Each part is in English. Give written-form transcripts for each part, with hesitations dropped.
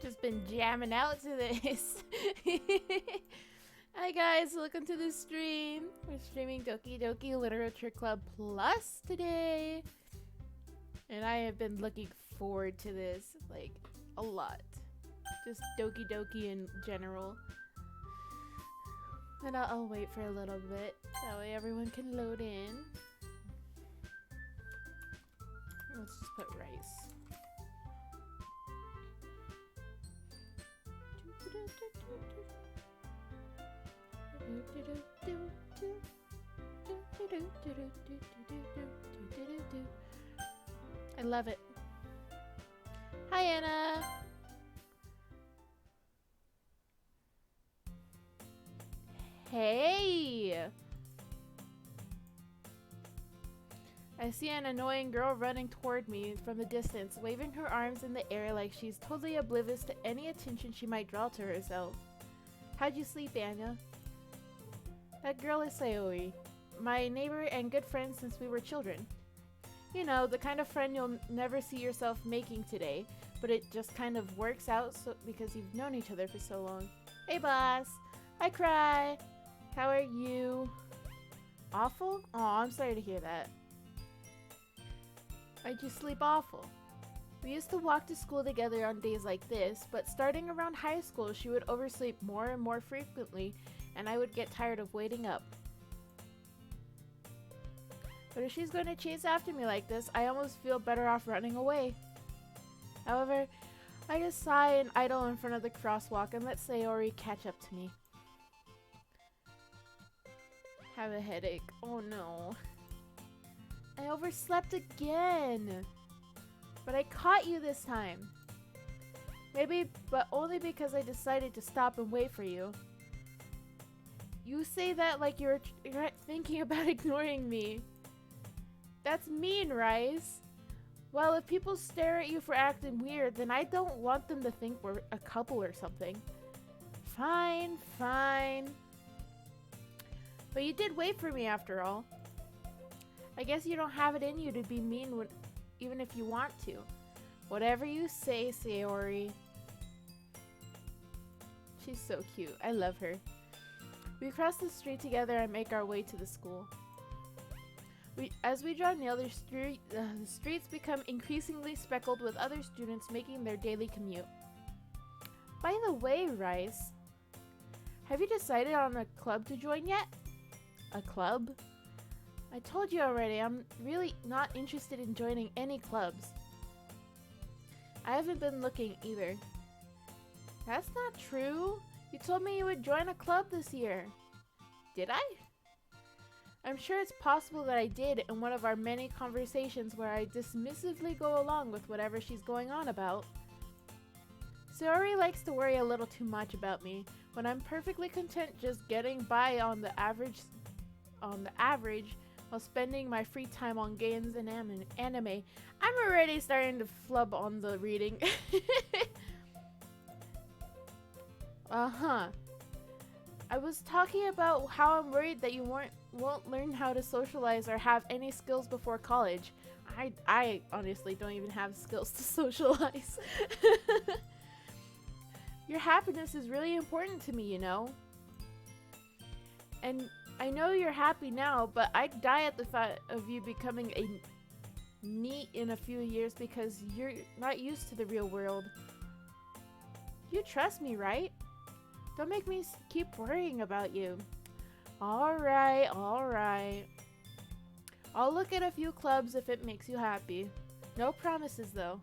Just been jamming out to this. Hi guys, welcome to the stream. We're streaming Doki Doki Literature Club Plus today. And I have been looking forward to this, like, a lot. Just Doki Doki in general. And I'll wait for a little bit. That way everyone can load in. Let's just put rice. I love it. Hi, Anna. Hey. I see an annoying girl running toward me from the distance, waving her arms in the air like she's totally oblivious to any attention she might draw to herself. How'd you sleep, Anya? That girl is Sayori, my neighbor and good friend since we were children. You know, the kind of friend you'll never see yourself making today, but it just kind of works out because you've known each other for so long. Hey, boss. I cry. How are you? Awful? Aw, I'm sorry to hear that. Why'd you sleep awful? We used to walk to school together on days like this, but starting around high school, she would oversleep more and more frequently, and I would get tired of waiting up. But if she's going to chase after me like this, I almost feel better off running away. However, I just sigh and idle in front of the crosswalk and let Sayori catch up to me. Have a headache. Oh no. I overslept again. But I caught you this time. Maybe, but only because I decided to stop and wait for you. You say that like you're thinking about ignoring me. That's mean, Rice. Well, if people stare at you for acting weird, then I don't want them to think we're a couple or something. Fine, fine. But you did wait for me after all. I guess you don't have it in you to be mean even if you want to. Whatever you say, Sayori. She's so cute. I love her. We cross the street together and make our way to the school. As we draw near the streets become increasingly speckled with other students making their daily commute. By the way, Rice, have you decided on a club to join yet? A club? I told you already, I'm really not interested in joining any clubs. I haven't been looking either. That's not true. You told me you would join a club this year. Did I? I'm sure it's possible that I did in one of our many conversations where I dismissively go along with whatever she's going on about. Sayori likes to worry a little too much about me, when I'm perfectly content just getting by on the average while spending my free time on games and anime. I'm already starting to flub on the reading. Uh-huh. I was talking about how I'm worried that you won't learn how to socialize or have any skills before college. I honestly don't even have skills to socialize. Your happiness is really important to me, you know. And I know you're happy now, but I'd die at the thought of you becoming a NEET in a few years because you're not used to the real world. You trust me, right? Don't make me keep worrying about you. Alright, alright. I'll look at a few clubs if it makes you happy. No promises, though.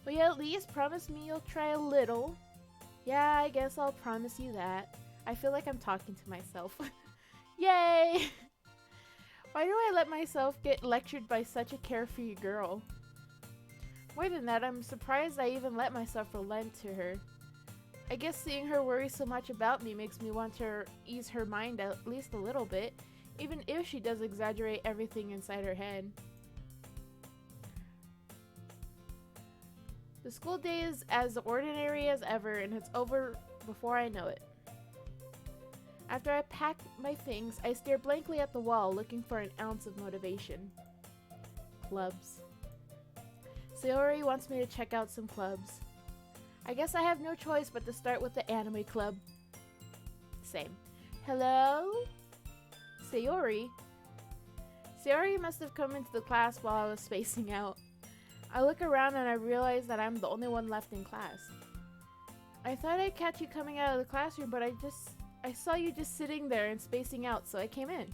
Will you at least promise me you'll try a little? Yeah, I guess I'll promise you that. I feel like I'm talking to myself. Yay! Why do I let myself get lectured by such a carefree girl? More than that, I'm surprised I even let myself relent to her. I guess seeing her worry so much about me makes me want to ease her mind at least a little bit, even if she does exaggerate everything inside her head. The school day is as ordinary as ever, and it's over before I know it. After I pack my things, I stare blankly at the wall, looking for an ounce of motivation. Clubs. Sayori wants me to check out some clubs. I guess I have no choice but to start with the anime club. Same. Hello? Sayori? Sayori must have come into the class while I was spacing out. I look around and I realize that I'm the only one left in class. I thought I'd catch you coming out of the classroom, but I saw you just sitting there and spacing out, so I came in.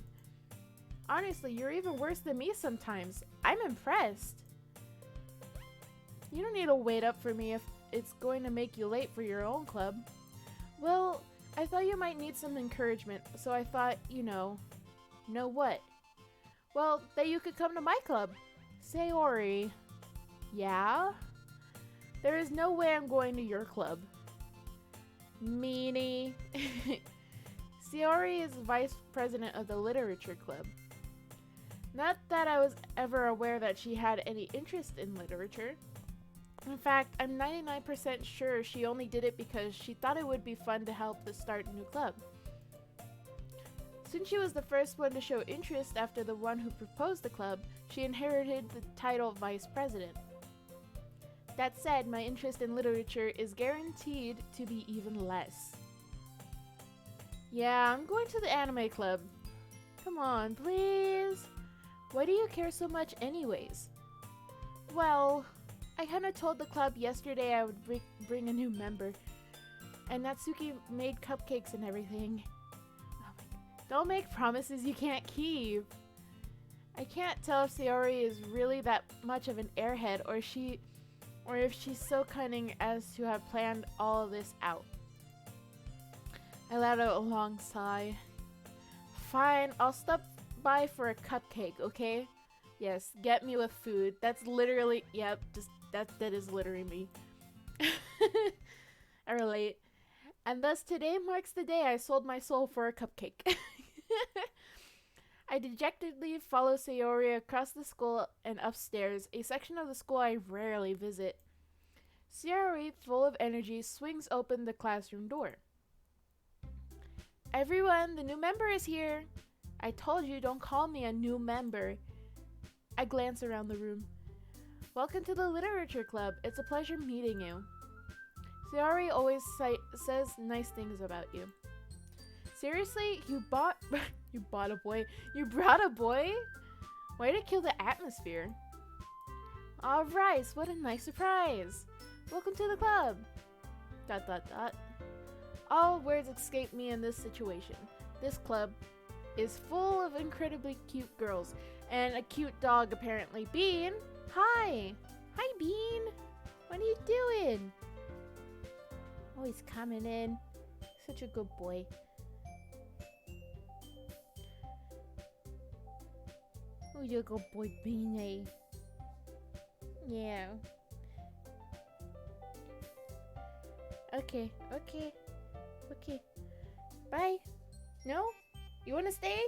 Honestly, you're even worse than me sometimes. I'm impressed. You don't need to wait up for me if it's going to make you late for your own club. Well, I thought you might need some encouragement, so I thought, know what? Well, that you could come to my club. Sayori. Yeah? There is no way I'm going to your club. Meanie. Sayori is vice president of the literature club. Not that I was ever aware that she had any interest in literature. In fact, I'm 99% sure she only did it because she thought it would be fun to help to start a new club. Since she was the first one to show interest after the one who proposed the club, she inherited the title vice president. That said, my interest in literature is guaranteed to be even less. Yeah, I'm going to the anime club. Come on, please. Why do you care so much anyways? Well, I kinda told the club yesterday I would bring a new member. And Natsuki made cupcakes and everything. Oh my God. Don't make promises you can't keep. I can't tell if Sayori is really that much of an airhead or if she's so cunning as to have planned all of this out. I let out a long sigh. Fine, I'll stop by for a cupcake, okay? Yes, get me with food. That's literally, yep, that is literally me. I relate. And thus today marks the day I sold my soul for a cupcake. I dejectedly follow Sayori across the school and upstairs, a section of the school I rarely visit. Sayori, full of energy, swings open the classroom door. Everyone, the new member is here. I told you, don't call me a new member. I glance around the room. Welcome to the literature club. It's a pleasure meeting you. Sayori always says nice things about you. Seriously? You brought a boy? You brought a boy? Way to kill the atmosphere. All right, what a nice surprise. Welcome to the club. ... All words escape me in this situation. This club is full of incredibly cute girls and a cute dog apparently. Bean! Hi! Hi, Bean! What are you doing? Oh, he's coming in. Such a good boy. Oh, you're a good boy, Beanie. Yeah. Okay. Bye. No? You wanna stay?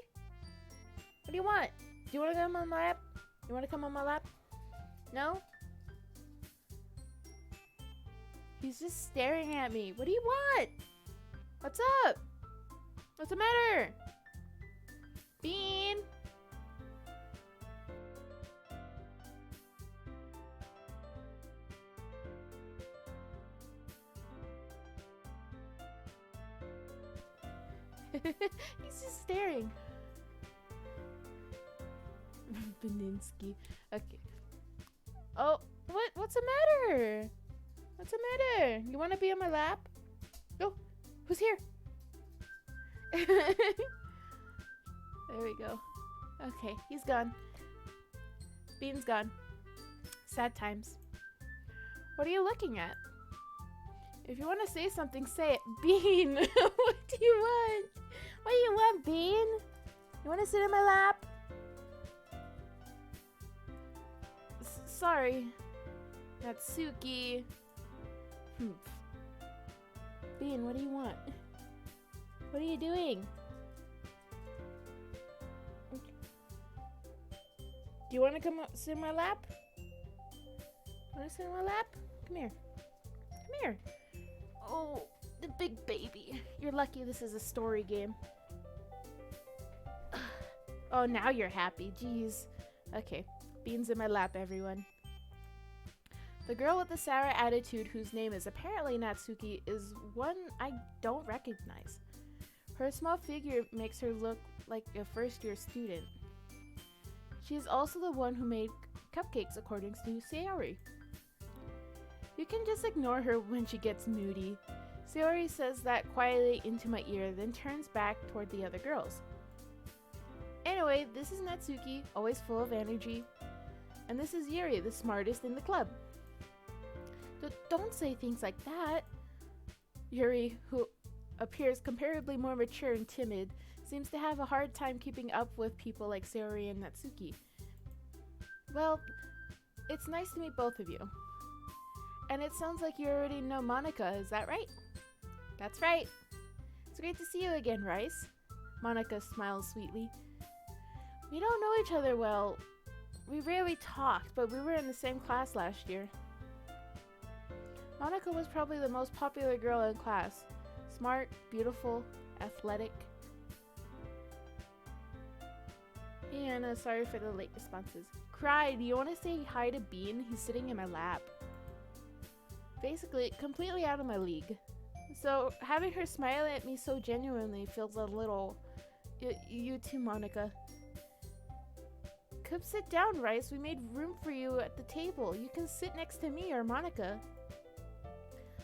What do you want? Do you wanna come on my lap? You wanna come on my lap? No? He's just staring at me. What do you want? What's up? What's the matter? Bean! He's just staring. Beninsky. Okay. Oh, what's the matter? What's the matter? You want to be on my lap? Oh, who's here? There we go. Okay, he's gone. Bean's gone. Sad times. What are you looking at? If you want to say something, say it. Bean! What do you want? What do you want, Bean? You want to sit in my lap? Sorry. Natsuki. Bean, what do you want? What are you doing? Do you want to come sit in my lap? Want to sit in my lap? Come here. Come here. Oh, the big baby. You're lucky this is a story game. Oh, now you're happy. Jeez. Okay. Bean's in my lap, everyone. The girl with the sour attitude, whose name is apparently Natsuki, is one I don't recognize. Her small figure makes her look like a first-year student. She is also the one who made cupcakes, according to Sayori. You can just ignore her when she gets moody. Sayori says that quietly into my ear, then turns back toward the other girls. Anyway, this is Natsuki, always full of energy. And this is Yuri, the smartest in the club. Don't say things like that. Yuri, who appears comparably more mature and timid, seems to have a hard time keeping up with people like Sayori and Natsuki. Well, it's nice to meet both of you. And it sounds like you already know Monica, is that right? That's right. It's great to see you again, Rice. Monica smiles sweetly. We don't know each other well. We rarely talked, but we were in the same class last year. Monica was probably the most popular girl in class. Smart, beautiful, athletic. Hey Anna, sorry for the late responses. Cry, do you want to say hi to Bean? He's sitting in my lap. Basically, completely out of my league. So, having her smile at me so genuinely feels a little... You too, Monica. Come sit down, Rice. We made room for you at the table. You can sit next to me or Monica.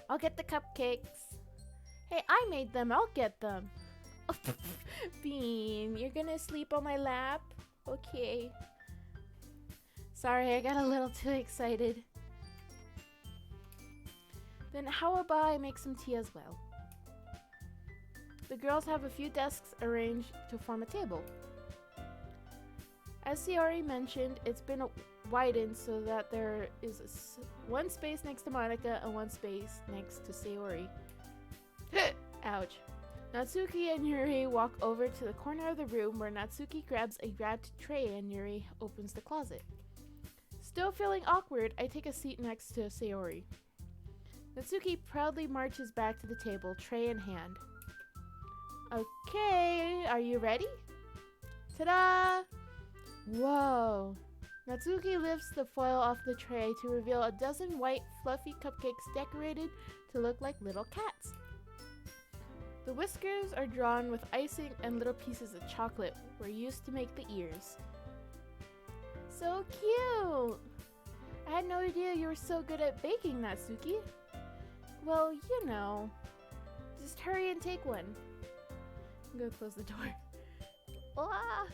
I'll get the cupcakes. Hey, I made them. I'll get them. Bean, you're gonna sleep on my lap? Okay. Sorry, I got a little too excited. Then how about I make some tea as well? The girls have a few desks arranged to form a table. As Sayori mentioned, it's been widened so that there is one space next to Monica and one space next to Sayori. Ouch. Natsuki and Yuri walk over to the corner of the room where Natsuki grabs a wrapped tray and Yuri opens the closet. Still feeling awkward, I take a seat next to Sayori. Natsuki proudly marches back to the table, tray in hand. Okay, are you ready? Ta-da! Whoa! Natsuki lifts the foil off the tray to reveal a dozen white, fluffy cupcakes decorated to look like little cats. The whiskers are drawn with icing and little pieces of chocolate were used to make the ears. So cute! I had no idea you were so good at baking, Natsuki. Well, you know. Just hurry and take one. I'm gonna close the door. Ah!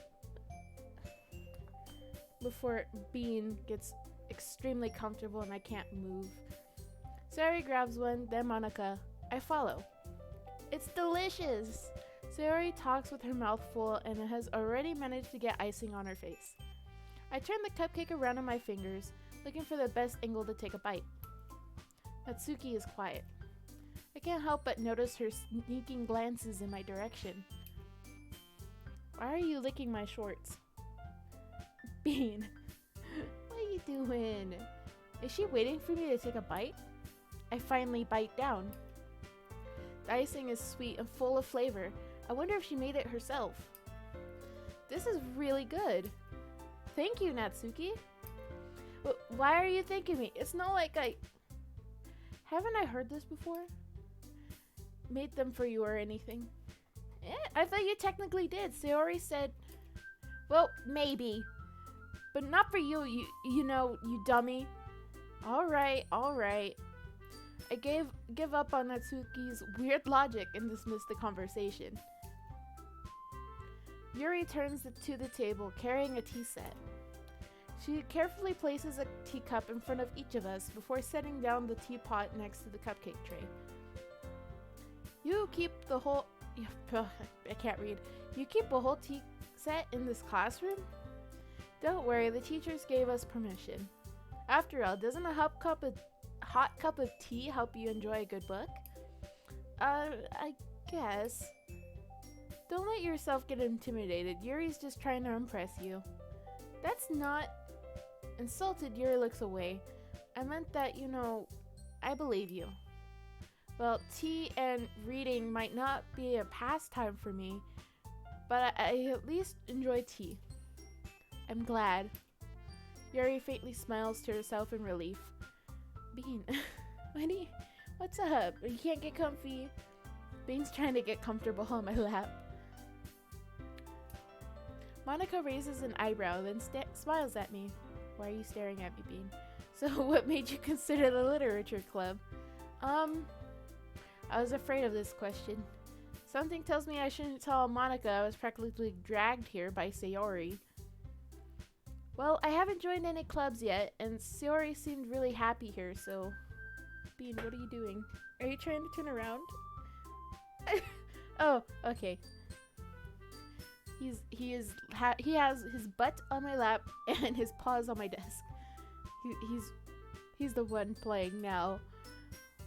Before Bean gets extremely comfortable and I can't move. Sayori grabs one, then Monica. I follow. It's delicious! Sayori talks with her mouth full and has already managed to get icing on her face. I turn the cupcake around on my fingers, looking for the best angle to take a bite. Natsuki is quiet. I can't help but notice her sneaking glances in my direction. Why are you licking my shorts? Bean, what are you doing? Is she waiting for me to take a bite? I finally bite down. The icing is sweet and full of flavor. I wonder if she made it herself. This is really good. Thank you, Natsuki. Why are you thanking me? It's not like haven't I heard this before? Made them for you or anything. I thought you technically did. Sayori said, well, maybe. But not for you, you know, you dummy. Alright. I give up on Natsuki's weird logic and dismiss the conversation. Yuri turns to the table, carrying a tea set. She carefully places a teacup in front of each of us before setting down the teapot next to the cupcake tray. You keep the whole... I can't read. You keep a whole tea set in this classroom? Don't worry, the teachers gave us permission. After all, doesn't a hot cup of tea help you enjoy a good book? I guess. Don't let yourself get intimidated. Yuri's just trying to impress you. That's not... Insulted, Yuri looks away. I meant that, you know, I believe you. Well, tea and reading might not be a pastime for me, but I at least enjoy tea. I'm glad. Yuri faintly smiles to herself in relief. Bean, what's up? You can't get comfy. Bean's trying to get comfortable on my lap. Monica raises an eyebrow, then smiles at me. Why are you staring at me, Bean? So what made you consider the literature club? I was afraid of this question. Something tells me I shouldn't tell Monica I was practically dragged here by Sayori. Well, I haven't joined any clubs yet, and Sayori seemed really happy here, so... Bean, what are you doing? Are you trying to turn around? Oh, okay. He has his butt on my lap and his paws on my desk. He's the one playing now.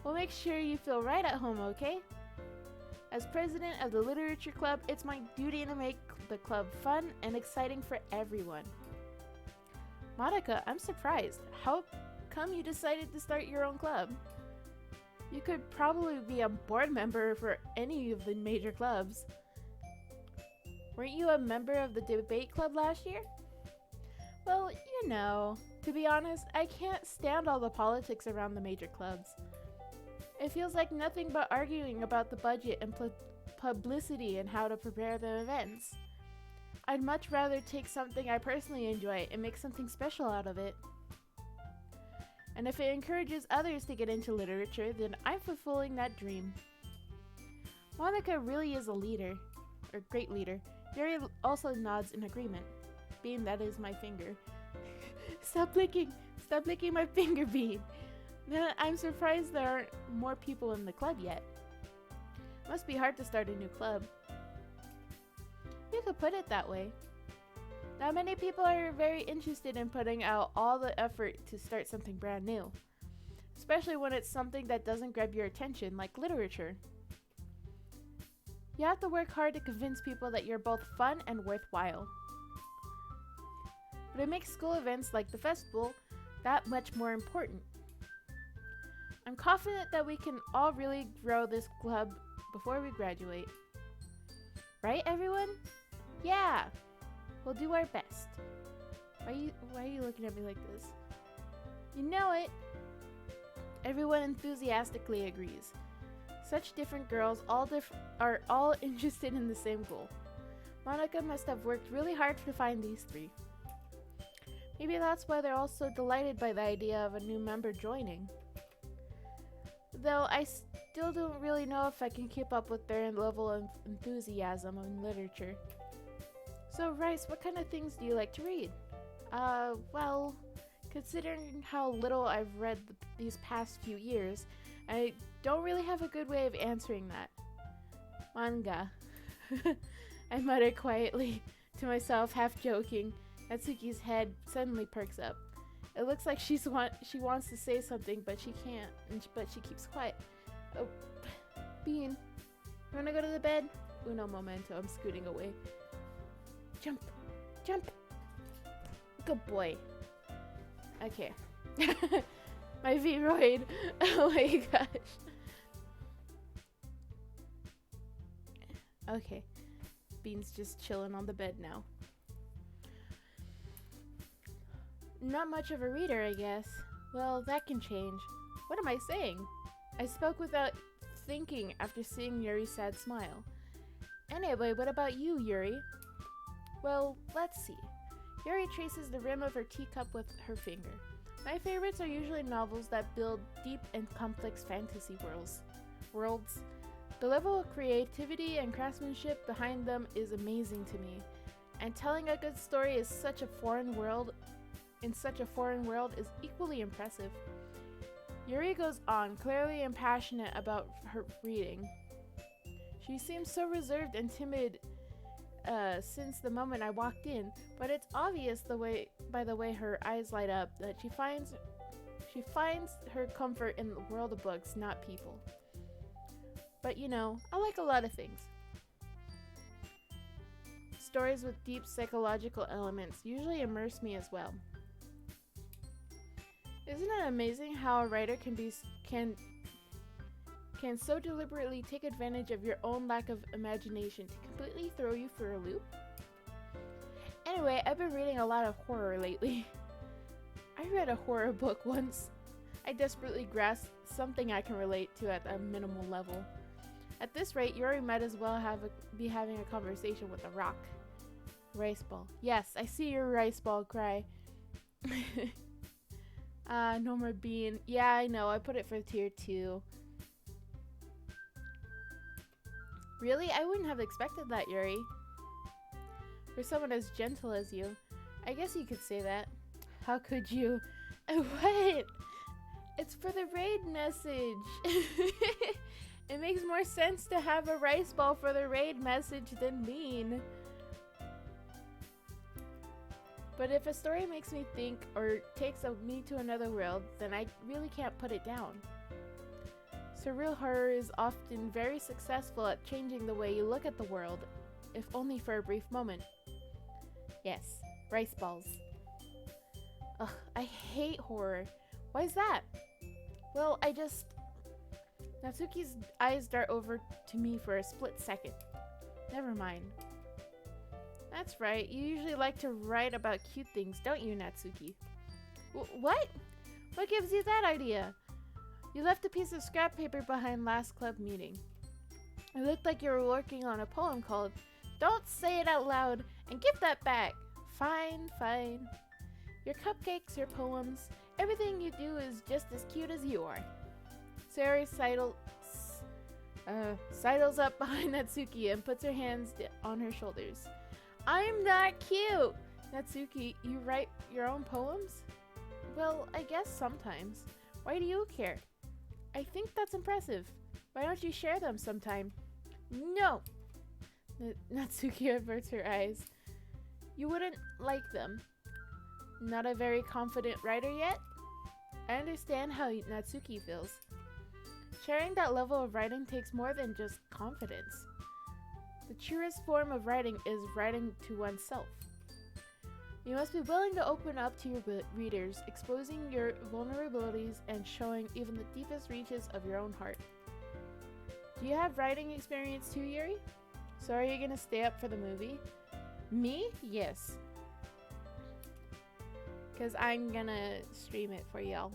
We'll make sure you feel right at home, okay? As president of the literature club, it's my duty to make the club fun and exciting for everyone. Monica, I'm surprised. How come you decided to start your own club? You could probably be a board member for any of the major clubs. Weren't you a member of the debate club last year? Well, you know, to be honest, I can't stand all the politics around the major clubs. It feels like nothing but arguing about the budget and publicity and how to prepare the events. I'd much rather take something I personally enjoy and make something special out of it. And if it encourages others to get into literature, then I'm fulfilling that dream. Monica really is a leader, or great leader. Yuri also nods in agreement. Bean, that is my finger. Stop licking my finger, Bean. Then I'm surprised there aren't more people in the club yet. Must be hard to start a new club. You could put it that way. Not many people are very interested in putting out all the effort to start something brand new, especially when it's something that doesn't grab your attention, like literature. You have to work hard to convince people that you're both fun and worthwhile. But it makes school events like the festival that much more important. I'm confident that we can all really grow this club before we graduate. Right, everyone? Yeah! We'll do our best. Why are you looking at me like this? You know it! Everyone enthusiastically agrees. Such different girls are all interested in the same goal. Monica must have worked really hard to find these three. Maybe that's why they're all so delighted by the idea of a new member joining. Though I still don't really know if I can keep up with their level of enthusiasm in literature. So Rice, what kind of things do you like to read? Well, considering how little I've read these past few years, I don't really have a good way of answering that. Manga. I mutter quietly to myself, half joking. Natsuki's head suddenly perks up. It looks like she wants to say something, but she can't, but she keeps quiet. Oh, Bean, you wanna go to the bed? Uno momento, I'm scooting away. Jump, jump. Good boy. Okay. My V-roid. Oh my gosh. Okay. Bean's just chilling on the bed now. Not much of a reader, I guess. Well, that can change. What am I saying? I spoke without thinking after seeing Yuri's sad smile. Anyway, what about you, Yuri? Well, let's see. Yuri traces the rim of her teacup with her finger. My favorites are usually novels that build deep and complex fantasy worlds. The level of creativity and craftsmanship behind them is amazing to me, and telling a good story in such a foreign world is equally impressive. Yuri goes on, clearly impassionate about her reading. She seems so reserved and timid since the moment I walked in, but it's obvious by the way her eyes light up that she finds her comfort in the world of books, not people. But you know, I like a lot of things. Stories with deep psychological elements usually immerse me as well. Isn't it amazing how a writer can so deliberately take advantage of your own lack of imagination to completely throw you for a loop? Anyway, I've been reading a lot of horror lately. I read a horror book once. I desperately grasp something I can relate to at a minimal level. At this rate, Yuri might as well be having a conversation with a rock. Rice ball. Yes, I see your rice ball cry. No more bean. Yeah, I know. I put it for tier 2. Really? I wouldn't have expected that, Yuri. For someone as gentle as you. I guess you could say that. How could you? What? It's for the raid message. It makes more sense to have a rice ball for the raid message than bean. But if a story makes me think or takes me to another world, then I really can't put it down. Surreal horror is often very successful at changing the way you look at the world, if only for a brief moment. Yes, rice balls. Ugh, I hate horror. Why is that? Well, Natsuki's eyes dart over to me for a split second. Never mind. That's right, you usually like to write about cute things, don't you, Natsuki? What? What gives you that idea? You left a piece of scrap paper behind last club meeting. It looked like you were working on a poem called Don't Say It Out Loud and Give That Back. Fine, fine. Your cupcakes, your poems, everything you do is just as cute as you are. Sayori sidles up behind Natsuki and puts her hands on her shoulders. I'm not cute! Natsuki, you write your own poems? Well, I guess sometimes. Why do you care? I think that's impressive. Why don't you share them sometime? No! Natsuki averts her eyes. You wouldn't like them. Not a very confident writer yet? I understand how Natsuki feels. Sharing that level of writing takes more than just confidence. The truest form of writing is writing to oneself. You must be willing to open up to your readers, exposing your vulnerabilities and showing even the deepest reaches of your own heart. Do you have writing experience too, Yuri? So are you gonna stay up for the movie? Me? Yes. Because I'm gonna stream it for y'all.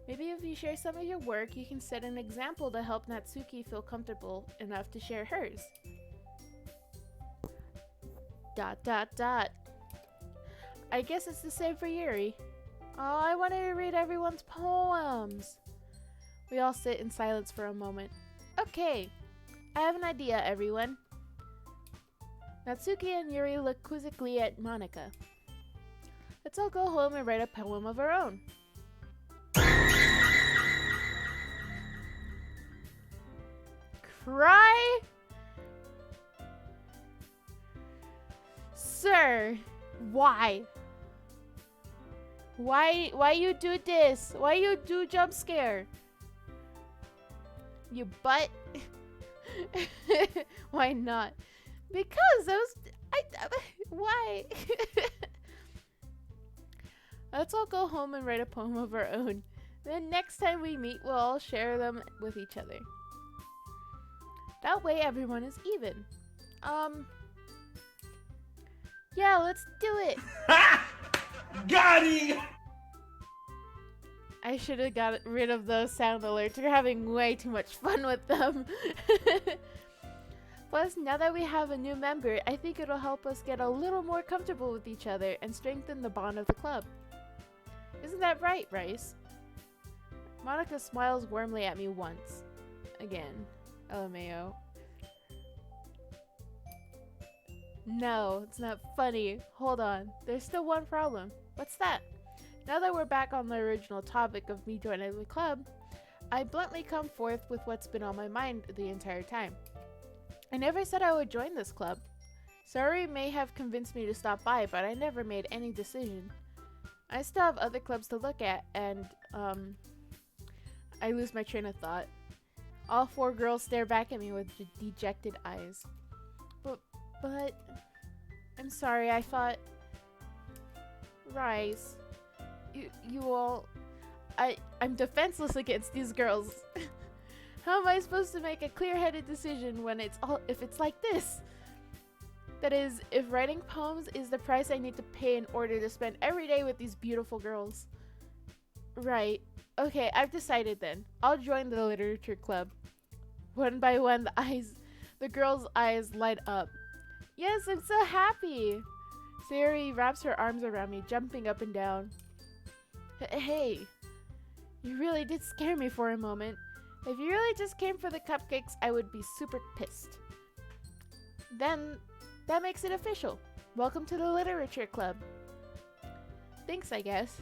Maybe if you share some of your work, you can set an example to help Natsuki feel comfortable enough to share hers. ... I guess it's the same for Yuri. Oh, I wanted to read everyone's poems. We all sit in silence for a moment. Okay, I have an idea, everyone. Natsuki and Yuri look quizzically at Monika. Let's all go home and write a poem of our own. Cry? Sir, why? Why you do this? Why you do jump scare? You butt? Why not? Because why? Let's all go home and write a poem of our own. Then next time we meet, we'll all share them with each other. That way everyone is even. Yeah, let's do it. Got him! I should have got rid of those sound alerts. We're having way too much fun with them. Plus, now that we have a new member, I think it'll help us get a little more comfortable with each other and strengthen the bond of the club. Isn't that right, Rice? Monika smiles warmly at me once. Again. LMAO. No, it's not funny. Hold on. There's still one problem. What's that? Now that we're back on the original topic of me joining the club, I bluntly come forth with what's been on my mind the entire time. I never said I would join this club. Sayori may have convinced me to stop by, but I never made any decision. I still have other clubs to look at, and, I lose my train of thought. All four girls stare back at me with dejected eyes. But, I'm sorry, I thought... Rice, you all... I'm defenseless against these girls. How am I supposed to make a clear-headed decision when if it's like this? That is, if writing poems is the price I need to pay in order to spend every day with these beautiful girls. Right. Okay, I've decided then. I'll join the literature club. One by one, the girl's eyes light up. Yes, I'm so happy. Sayori wraps her arms around me, jumping up and down. Hey, you really did scare me for a moment. If you really just came for the cupcakes, I would be super pissed. Then, that makes it official. Welcome to the literature club. Thanks, I guess.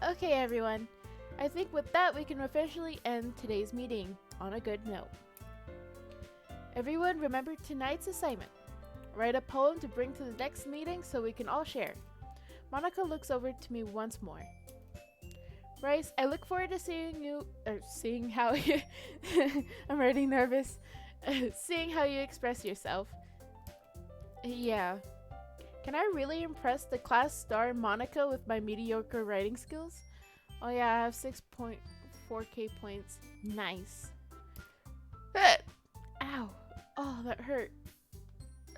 Okay, everyone. I think with that, we can officially end today's meeting on a good note. Everyone, remember tonight's assignment. Write a poem to bring to the next meeting so we can all share. Monica looks over to me once more. Rice, I look forward to seeing how you I'm already nervous. Seeing how you express yourself. Yeah. Can I really impress the class star Monica with my mediocre writing skills? Oh yeah, I have 6.4k points. Nice. Ow. Oh, that hurt.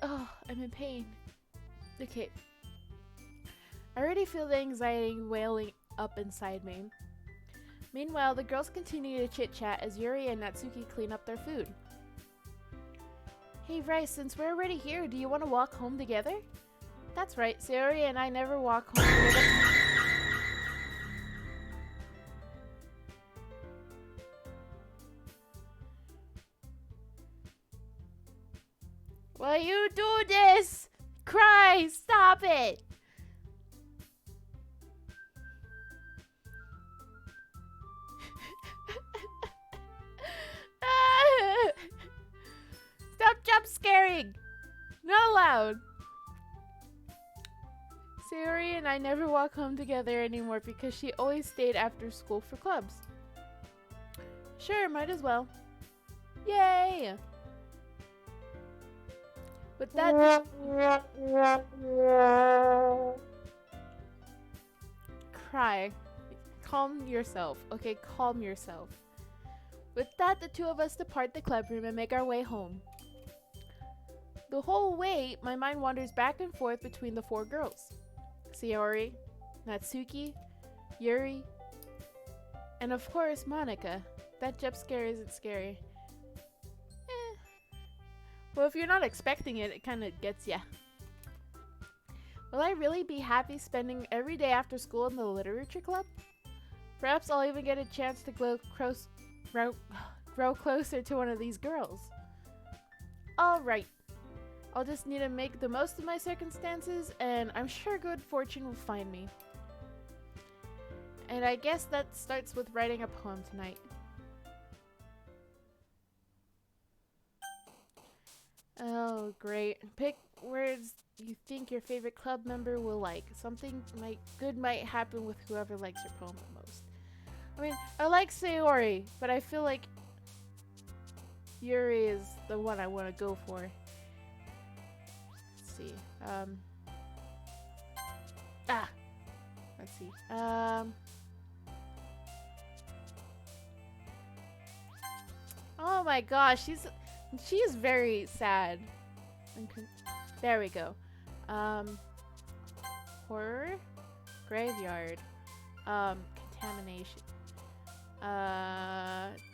Oh, I'm in pain. Okay. I already feel the anxiety wailing up inside me. Meanwhile, the girls continue to chit-chat as Yuri and Natsuki clean up their food. Hey Rice, since we're already here, do you want to walk home together? That's right, Sayori and I never walk home together. Will you do this? Cry! Stop it! Stop jump scaring! Not allowed! Sayori and I never walk home together anymore because she always stayed after school for clubs. Sure, might as well. Yay! With that, cry. Calm yourself. Okay, calm yourself. With that, the two of us depart the club room and make our way home. The whole way, my mind wanders back and forth between the four girls. Sayori, Natsuki, Yuri, and of course, Monica. That jump scare isn't scary. Well, if you're not expecting it, it kind of gets ya. Will I really be happy spending every day after school in the literature club? Perhaps I'll even get a chance to grow closer to one of these girls. Alright. I'll just need to make the most of my circumstances, and I'm sure good fortune will find me. And I guess that starts with writing a poem tonight. Oh, great. Pick words you think your favorite club member will like. Something good might happen with whoever likes your poem the most. I mean, I like Sayori, but I feel like Yuri is the one I want to go for. Let's see. Let's see. Oh my gosh, she is very sad. There we go. Horror, graveyard, contamination,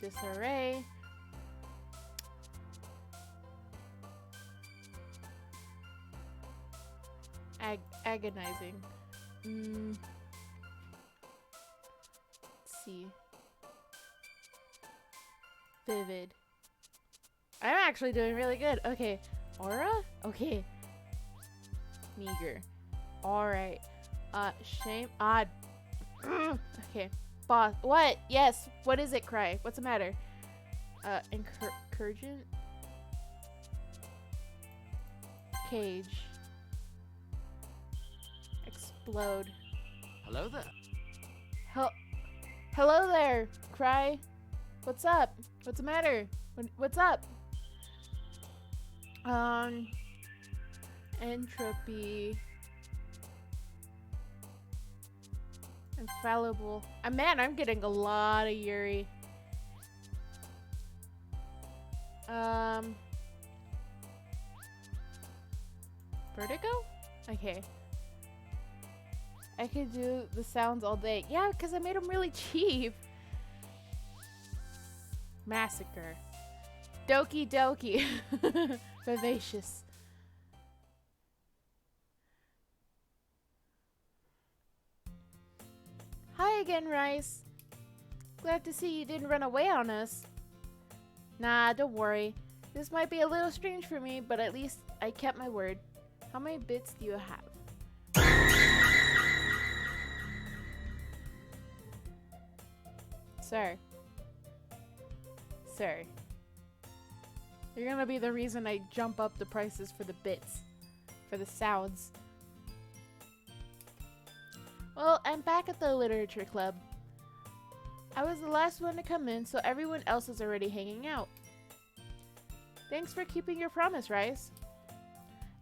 disarray, agonizing. Let's see. Vivid. I'm actually doing really good. Okay. Aura? Okay. Meager. Alright. Shame. Odd. Okay. Boss. What? Yes. What is it, Cry? What's the matter? Incurgent? Cage. Explode. Hello there. Hello there, Cry. What's up? What's the matter? What's up? Entropy. Infallible. Man, I'm getting a lot of Yuri. Vertigo? Okay. I could do the sounds all day. Yeah, because I made them really cheap. Massacre. Doki doki. Vivacious. Hi again, Rice. Glad to see you didn't run away on us. Nah, don't worry. This might be a little strange for me, but at least I kept my word. How many bits do you have? Sir. Sir. You're gonna be the reason I jump up the prices for the bits. For the sounds. Well, I'm back at the literature club. I was the last one to come in, so everyone else is already hanging out. Thanks for keeping your promise, Rice.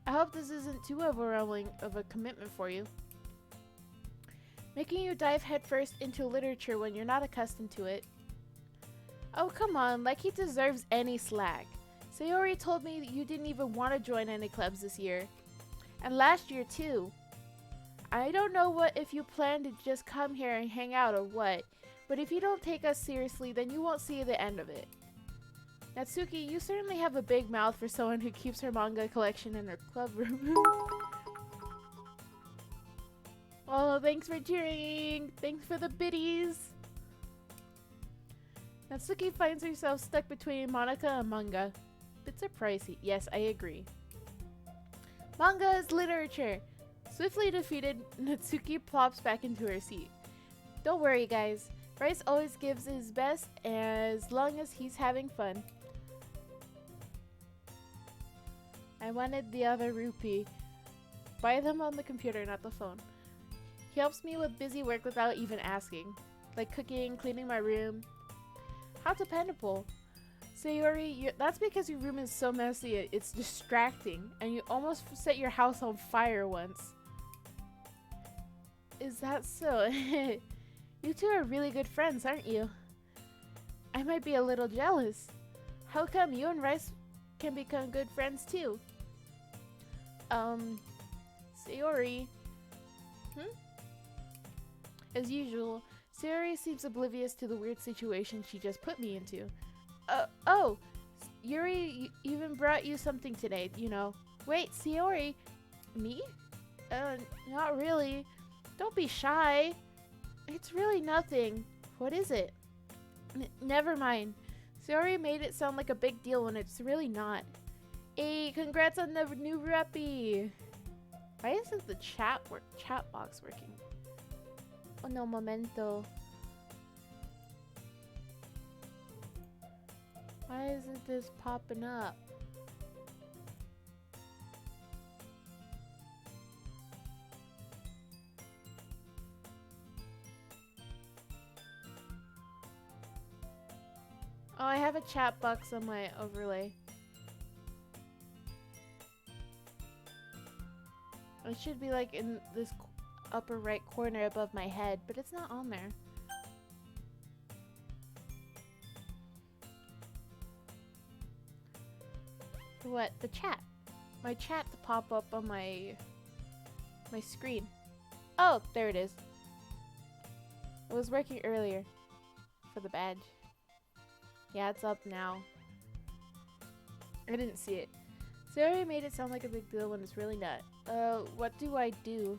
I hope this isn't too overwhelming of a commitment for you. Making you dive headfirst into literature when you're not accustomed to it. Oh, come on, like he deserves any slack. Sayori told me you didn't even want to join any clubs this year. And last year, too. I don't know what if you plan to just come here and hang out or what, but if you don't take us seriously, then you won't see the end of it. Natsuki, you certainly have a big mouth for someone who keeps her manga collection in her club room. Oh, thanks for cheering! Thanks for the biddies! Natsuki finds herself stuck between Monica and manga. Bits are pricey. Yes, I agree. Manga is literature! Swiftly defeated, Natsuki plops back into her seat. Don't worry, guys. Rice always gives his best as long as he's having fun. I wanted the other rupee. Buy them on the computer, not the phone. He helps me with busy work without even asking. Like cooking, cleaning my room. How dependable. Sayori, that's because your room is so messy it's distracting, and you almost set your house on fire once. Is that so? You two are really good friends, aren't you? I might be a little jealous. How come you and Rice can become good friends too? Sayori. As usual, Sayori seems oblivious to the weird situation she just put me into. Oh! Yuri even brought you something today, you know. Wait, Sayori? Me? Not really. Don't be shy. It's really nothing. What is it? Never mind. Sayori made it sound like a big deal when it's really not. Hey, congrats on the new reppy. Why isn't the chat box working? Oh no, momento. Why isn't this popping up? Oh, I have a chat box on my overlay. It should be like in this upper right corner above my head, but it's not on there. What? The chat. My chat to pop up on my screen. Oh, there it is. It was working earlier for the badge. Yeah, it's up now. I didn't see it. Sayori made it sound like a big deal when it's really not. What do I do?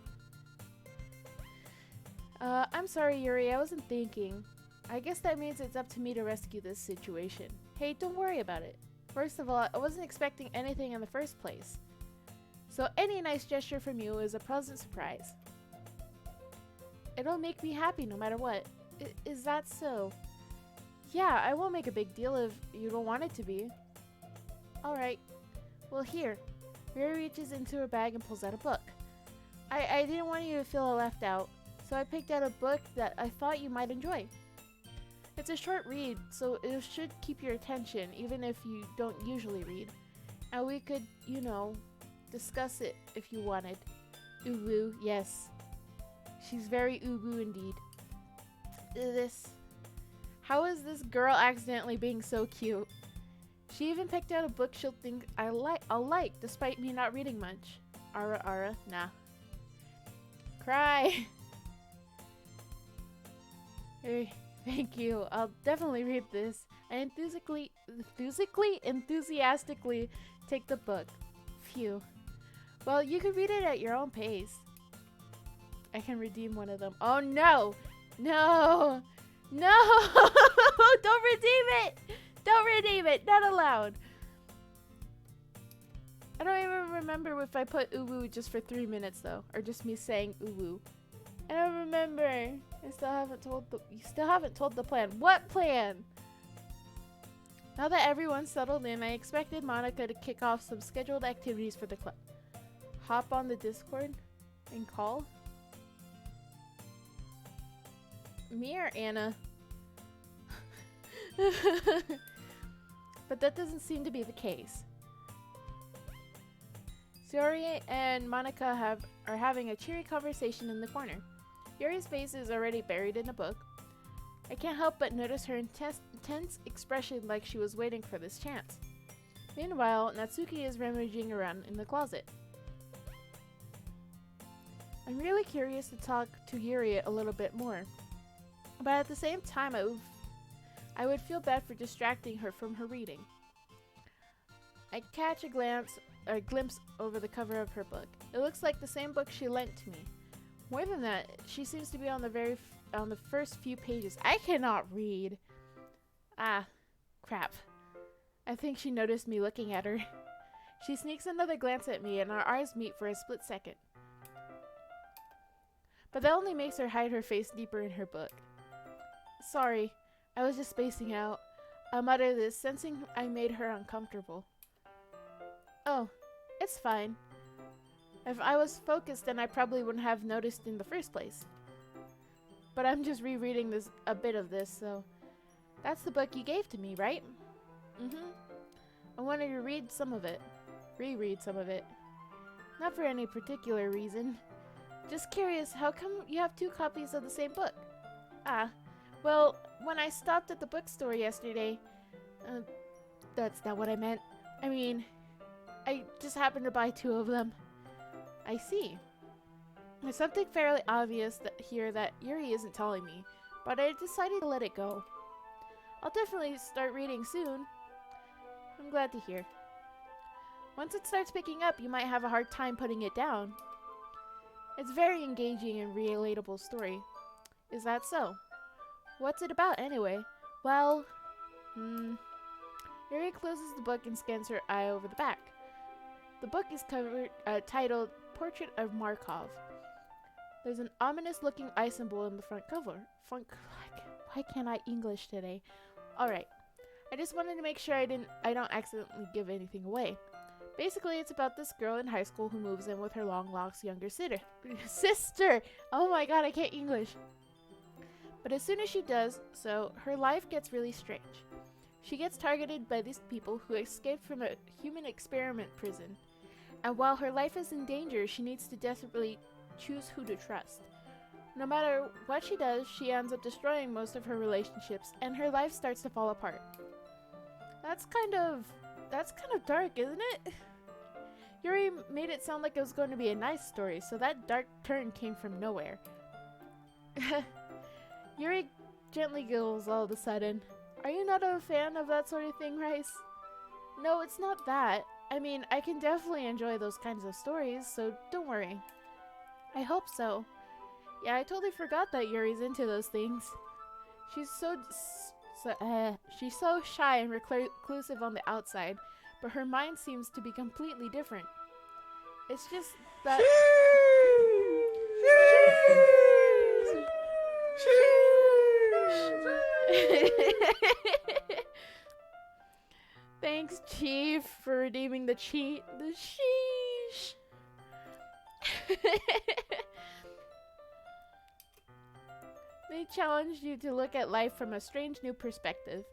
I'm sorry, Yuri, I wasn't thinking. I guess that means it's up to me to rescue this situation. Hey, don't worry about it. First of all, I wasn't expecting anything in the first place. So any nice gesture from you is a pleasant surprise. It'll make me happy no matter what. Is that so? Yeah, I won't make a big deal if you don't want it to be. Alright. Well, here. Riri reaches into her bag and pulls out a book. I didn't want you to feel left out, so I picked out a book that I thought you might enjoy. It's a short read, so it should keep your attention, even if you don't usually read. And we could, you know, discuss it if you wanted. Uwu, yes. She's very uwu indeed. How is this girl accidentally being so cute? She even picked out a book she'll think I'll like, despite me not reading much. Ara, nah. Cry! Hey, Thank you. I'll definitely read this. I enthusiastically take the book. Phew. Well, you can read it at your own pace. I can redeem one of them. Oh no! No! No! Don't redeem it! Don't redeem it! Not allowed! I don't even remember if I put uwu just for 3 minutes though. Or just me saying uwu. I don't remember. You still haven't told the plan. What plan? Now that everyone's settled in, I expected Monica to kick off some scheduled activities for the club. Hop on the Discord and call? Me or Anna? But that doesn't seem to be the case. Sayori and Monica are having a cheery conversation in the corner. Yuri's face is already buried in a book. I can't help but notice her intense expression like she was waiting for this chance. Meanwhile, Natsuki is rummaging around in the closet. I'm really curious to talk to Yuri a little bit more. But at the same time, I would feel bad for distracting her from her reading. I catch a glimpse over the cover of her book. It looks like the same book she lent to me. More than that, she seems to be on the first few pages. I cannot read. Ah, crap. I think she noticed me looking at her. She sneaks another glance at me and our eyes meet for a split second. But that only makes her hide her face deeper in her book. Sorry, I was just spacing out. I mutter this, sensing I made her uncomfortable. Oh, it's fine. If I was focused, then I probably wouldn't have noticed in the first place. But I'm just rereading a bit of this, so... That's the book you gave to me, right? Mm-hmm. I wanted to reread some of it. Not for any particular reason. Just curious, how come you have 2 copies of the same book? Ah, well, when I stopped at the bookstore yesterday... that's not what I meant. I mean, I just happened to buy 2 of them. I see. There's something fairly obvious here that Yuri isn't telling me, but I decided to let it go. I'll definitely start reading soon. I'm glad to hear. Once it starts picking up, you might have a hard time putting it down. It's a very engaging and relatable story. Is that so? What's it about anyway? Well, Yuri closes the book and scans her eye over the back. The book is titled Portrait of Markov. There's an ominous-looking eye symbol in the front cover. Why can't I English today? Alright. I just wanted to make sure I don't accidentally give anything away. Basically, it's about this girl in high school who moves in with her long-lost younger sister! Oh my god, I can't English. But as soon as she does so, her life gets really strange. She gets targeted by these people who escaped from a human experiment prison. And while her life is in danger, she needs to desperately choose who to trust. No matter what she does, she ends up destroying most of her relationships, and her life starts to fall apart. That's kind of dark, isn't it? Yuri made it sound like it was going to be a nice story, so that dark turn came from nowhere. Yuri gently giggles all of a sudden. Are you not a fan of that sort of thing, Rice? No, it's not that. I mean, I can definitely enjoy those kinds of stories, so don't worry. I hope so. Yeah, I totally forgot that Yuri's into those things. She's she's so shy and reclusive on the outside, but her mind seems to be completely different. It's just that... Thanks, Chief, for redeeming the cheat. The sheesh. They challenged you to look at life from a strange new perspective.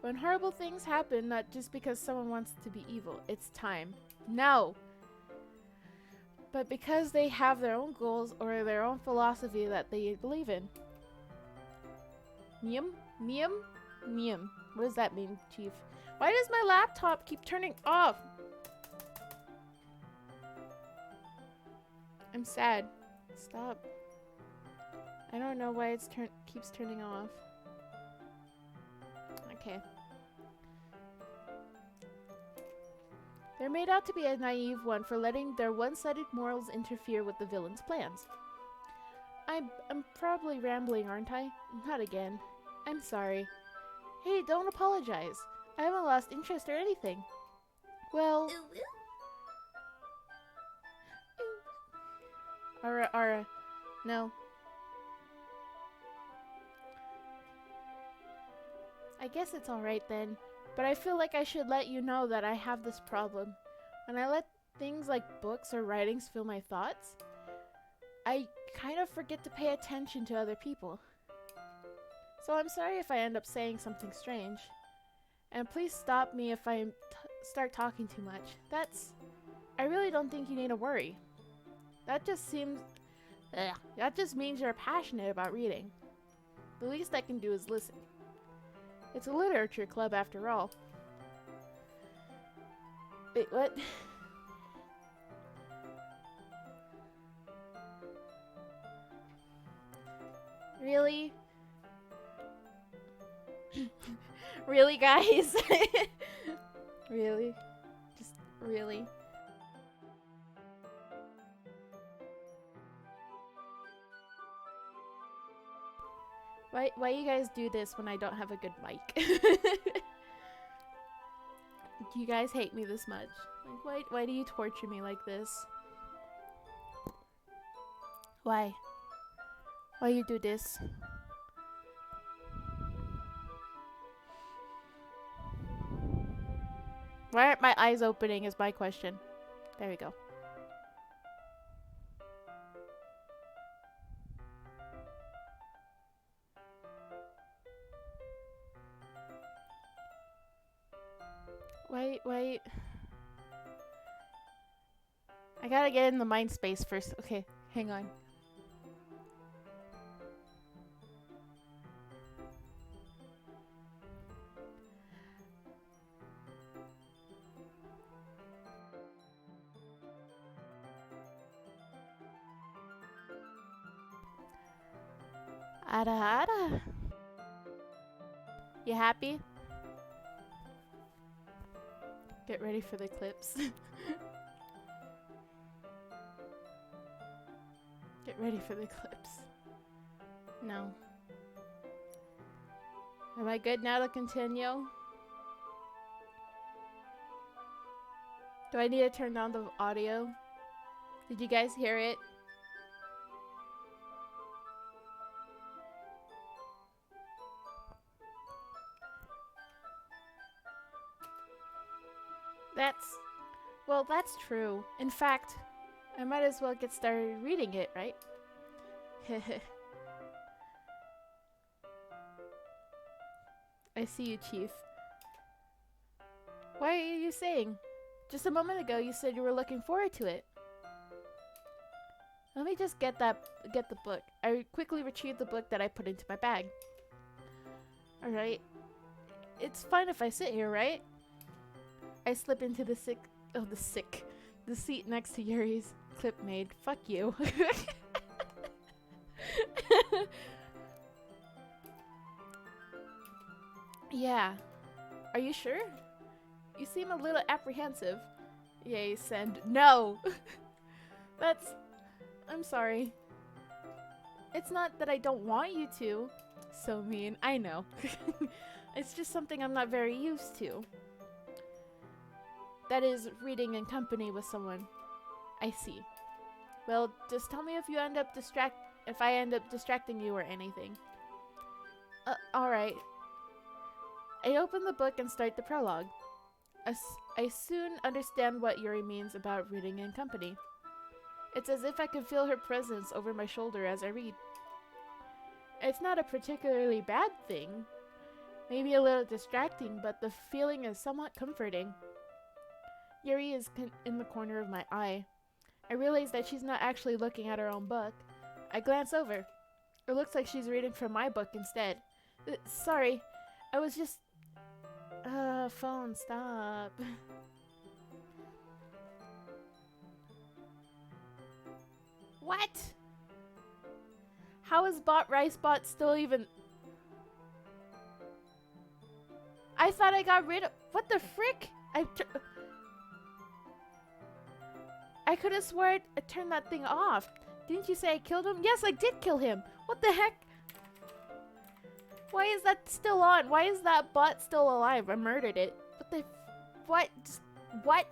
When horrible things happen, not just because someone wants to be evil, it's time. No! But because they have their own goals or their own philosophy that they believe in. Miem? Miem? Miem. What does that mean, Chief? Why does my laptop keep turning off? I'm sad. Stop. I don't know why it's keep keeps turning off. Okay. They're made out to be a naive one for letting their one-sided morals interfere with the villain's plans. I'm probably rambling, aren't I? Not again. I'm sorry. Hey, don't apologize. I haven't lost interest or anything. Well... Ara. No. I guess it's alright then, but I feel like I should let you know that I have this problem. When I let things like books or writings fill my thoughts, I kind of forget to pay attention to other people. So I'm sorry if I end up saying something strange. And please stop me if I start talking too much. I really don't think you need to worry. That just means you're passionate about reading. The least I can do is listen. It's a literature club after all. Wait, what? Really? Really, guys? Really? Just really? Why you guys do this when I don't have a good mic? Do you guys hate me this much? Like, why do you torture me like this? Why? Why you do this? Why aren't my eyes opening is my question. There we go. Wait. I gotta get in the mind space first. Okay, hang on. Ada. You happy? Get ready for the clips. Get ready for the clips. No. Am I good now to continue? Do I need to turn down the audio? Did you guys hear it? That's true. In fact, I might as well get started reading it, right? I see you, Chief. What are you saying? Just a moment ago you said you were looking forward to it. Let me just get the book. I quickly retrieved the book that I put into my bag. Alright. It's fine if I sit here, right? I slip into the seat next to Yuri's. Clip made. Fuck you. Yeah. Are you sure? You seem a little apprehensive. Yay, send. No! I'm sorry. It's not that I don't want you to. So mean. I know. It's just something I'm not very used to. That is, reading in company with someone. I see. Well, just tell me if I end up distracting you or anything. Alright. I open the book and start the prologue. I soon understand what Yuri means about reading in company. It's as if I could feel her presence over my shoulder as I read. It's not a particularly bad thing. Maybe a little distracting, but the feeling is somewhat comforting. Yuri is in the corner of my eye. I realize that she's not actually looking at her own book. I glance over. It looks like she's reading from my book instead. Sorry, I was just... phone, stop. What? How is RiceBot still even... I thought I got rid of... What the frick? I could have swore I turned that thing off. Didn't you say I killed him? Yes, I did kill him. What the heck? Why is that still on? Why is that bot still alive? I murdered it. What the... What? What?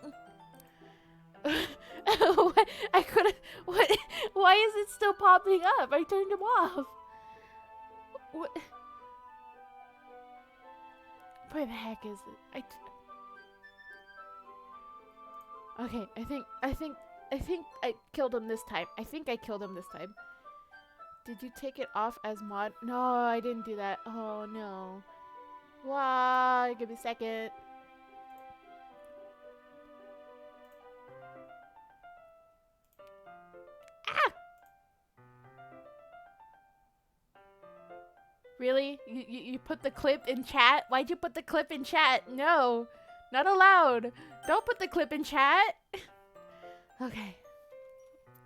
What? I could have... What? Why is it still popping up? I turned him off. What? Where the heck is it? Okay, I think I killed him this time. I think I killed him this time. Did you take it off as mod? No, I didn't do that. Oh no. Why? Give me a second. Ah! Really? You put the clip in chat? Why'd you put the clip in chat? No. Not allowed. Don't put the clip in chat. Okay.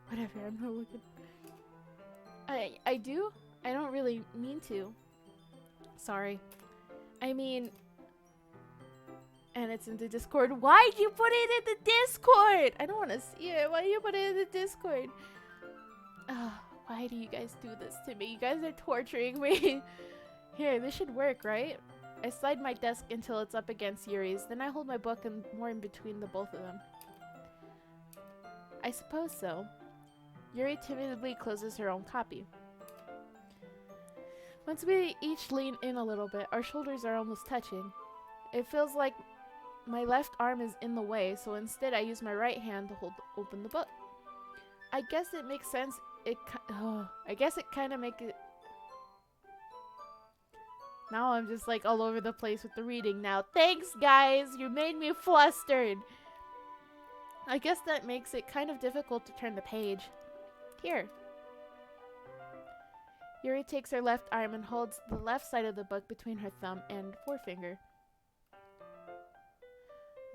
Whatever, I'm not looking. I do? I don't really mean to. Sorry. I mean... And it's in the Discord. Why'd you put it in the Discord? I don't want to see it. Why do you put it in the Discord? Oh, why do you guys do this to me? You guys are torturing me. Here, this should work, right? I slide my desk until it's up against Yuri's. Then I hold my book and more in between the both of them. I suppose so. Yuri timidly closes her own copy. Once we each lean in a little bit, our shoulders are almost touching. It feels like my left arm is in the way, so instead I use my right hand to open the book. I guess it makes sense. I guess it kind of makes it... Now I'm just like all over the place with the reading now. Thanks, guys! You made me flustered! I guess that makes it kind of difficult to turn the page. Here. Yuri takes her left arm and holds the left side of the book between her thumb and forefinger.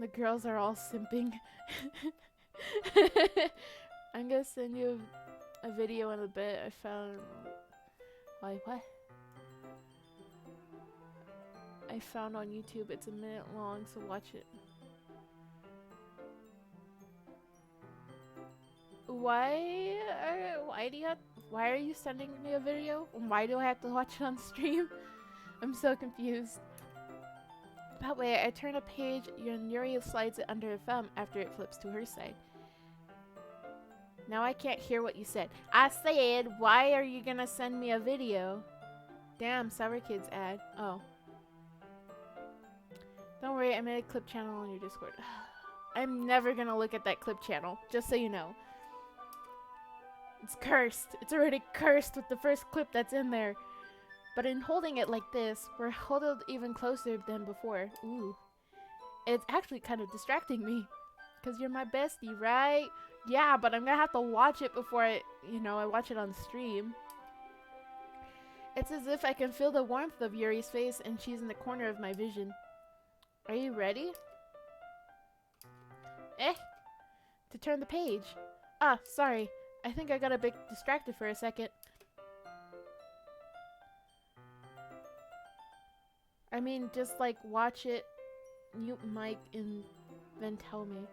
The girls are all simping. I'm gonna send you a video in a bit. I found... Why, what? I found on YouTube. It's a minute long, so watch it. Why are you sending me a video? Why do I have to watch it on stream? I'm so confused. That way, I turn a page and Yuri slides it under her thumb after it flips to her side. Now I can't hear what you said. I said, why are you gonna send me a video? Damn, Sour Kids ad. Oh. Don't worry, I made a clip channel on your Discord. I'm never gonna look at that clip channel, just so you know. It's cursed. It's already cursed with the first clip that's in there. But in holding it like this, we're huddled even closer than before. Ooh. It's actually kind of distracting me. Because you're my bestie, right? Yeah, but I'm gonna have to watch it before I watch it on stream. It's as if I can feel the warmth of Yuri's face and she's in the corner of my vision. Are you ready? To turn the page. Ah, sorry. I think I got a bit distracted for a second. I mean, just like watch it, mute mic, and then tell me.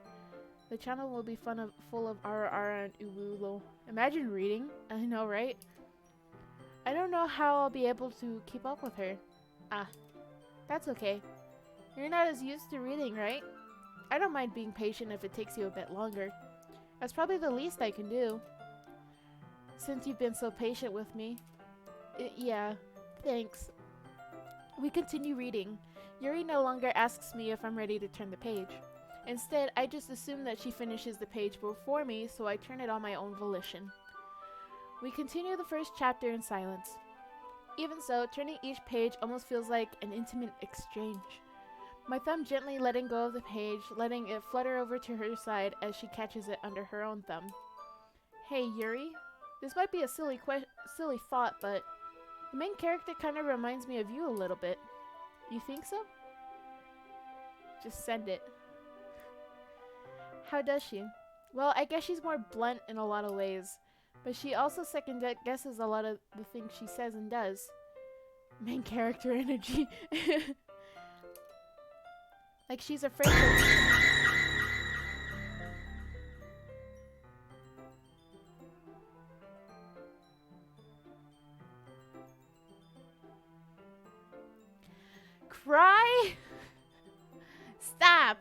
The channel will be full of RR and uwulo. Imagine reading. I know, right? I don't know how I'll be able to keep up with her. Ah, that's okay. You're not as used to reading, right? I don't mind being patient if it takes you a bit longer. That's probably the least I can do. Since you've been so patient with me. Yeah, thanks. We continue reading. Yuri no longer asks me if I'm ready to turn the page. Instead, I just assume that she finishes the page before me, so I turn it on my own volition. We continue the first chapter in silence. Even so, turning each page almost feels like an intimate exchange. My thumb gently letting go of the page, letting it flutter over to her side as she catches it under her own thumb. Hey, Yuri? This might be a silly thought, but the main character kind of reminds me of you a little bit. You think so? Just send it. How does she? Well, I guess she's more blunt in a lot of ways. But she also second guesses a lot of the things she says and does. Main character energy. Like she's afraid of... Cry? Stop!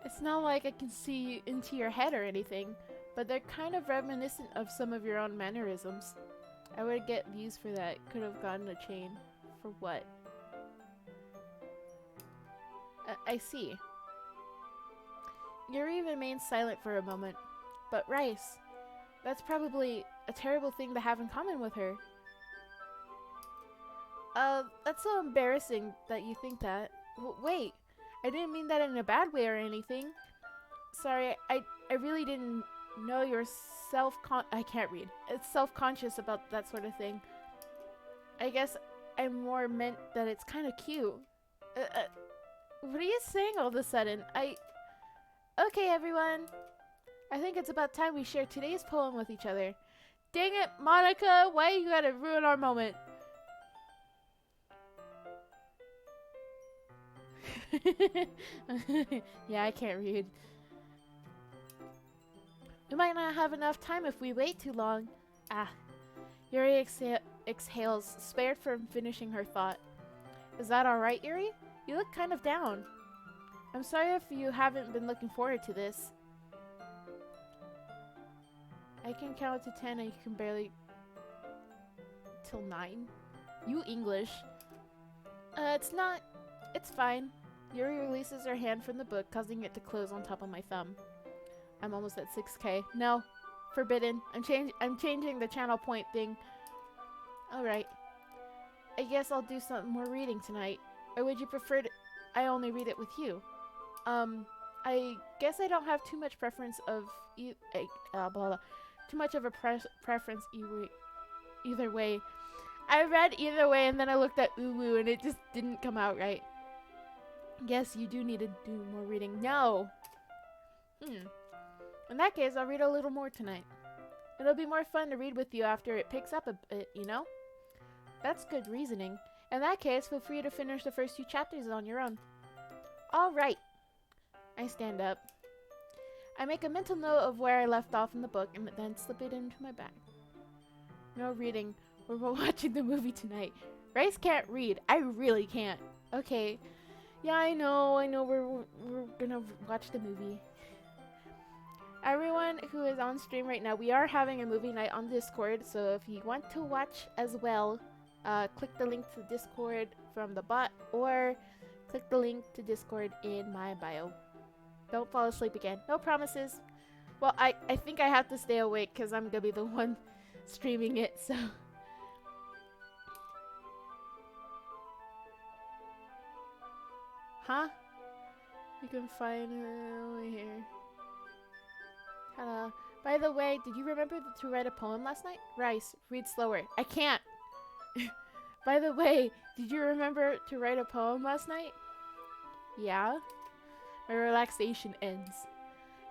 It's not like I can see into your head or anything, but they're kind of reminiscent of some of your own mannerisms. I would get views for that. Could have gotten a chain. For what? I see. Yuri remains silent for a moment. But Rice, that's probably a terrible thing to have in common with her. That's so embarrassing that you think that. Wait, I didn't mean that in a bad way or anything. Sorry, I really didn't know you're I can't read. It's self-conscious about that sort of thing. I guess I more meant that it's kind of cute. What are you saying all of a sudden? Okay, everyone. I think it's about time we share today's poem with each other. Dang it, Monica, why you gotta ruin our moment? Yeah, I can't read. We might not have enough time if we wait too long. Yuri exhales, spared from finishing her thought. Is that alright, Yuri? You look kind of down. I'm sorry if you haven't been looking forward to this. I can count to 10 and you can barely... till 9? You English. It's fine. Yuri releases her hand from the book, causing it to close on top of my thumb. I'm almost at 6K. No. Forbidden. I'm changing the channel point thing. Alright. I guess I'll do some more reading tonight. Or would you prefer I only read it with you? I guess I don't have too much preference of blah, blah. Too much of a preference either way. I read either way and then I looked at uwu and it just didn't come out right. Guess you do need to do more reading. No! In that case, I'll read a little more tonight. It'll be more fun to read with you after it picks up a bit, you know? That's good reasoning. In that case, feel free to finish the first few chapters on your own. Alright. I stand up. I make a mental note of where I left off in the book and then slip it into my bag. No reading. We're watching the movie tonight. Rice can't read. I really can't. Okay. Yeah, I know. We're gonna watch the movie. Everyone who is on stream right now, we are having a movie night on Discord, so if you want to watch as well, click the link to Discord from the bot, or click the link to Discord in my bio. Don't fall asleep again. No promises. Well, I think I have to stay awake because I'm gonna be the one streaming it, so... Huh? You can find her over here. Hello. By the way, did you remember to write a poem last night? Rice, read slower. I can't! By the way, did you remember to write a poem last night? Yeah? My relaxation ends.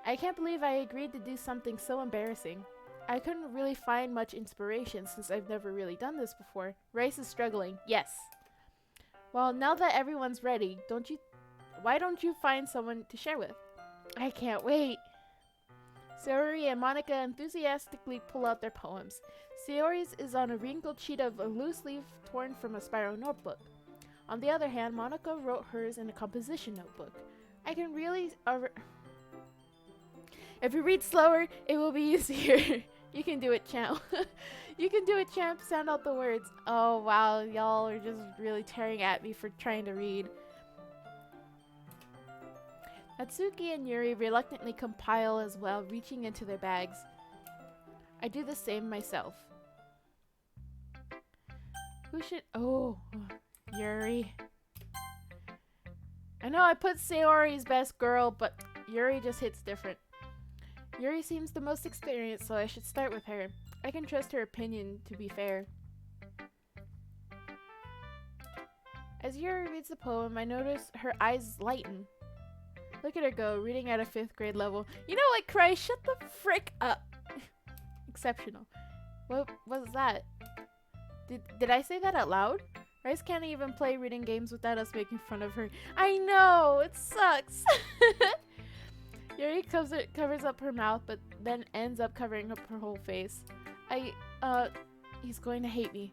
I can't believe I agreed to do something so embarrassing. I couldn't really find much inspiration since I've never really done this before. Rice is struggling. Yes. Well, now that everyone's ready, why don't you find someone to share with? I can't wait. Sayori and Monica enthusiastically pull out their poems. Sayori's is on a wrinkled sheet of a loose leaf torn from a spiral notebook. On the other hand, Monica wrote hers in a composition notebook. I can really... if you read slower, it will be easier. You can do it, champ. You can do it, champ. Sound out the words. Oh, wow. Y'all are just really tearing at me for trying to read. Natsuki and Yuri reluctantly compile as well, reaching into their bags. I do the same myself. Who should... Oh, Yuri. I know I put Sayori's best girl, but Yuri just hits different. Yuri seems the most experienced, so I should start with her. I can trust her opinion, to be fair. As Yuri reads the poem, I notice her eyes lighten. Look at her go, reading at a 5th grade level. You know what, Cry? Shut the frick up. Exceptional. What was that? Did I say that out loud? Rice can't even play reading games without us making fun of her. I know! It sucks! Yuri covers up her mouth, but then ends up covering up her whole face. He's going to hate me.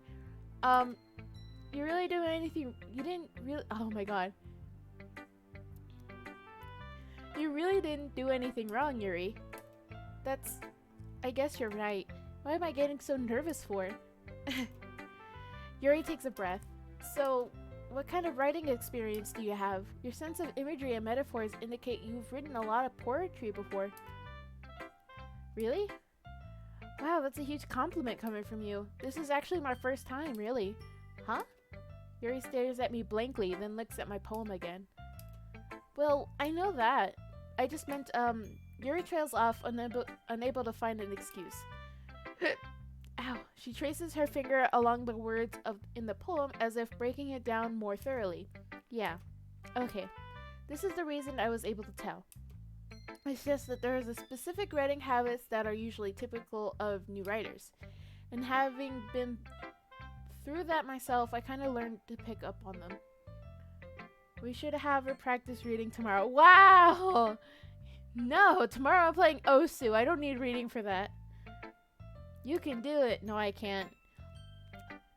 You really doing anything? You didn't really. Oh my god. You really didn't do anything wrong, Yuri. I guess you're right. Why am I getting so nervous for? Yuri takes a breath. So, what kind of writing experience do you have? Your sense of imagery and metaphors indicate you've written a lot of poetry before. Really? Wow, that's a huge compliment coming from you. This is actually my first time, really. Huh? Yuri stares at me blankly, then looks at my poem again. Well, I know that. I just meant, Yuri trails off, unable to find an excuse. Ow. She traces her finger along the words in the poem as if breaking it down more thoroughly. Yeah. Okay. This is the reason I was able to tell. It's just that there is a specific writing habits that are usually typical of new writers. And having been through that myself, I kind of learned to pick up on them. We should have her practice reading tomorrow. Wow! No, tomorrow I'm playing Osu. I don't need reading for that. You can do it. No, I can't.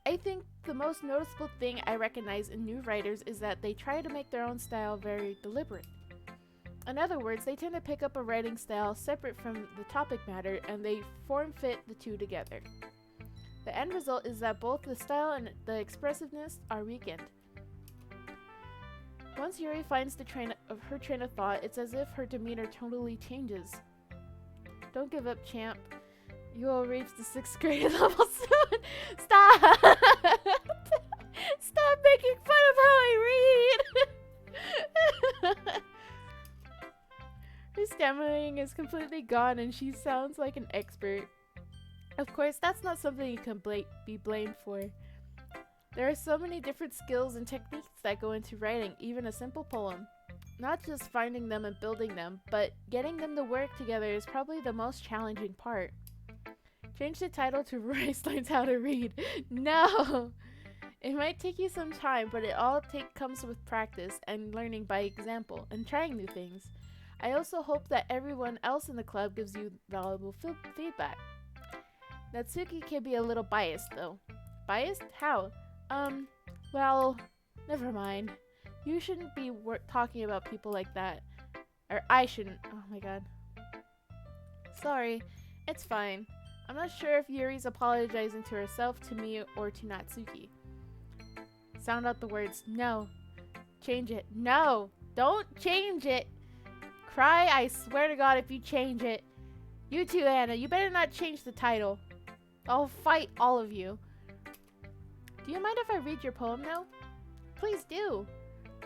I think the most noticeable thing I recognize in new writers is that they try to make their own style very deliberate. In other words, they tend to pick up a writing style separate from the topic matter and they form-fit the two together. The end result is that both the style and the expressiveness are weakened. Once Yuri finds her train of thought, it's as if her demeanor totally changes. Don't give up, champ. You will reach the 6th grade level soon. Stop! Stop making fun of how I read! Her stammering is completely gone and she sounds like an expert. Of course, that's not something you can be blamed for. There are so many different skills and techniques that go into writing even a simple poem. Not just finding them and building them, but getting them to work together is probably the most challenging part. Change the title to Rice Learns How to Read. No! It might take you some time, but it all comes with practice and learning by example and trying new things. I also hope that everyone else in the club gives you valuable feedback. Natsuki can be a little biased though. Biased? How? Well, never mind. You shouldn't be talking about people like that. Or I shouldn't. Oh my god. Sorry. It's fine. I'm not sure if Yuri's apologizing to herself, to me, or to Natsuki. Sound out the words. No. Change it. No! Don't change it! Cry, I swear to god if you change it. You too, Anna. You better not change the title. I'll fight all of you. Do you mind if I read your poem now? Please do.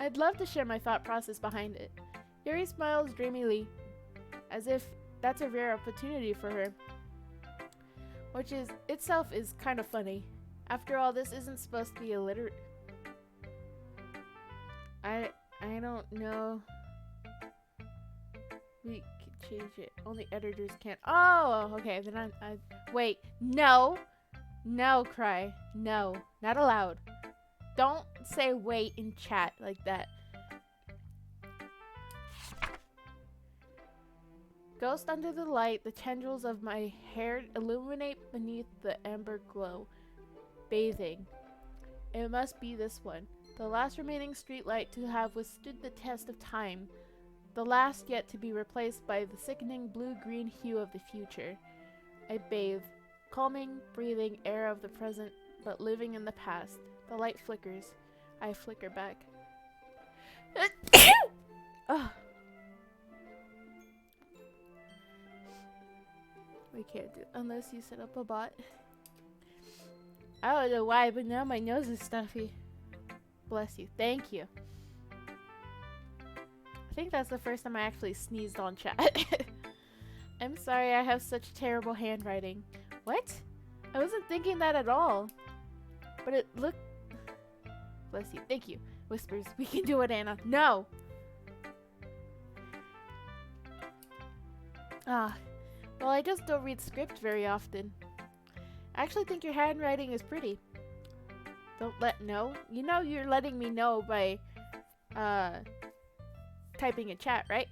I'd love to share my thought process behind it. Yuri smiles dreamily, as if that's a rare opportunity for her. Which itself is kind of funny. After all, this isn't supposed to be a I don't know. We can change it. Only editors can't. Oh, okay. Then I wait. No. No, Cry. No. Not allowed. Don't say wait in chat like that. Ghost under the light, the tendrils of my hair illuminate beneath the amber glow. Bathing. It must be this one. The last remaining streetlight to have withstood the test of time. The last yet to be replaced by the sickening blue-green hue of the future. I bathe. Calming, breathing air of the present, but living in the past. The light flickers. I flicker back. Ugh. We can't do it unless you set up a bot. I don't know why, but now my nose is stuffy. Bless you. Thank you. I think that's the first time I actually sneezed on chat. I'm sorry I have such terrible handwriting. What? I wasn't thinking that at all. But it looked... Bless you. Thank you. Whispers, we can do it, Anna. No! Ah, well, I just don't read script very often. I actually think your handwriting is pretty. Don't let know. You know you're letting me know by, typing in chat, right?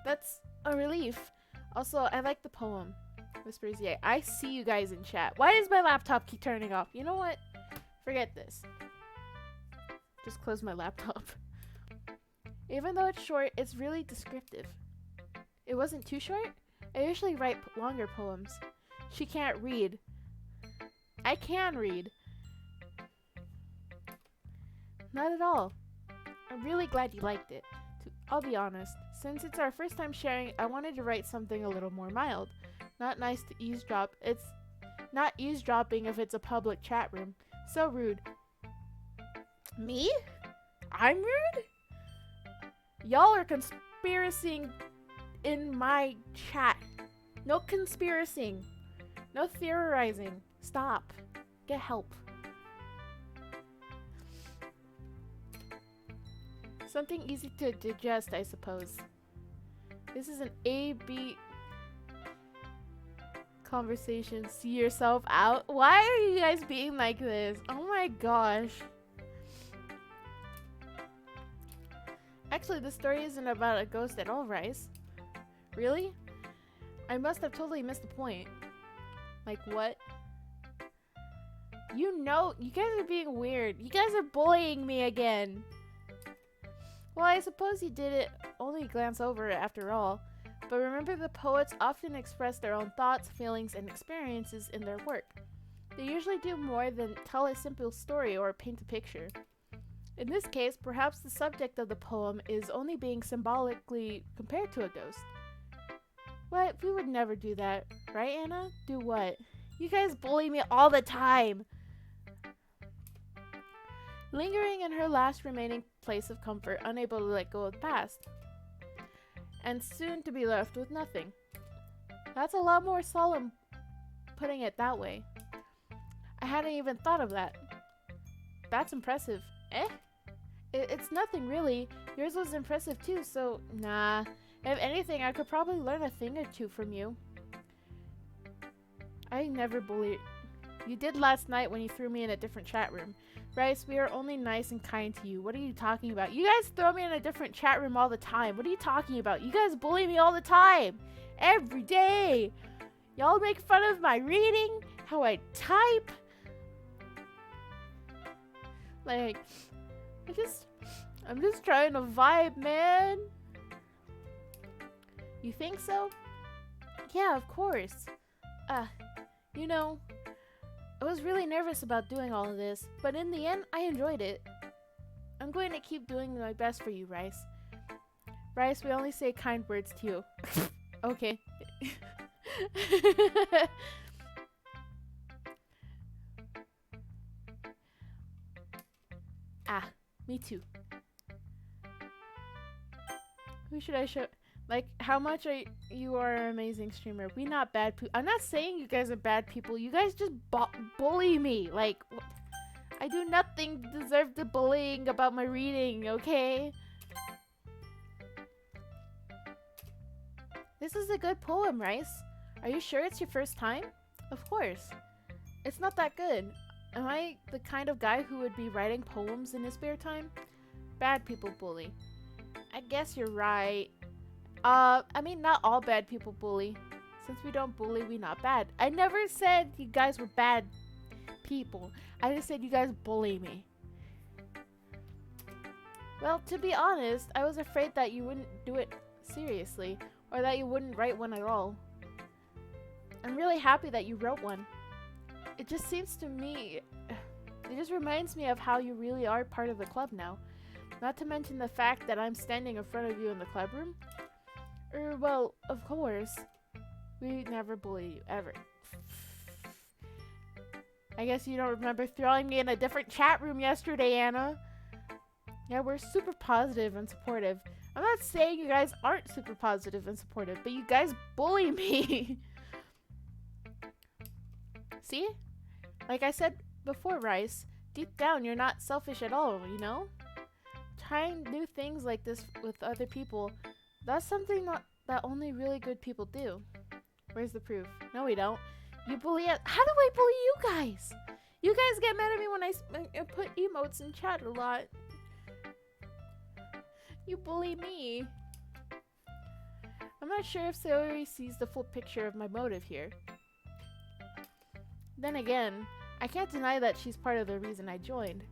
That's a relief. Also, I like the poem. Whispers, yeah. I see you guys in chat. Why does my laptop keep turning off? You know what? Forget this. Just close my laptop. Even though it's short, it's really descriptive. It wasn't too short? I usually write longer poems. She can't read. I can read. Not at all. I'm really glad you liked it. I'll be honest. Since it's our first time sharing, I wanted to write something a little more mild. Not nice to eavesdrop. It's not eavesdropping if it's a public chat room. So rude. Me? I'm rude? Y'all are conspiracying in my chat. No conspiracying. No theorizing. Stop. Get help. Something easy to digest, I suppose. This is an A-B conversation. See yourself out. Why are you guys being like this? Oh my gosh. Actually, the story isn't about a ghost at all, Rice. Really? I must have totally missed the point. Like what? You know, you guys are being weird. You guys are bullying me again. Well, I suppose you did it only glance over it after all. But remember, the poets often express their own thoughts, feelings, and experiences in their work. They usually do more than tell a simple story or paint a picture. In this case, perhaps the subject of the poem is only being symbolically compared to a ghost. What? We would never do that. Right, Anna? Do what? You guys bully me all the time! Lingering in her last remaining place of comfort, unable to let go of the past. And soon to be left with nothing. That's a lot more solemn, putting it that way. I hadn't even thought of that. That's impressive. It's nothing really. Yours was impressive too, so nah. If anything, I could probably learn a thing or two from you. I never bullied. You did last night when you threw me in a different chat room. Rice, we are only nice and kind to you. What are you talking about? You guys throw me in a different chat room all the time. What are you talking about? You guys bully me all the time. Every day. Y'all make fun of my reading, how I type. Like, I'm just trying to vibe, man. You think so? Yeah, of course. You know, I was really nervous about doing all of this, but in the end, I enjoyed it. I'm going to keep doing my best for you, Rice. Rice, we only say kind words to you. Okay. Me too. Who should I show? Like, how much you are an amazing streamer. We not bad people. I'm not saying you guys are bad people. You guys just bully me. Like, I do nothing to deserve the bullying about my reading, okay? This is a good poem, Rice. Are you sure it's your first time? Of course. It's not that good. Am I the kind of guy who would be writing poems in his spare time? Bad people bully. I guess you're right. I mean, not all bad people bully. Since we don't bully, we not bad. I never said you guys were bad people. I just said you guys bully me. Well, to be honest, I was afraid that you wouldn't do it seriously, or that you wouldn't write one at all. I'm really happy that you wrote one. It just seems to me, it just reminds me of how you really are part of the club now. Not to mention the fact that I'm standing in front of you in the club room. Well, of course. We never bully you, ever. I guess you don't remember throwing me in a different chat room yesterday, Anna. Yeah, we're super positive and supportive. I'm not saying you guys aren't super positive and supportive, but you guys bully me. See? Like I said before, Rice, deep down, you're not selfish at all, you know? Trying new things like this with other people, that's something that only really good people do. Where's the proof? No, we don't. You bully us. How do I bully you guys? You guys get mad at me when I put emotes in chat a lot. You bully me. I'm not sure if Sayori sees the full picture of my motive here. Then again, I can't deny that she's part of the reason I joined.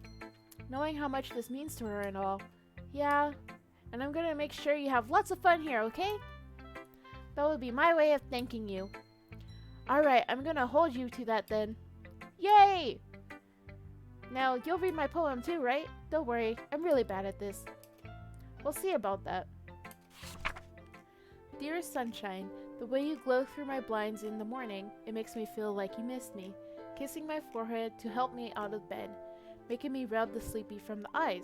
Knowing how much this means to her and all. Yeah, and I'm gonna make sure you have lots of fun here, okay? That would be my way of thanking you. Alright, I'm gonna hold you to that then. Yay! Now, you'll read my poem too, right? Don't worry, I'm really bad at this. We'll see about that. Dear sunshine, the way you glow through my blinds in the morning, it makes me feel like you missed me. Kissing my forehead to help me out of bed, making me rub the sleepy from the eyes.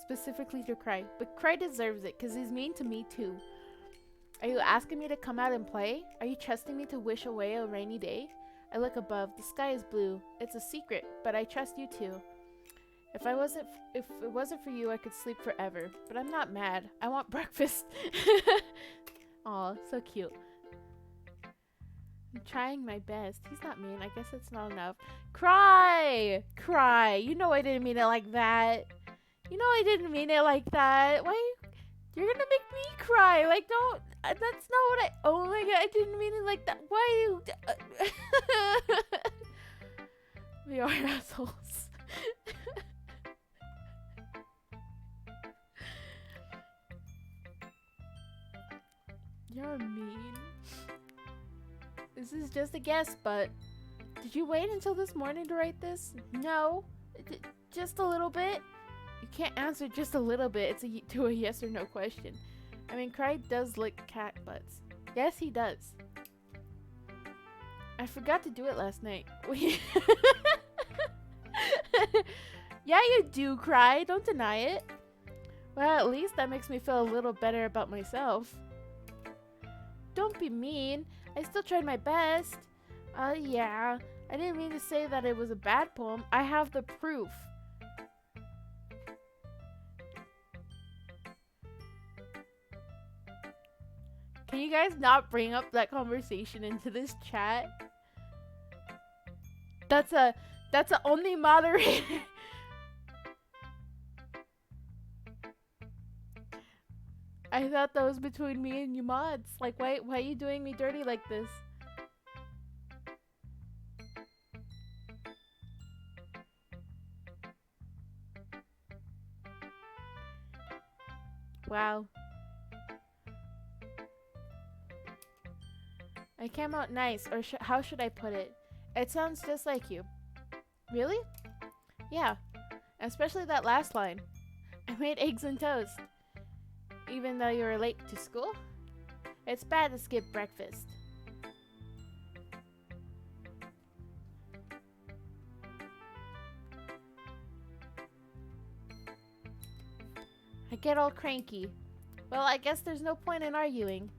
Specifically to Cry, but Cry deserves it because he's mean to me too. Are you asking me to come out and play? Are you trusting me to wish away a rainy day? I look above, the sky is blue. It's a secret, but I trust you too. If it wasn't for you, I could sleep forever. But I'm not mad. I want breakfast. Aw, so cute. I'm trying my best. He's not mean. I guess it's not enough. Cry! Cry! You know I didn't mean it like that. You know I didn't mean it like that. Why? You're gonna make me cry. Like, don't. That's not what I. Oh my god, I didn't mean it like that. Why you. We are assholes. You're mean. This is just a guess, but did you wait until this morning to write this? No. Just a little bit? You can't answer just a little bit. It's to a yes or no question. I mean, Cry does lick cat butts. Yes, he does. I forgot to do it last night. Yeah, you do, Cry. Don't deny it. Well, at least that makes me feel a little better about myself. Don't be mean. I still tried my best. Yeah. I didn't mean to say that it was a bad poem. I have the proof. Can you guys not bring up that conversation into this chat? That's a only moderator. I thought that was between me and you mods. Like, why are you doing me dirty like this? Wow. I came out nice, or how should I put it? It sounds just like you. Really? Yeah. Especially that last line. I made eggs and toast. Even though you were late to school? It's bad to skip breakfast. I get all cranky. Well, I guess there's no point in arguing.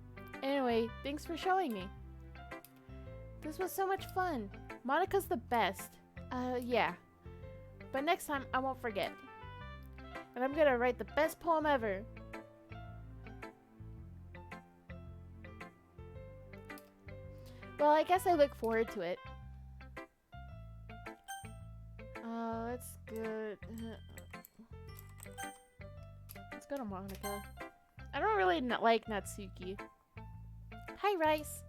Anyway, thanks for showing me. This was so much fun. Monica's the best. Yeah. But next time, I won't forget. And I'm gonna write the best poem ever. Well, I guess I look forward to it. That's good. Let's go to Monica. I don't really like Natsuki. Hi, Rice.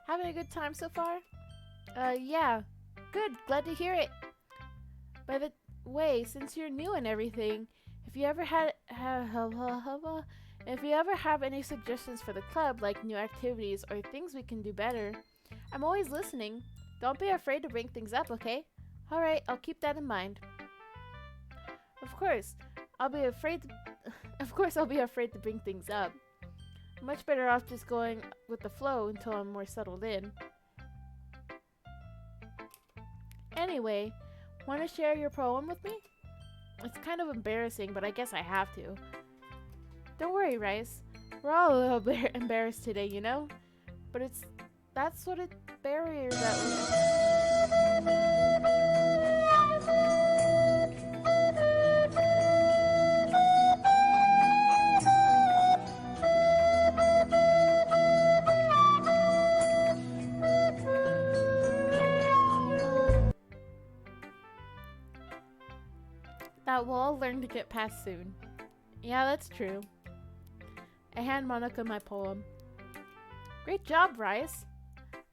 Having a good time so far? Yeah. Good. Glad to hear it. By the way, since you're new and everything, if you ever have any suggestions for the club, like new activities or things we can do better, I'm always listening. Don't be afraid to bring things up, okay? Alright, I'll keep that in mind. Of course, I'll be afraid to bring things up. I'm much better off just going with the flow until I'm more settled in. Anyway, want to share your poem with me? It's kind of embarrassing, but I guess I have to. Don't worry, Rice. We're all a little bit embarrassed today, you know? But that's sort of barrier that we... that we'll all learn to get past soon. Yeah, that's true. I hand Monica my poem. Great job, Rice.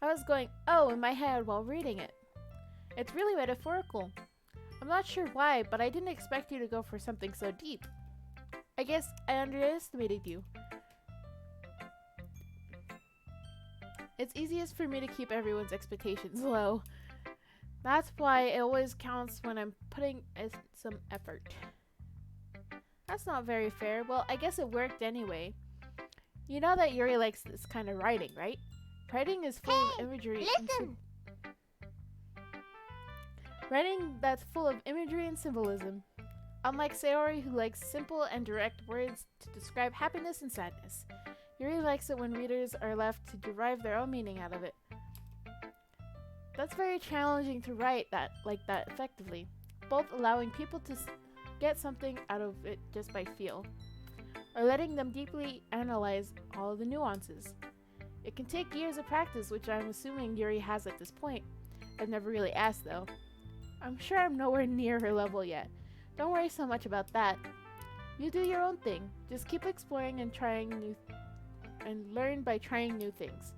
I was going, oh, in my head while reading it. It's really metaphorical. I'm not sure why, but I didn't expect you to go for something so deep. I guess I underestimated you. It's easiest for me to keep everyone's expectations low. That's why it always counts when I'm putting some effort. That's not very fair. Well, I guess it worked anyway. You know that Yuri likes this kind of writing, right? Writing is full of imagery. Listen! Writing that's full of imagery and symbolism. Unlike Sayori, who likes simple and direct words to describe happiness and sadness, Yuri likes it when readers are left to derive their own meaning out of it. That's very challenging to write like that effectively, both allowing people to get something out of it just by feel, or letting them deeply analyze all of the nuances. It can take years of practice, which I'm assuming Yuri has at this point. I've never really asked though. I'm sure I'm nowhere near her level yet. Don't worry so much about that. You do your own thing. Just keep exploring and and learn by trying new things.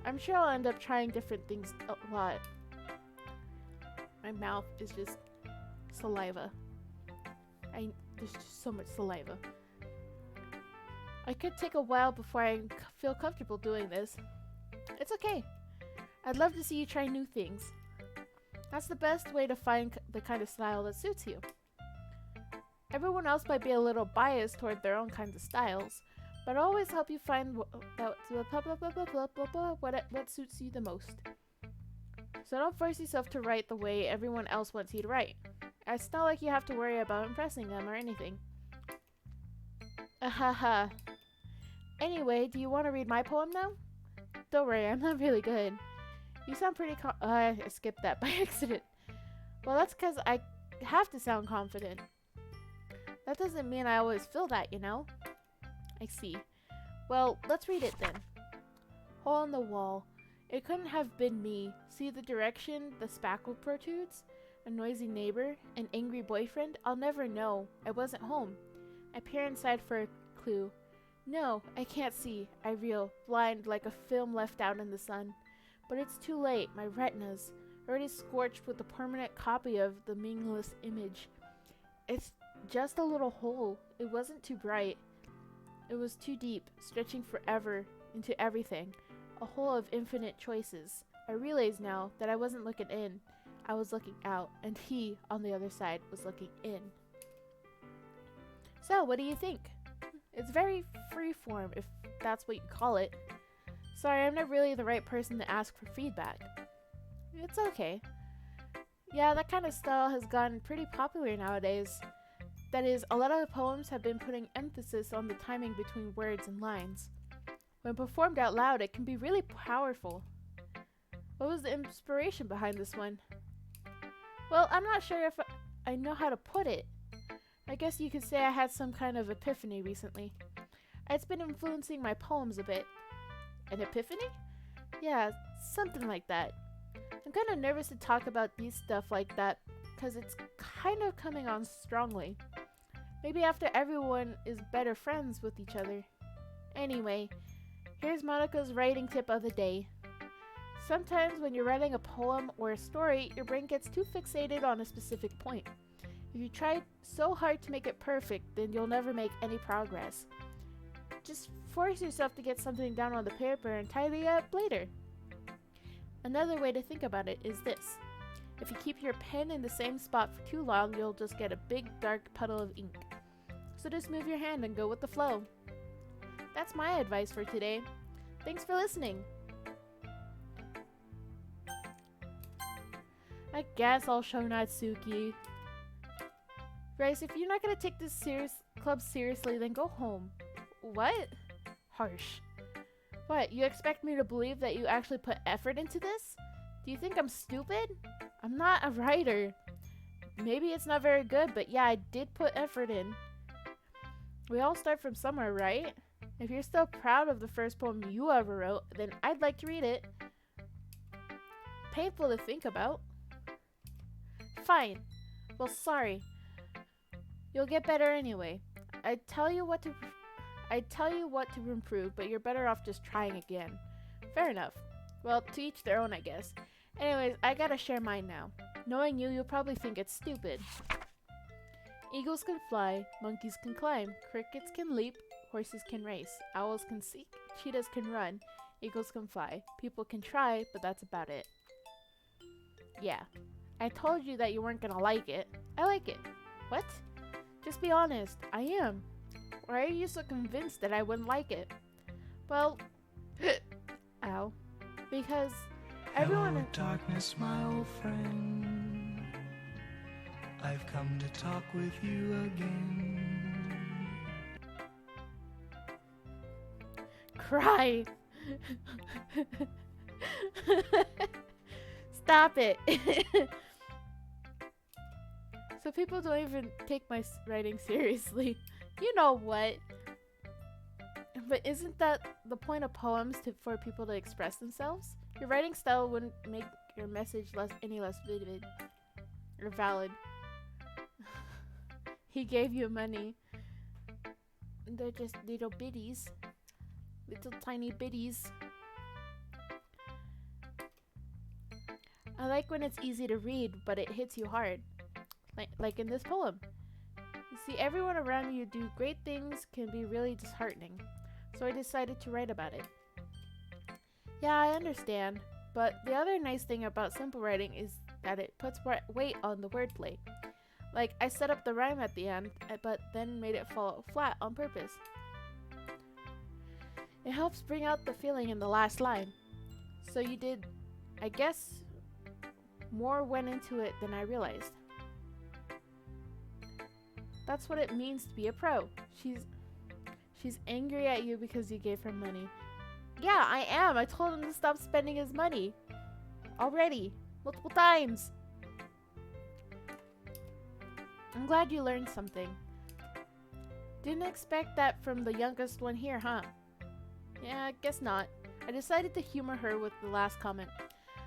I'm sure I'll end up trying different things a lot. My mouth is just saliva. There's just so much saliva. I could take a while before I feel comfortable doing this. It's okay. I'd love to see you try new things. That's the best way to find the kind of style that suits you. Everyone else might be a little biased toward their own kinds of styles, but I'll always help you find what suits you the most. So don't force yourself to write the way everyone else wants you to write. It's not like you have to worry about impressing them or anything. Ahaha. Anyway, do you want to read my poem now? Don't worry, I'm not really good. You sound pretty I skipped that by accident. Well, that's because I have to sound confident. That doesn't mean I always feel that, you know? I see. Well, let's read it then. Hole in the wall. It couldn't have been me. See the direction the spackle protrudes? A noisy neighbor? An angry boyfriend? I'll never know. I wasn't home. I peer inside for a clue. No, I can't see. I reel, blind like a film left out in the sun. But it's too late. My retinas, already scorched with a permanent copy of the meaningless image. It's just a little hole. It wasn't too bright. It was too deep, stretching forever into everything. A hole of infinite choices. I realize now that I wasn't looking in. I was looking out, and he, on the other side, was looking in. So, what do you think? It's very freeform, if that's what you call it. Sorry, I'm not really the right person to ask for feedback. It's okay. Yeah, that kind of style has gotten pretty popular nowadays. That is, a lot of the poems have been putting emphasis on the timing between words and lines. When performed out loud, it can be really powerful. What was the inspiration behind this one? Well, I'm not sure if I know how to put it. I guess you could say I had some kind of epiphany recently. It's been influencing my poems a bit. An epiphany? Yeah, something like that. I'm kind of nervous to talk about these stuff like that because it's kind of coming on strongly. Maybe after everyone is better friends with each other. Anyway, here's Monica's writing tip of the day. Sometimes when you're writing a poem or a story, your brain gets too fixated on a specific point. If you try so hard to make it perfect, then you'll never make any progress. Just force yourself to get something down on the paper and tidy up later. Another way to think about it is this. If you keep your pen in the same spot for too long, you'll just get a big dark puddle of ink. So just move your hand and go with the flow. That's my advice for today. Thanks for listening. I guess I'll show Natsuki. Rice, if you're not gonna take this club seriously, then go home. What? Harsh. What, you expect me to believe that you actually put effort into this? Do you think I'm stupid? I'm not a writer. Maybe it's not very good, but yeah, I did put effort in. We all start from somewhere, right? If you're still proud of the first poem you ever wrote, then I'd like to read it. Painful to think about. Fine. Well, sorry. You'll get better anyway. I tell you what to I tell you what to improve, but you're better off just trying again. Fair enough. Well, to each their own, I guess. Anyways, I gotta share mine now. Knowing you, you'll probably think it's stupid. Eagles can fly, monkeys can climb, crickets can leap, horses can race, owls can seek, cheetahs can run, eagles can fly. People can try, but that's about it. Yeah. I told you that you weren't gonna like it. I like it. What? Just be honest. I am. Why are you so convinced that I wouldn't like it? Well, ow. Because everyone Hello, darkness, my old friend. I've come to talk with you again. cry. Stop it. So people don't even take my writing seriously. You know what? But isn't that the point of poems for people to express themselves? Your writing style wouldn't make your message any less vivid or valid. He gave you money. They're just little bitties. Little tiny bitties. I like when it's easy to read, but it hits you hard. Like in this poem. You see, everyone around you do great things can be really disheartening. So I decided to write about it. Yeah, I understand. But the other nice thing about simple writing is that it puts weight on the wordplay. Like, I set up the rhyme at the end, but then made it fall flat on purpose. It helps bring out the feeling in the last line. So you did, I guess, more went into it than I realized. That's what it means to be a pro. She's angry at you because you gave her money. Yeah, I am. I told him to stop spending his money. Already. Multiple times. I'm glad you learned something. Didn't expect that from the youngest one here, huh? Yeah, I guess not. I decided to humor her with the last comment.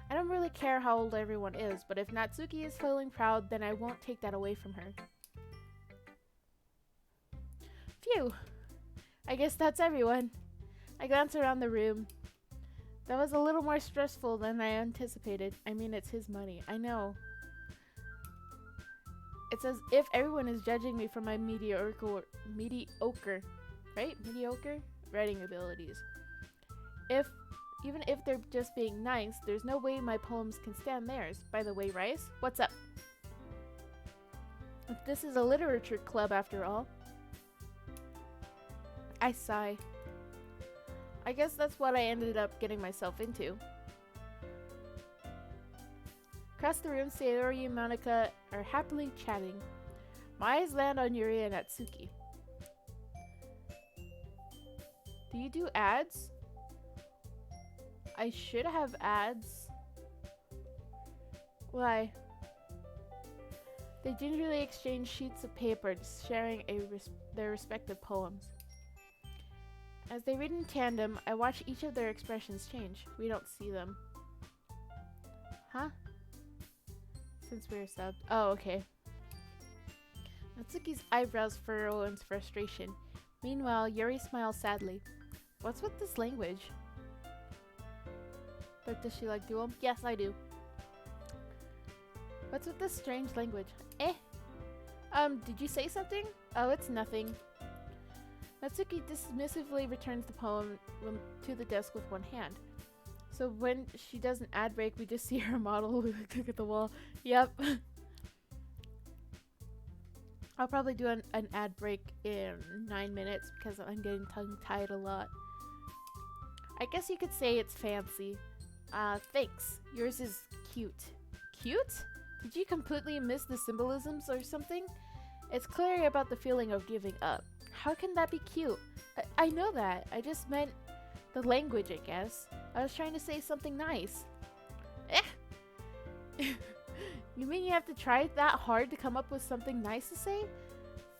I don't really care how old everyone is, but if Natsuki is feeling proud, then I won't take that away from her. Phew. I guess that's everyone. I glance around the room. That was a little more stressful than I anticipated. I mean, it's his money. I know. It's as if everyone is judging me for my mediocre, right? Mediocre writing abilities. Even if they're just being nice, there's no way my poems can stand theirs. By the way, Rice, what's up? This is a literature club after all. I sigh. I guess that's what I ended up getting myself into. Across the room, Sayori and Monica are happily chatting. My eyes land on Yuri and Natsuki. Do you do ads? I should have ads. Why? They gingerly exchange sheets of paper, sharing their respective poems. As they read in tandem, I watch each of their expressions change. We don't see them. Huh? Since we're subbed. Oh, okay. Natsuki's eyebrows furrow in frustration. Meanwhile, Yuri smiles sadly. What's with this language? But does she like dual? Yes, I do. What's with this strange language? Did you say something? Oh, it's nothing. Natsuki dismissively returns the poem to the desk with one hand. So when she does an ad break, we just see her model look at the wall. Yep. I'll probably do an ad break in 9 minutes because I'm getting tongue-tied a lot. I guess you could say it's fancy. Thanks. Yours is cute. Cute? Did you completely miss the symbolisms or something? It's clearly about the feeling of giving up. How can that be cute? I know that. I just meant the language, I guess. I was trying to say something nice. You mean you have to try that hard to come up with something nice to say?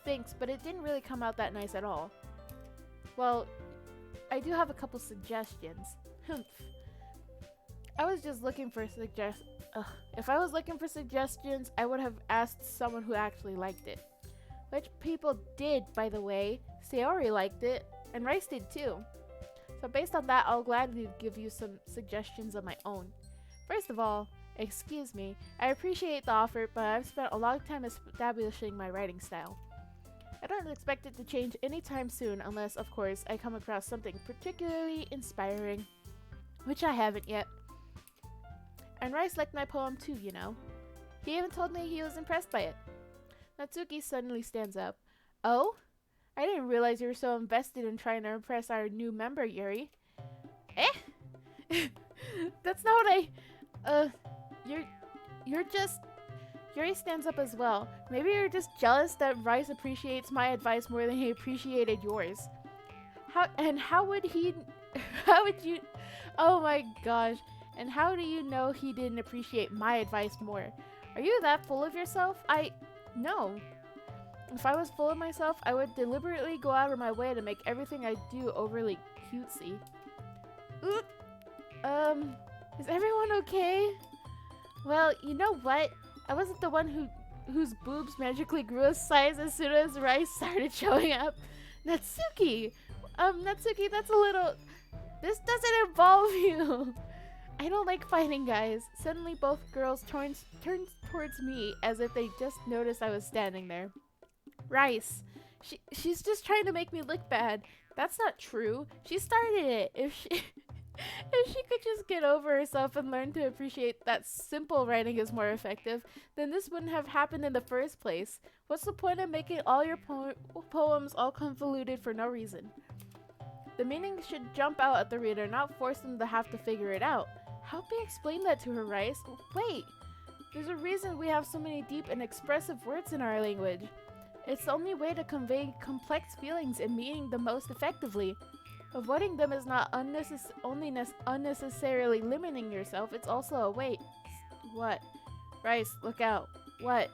Thanks, but it didn't really come out that nice at all. Well, I do have a couple suggestions. I was just looking for if I was looking for suggestions, I would have asked someone who actually liked it. Which people did, by the way. Sayori liked it, and Rice did too. So based on that, I'll gladly give you some suggestions of my own. First of all, excuse me, I appreciate the offer, but I've spent a long time establishing my writing style. I don't expect it to change anytime soon unless, of course, I come across something particularly inspiring, which I haven't yet. And Rice liked my poem too, you know. He even told me he was impressed by it. Natsuki suddenly stands up. Oh? I didn't realize you were so invested in trying to impress our new member, Yuri. Eh? That's not what you're just... Yuri stands up as well. Maybe you're just jealous that Rice appreciates my advice more than he appreciated yours. How would you... Oh my gosh. And how do you know he didn't appreciate my advice more? Are you that full of yourself? No. If I was full of myself, I would deliberately go out of my way to make everything I do overly cutesy. Oop. Is everyone okay? Well, you know what? I wasn't the one whose boobs magically grew a size as soon as Rice started showing up. Natsuki! Natsuki, that's a little... This doesn't involve you! I don't like fighting, guys. Suddenly both girls turned towards me as if they just noticed I was standing there. Rice. She's just trying to make me look bad. That's not true. She started it. If she could just get over herself and learn to appreciate that simple writing is more effective, then this wouldn't have happened in the first place. What's the point of making all your poems all convoluted for no reason? The meaning should jump out at the reader, not force them to have to figure it out. Help me explain that to her, Rice. Wait, there's a reason we have so many deep and expressive words in our language. It's the only way to convey complex feelings and meaning the most effectively. Avoiding them is not unnecessarily limiting yourself, it's also a way. What? Rice, look out. What?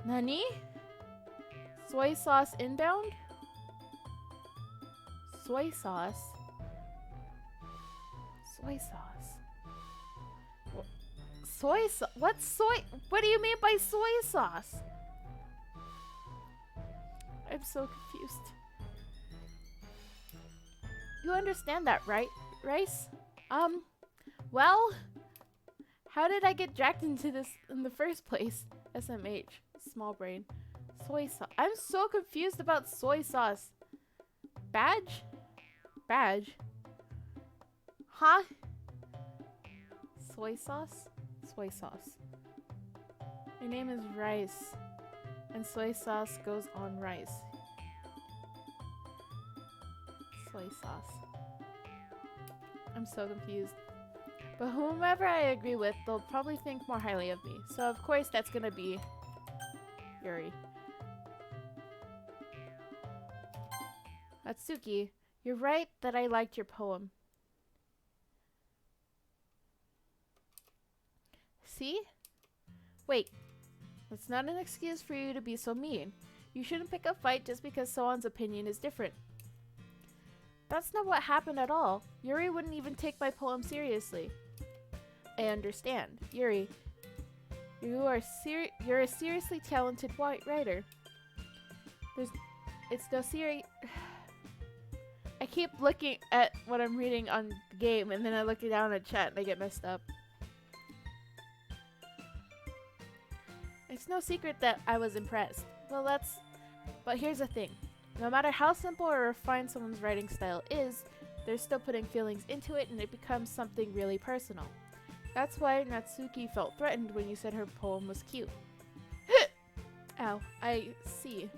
Nani? Soy sauce inbound? Soy sauce? Soy sauce. Soy sauce? What's soy? What do you mean by soy sauce? I'm so confused. You understand that, right, Rice? Well, how did I get dragged into this in the first place? SMH, small brain. Soy sauce. I'm so confused about soy sauce. Badge? Badge? Huh? Soy sauce? Soy sauce. Your name is Rice, and soy sauce goes on rice. Soy sauce. I'm so confused. But whomever I agree with, they'll probably think more highly of me. So of course that's gonna be Yuri. Natsuki, you're right that I liked your poem. See? Wait. That's not an excuse for you to be so mean. You shouldn't pick a fight just because someone's opinion is different. That's not what happened at all. Yuri wouldn't even take my poem seriously. I understand. Yuri, you're a seriously talented writer. It's no serious... I keep looking at what I'm reading on the game and then I look down at chat and I get messed up. It's no secret that I was impressed. Well, but here's the thing. No matter how simple or refined someone's writing style is, they're still putting feelings into it and it becomes something really personal. That's why Natsuki felt threatened when you said her poem was cute. Ow, I see.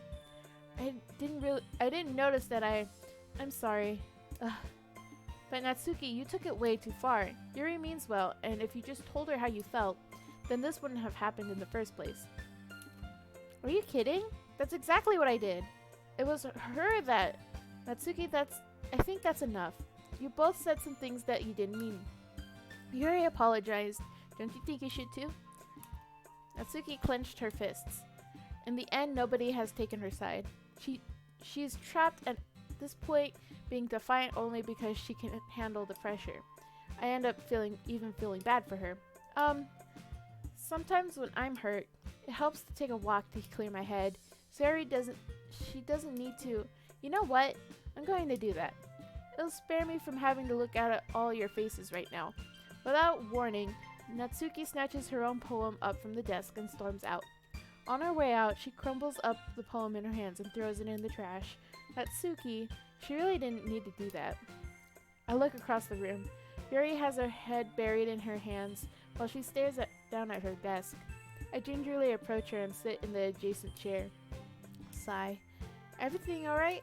I didn't notice that I'm sorry. Ugh. But Natsuki, you took it way too far. Yuri means well, and if you just told her how you felt, then this wouldn't have happened in the first place. Are you kidding? That's exactly what I did. It was her that... Natsuki, I think that's enough. You both said some things that you didn't mean. Yuri apologized. Don't you think you should too? Natsuki clenched her fists. In the end, nobody has taken her side. She's trapped at this point, being defiant only because she can handle the pressure. I end up feeling bad for her. Sometimes when I'm hurt, It helps to take a walk to clear my head. Sayori doesn't need to. You know what? I'm going to do that. It'll spare me from having to look at all your faces right now. Without warning, Natsuki snatches her own poem up from the desk and storms out. On her way out, she crumbles up the poem in her hands and throws it in the trash. Natsuki, she really didn't need to do that. I look across the room. Yuri has her head buried in her hands while she stares down at her desk. I gingerly approach her and sit in the adjacent chair. Sigh. Everything alright?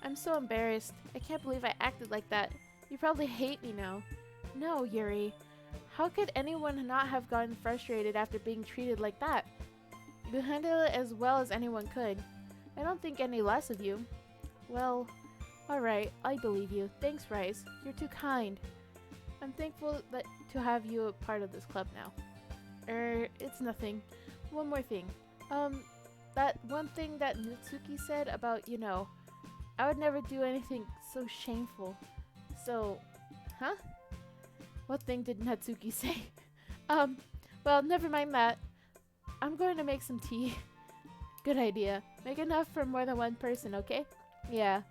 I'm so embarrassed. I can't believe I acted like that. You probably hate me now. No, Yuri. How could anyone not have gotten frustrated after being treated like that? You handled it as well as anyone could. I don't think any less of you. Well, alright, I believe you. Thanks, Rice. You're too kind. I'm thankful to have you a part of this club now. It's nothing. One more thing. That one thing that Natsuki said about, I would never do anything so shameful. So, huh? What thing did Natsuki say? Well, never mind that. I'm going to make some tea. Good idea. Make enough for more than one person, okay? Yeah.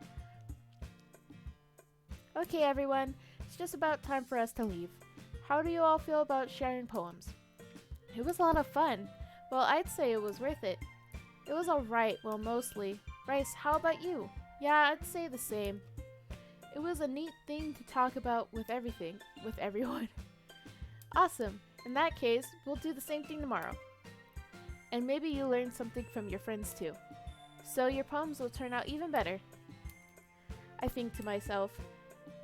Okay, everyone. It's just about time for us to leave. How do you all feel about sharing poems? It was a lot of fun. Well, I'd say it was worth it. It was alright, well, mostly. Rice, how about you? Yeah, I'd say the same. It was a neat thing to talk about with everyone. Awesome. In that case, we'll do the same thing tomorrow. And maybe you'll learn something from your friends too. So your poems will turn out even better. I think to myself,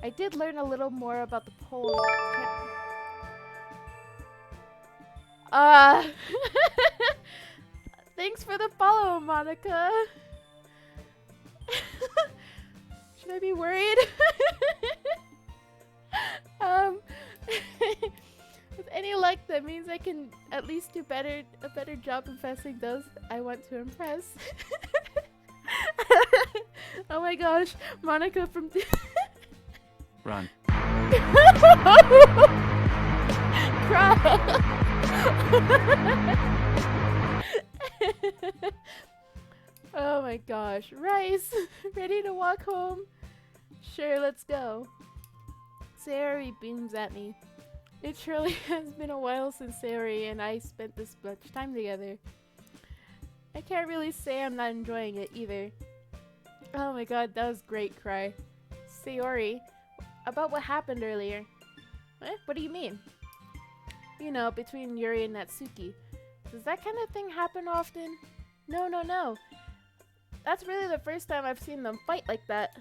I did learn a little more about the poem. Thanks for the follow, Monica. Should I be worried? With any luck, that means I can at least do a better job impressing those I want to impress. Oh my gosh, Monica from Run. Cry. Oh my gosh. Rice, ready to walk home? Sure, let's go. Sayori beams at me. It surely has been a while since Sayori and I spent this much time together. I can't really say I'm not enjoying it either. Oh my god, that was great, Cry. Sayori, about what happened earlier. What do you mean? You know, between Yuri and Natsuki. Does that kind of thing happen often? No. That's really the first time I've seen them fight like that.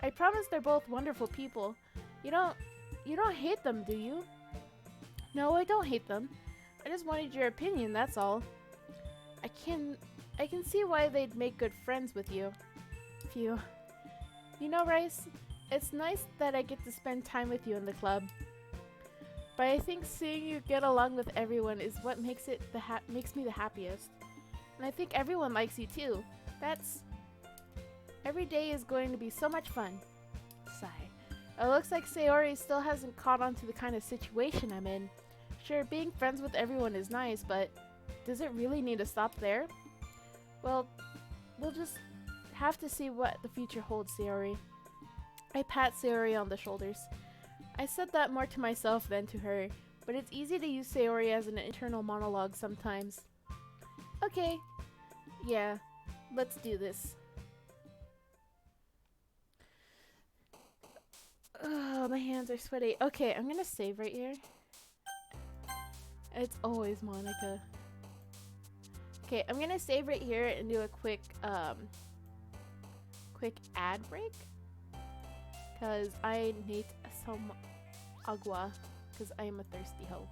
I promise they're both wonderful people. You don't hate them, do you? No, I don't hate them. I just wanted your opinion, that's all. I can see why they'd make good friends with you. Phew. You know, Rice, it's nice that I get to spend time with you in the club. But I think seeing you get along with everyone is what makes me the happiest. And I think everyone likes you too. Every day is going to be so much fun. Sigh. It looks like Sayori still hasn't caught on to the kind of situation I'm in. Sure, being friends with everyone is nice, but does it really need to stop there? Well, we'll just have to see what the future holds, Sayori. I pat Sayori on the shoulders. I said that more to myself than to her, but it's easy to use Sayori as an internal monologue sometimes. Okay. Yeah, let's do this. Oh, my hands are sweaty. Okay, I'm gonna save right here. It's always Monica. Okay, I'm gonna save right here and do a quick ad break. Cause I need some agua. Cause I am a thirsty hoe.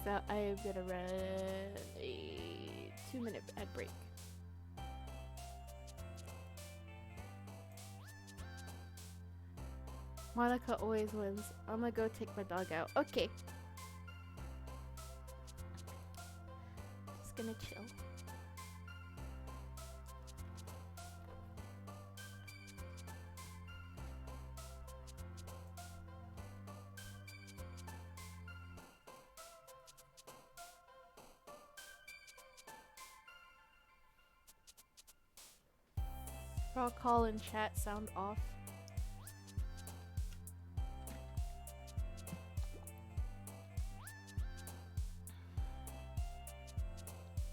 So I'm gonna run a 2-minute ad break. Monica always wins. I'm gonna go take my dog out. Okay. Just gonna chill. Draw call and chat sound off.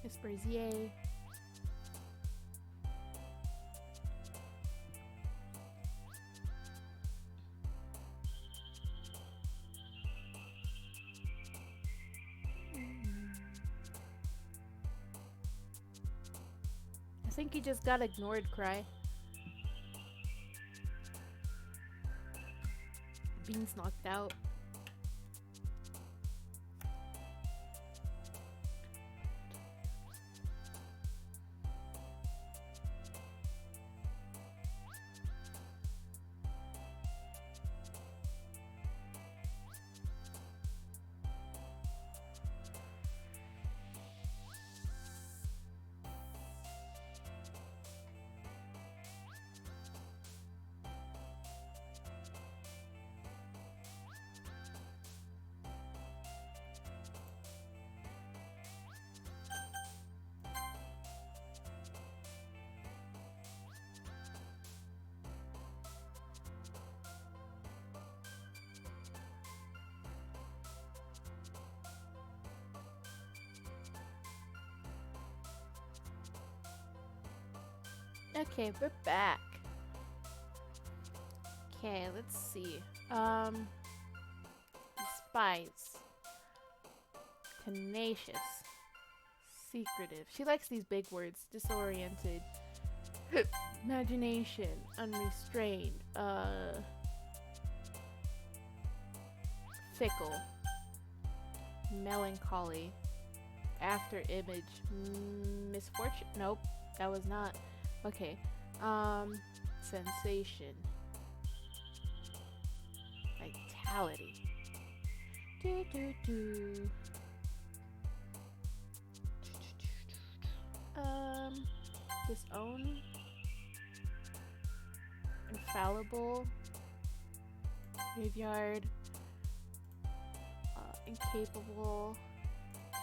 Whispers yay. I think you just got ignored, Cry. Beans knocked out. Okay, we're back. Okay, let's see. Spies. Tenacious. Secretive. She likes these big words. Disoriented. Imagination. Unrestrained. Fickle. Melancholy. After image. Misfortune. Nope, that was not. Okay. Sensation. Vitality. Disown. Infallible. Graveyard. Incapable.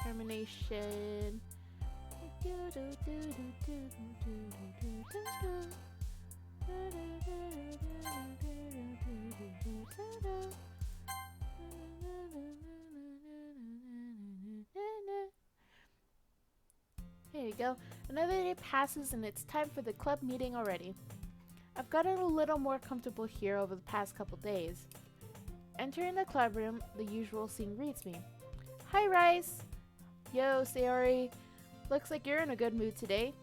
Termination. There you go. Another day passes and it's time for the club meeting already. I've gotten a little more comfortable here over the past couple days. Entering the club room, the usual scene greets me. Hi, Rice! Yo, Sayori. Looks like you're in a good mood today.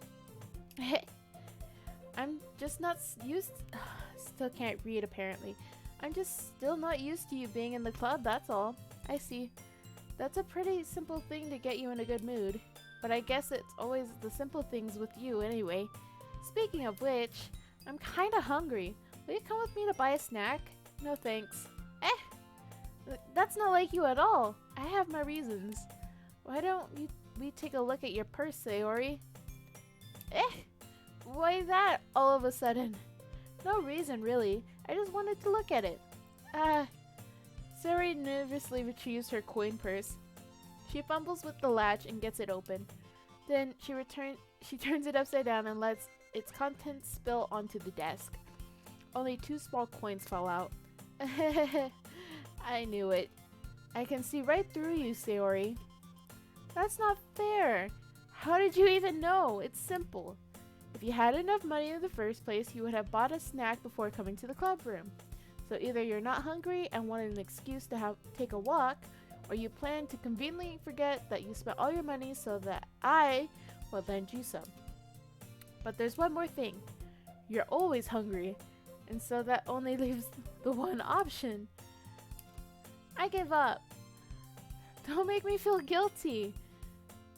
I'm just not used... Still can't read, apparently. I'm just still not used to you being in the club, that's all. I see. That's a pretty simple thing to get you in a good mood. But I guess it's always the simple things with you anyway. Speaking of which, I'm kinda hungry. Will you come with me to buy a snack? No thanks. That's not like you at all. I have my reasons. Why don't we take a look at your purse, Sayori? Why that all of a sudden? No reason, really. I just wanted to look at it. Sayori nervously retrieves her coin purse. She fumbles with the latch and gets it open. Then she turns it upside down and lets its contents spill onto the desk. Only 2 small coins fall out. I knew it. I can see right through you, Sayori. That's not fair. How did you even know? It's simple. If you had enough money in the first place, you would have bought a snack before coming to the club room. So either you're not hungry and wanted an excuse to take a walk, or you plan to conveniently forget that you spent all your money so that I will lend you some. But there's one more thing. You're always hungry, and so that only leaves the one option. I give up. Don't make me feel guilty.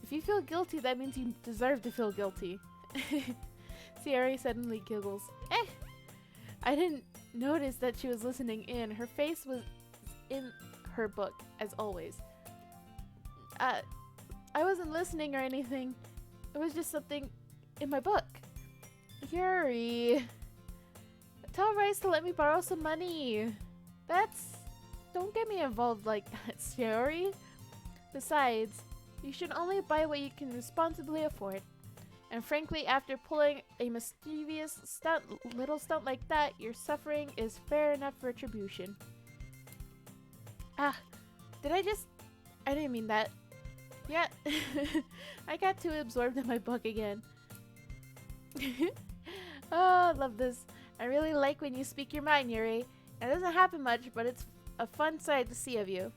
If you feel guilty, that means you deserve to feel guilty. Sayori suddenly giggles. I didn't notice that she was listening in. Her face was in her book, as always. I wasn't listening or anything. It was just something in my book. Yuri. Tell Rice to let me borrow some money. Don't get me involved like that, Sayori. Besides, you should only buy what you can responsibly afford. And frankly, after pulling a mischievous little stunt like that, your suffering is fair enough retribution. Ah, I didn't mean that. Yeah, I got too absorbed in my book again. Oh, I love this. I really like when you speak your mind, Yuri. It doesn't happen much, but it's a fun sight to see of you.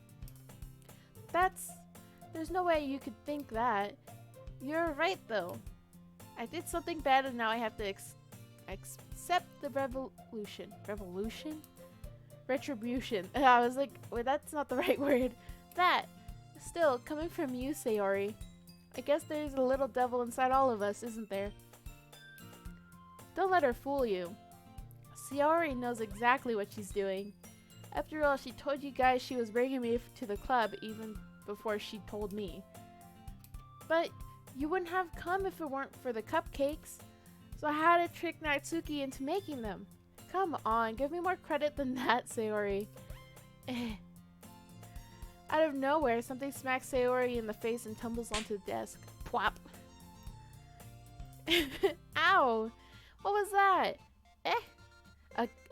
There's no way you could think that. You're right, though. I did something bad and now I have to accept the revolution. Revolution? Retribution. I was like, wait, that's not the right word. That. Still, coming from you, Sayori. I guess there's a little devil inside all of us, isn't there? Don't let her fool you. Sayori knows exactly what she's doing. After all, she told you guys she was bringing me to the club even before she told me. But you wouldn't have come if it weren't for the cupcakes. So I had to trick Natsuki into making them. Come on, give me more credit than that, Sayori. Out of nowhere, something smacks Sayori in the face and tumbles onto the desk. Pwop. Ow! What was that?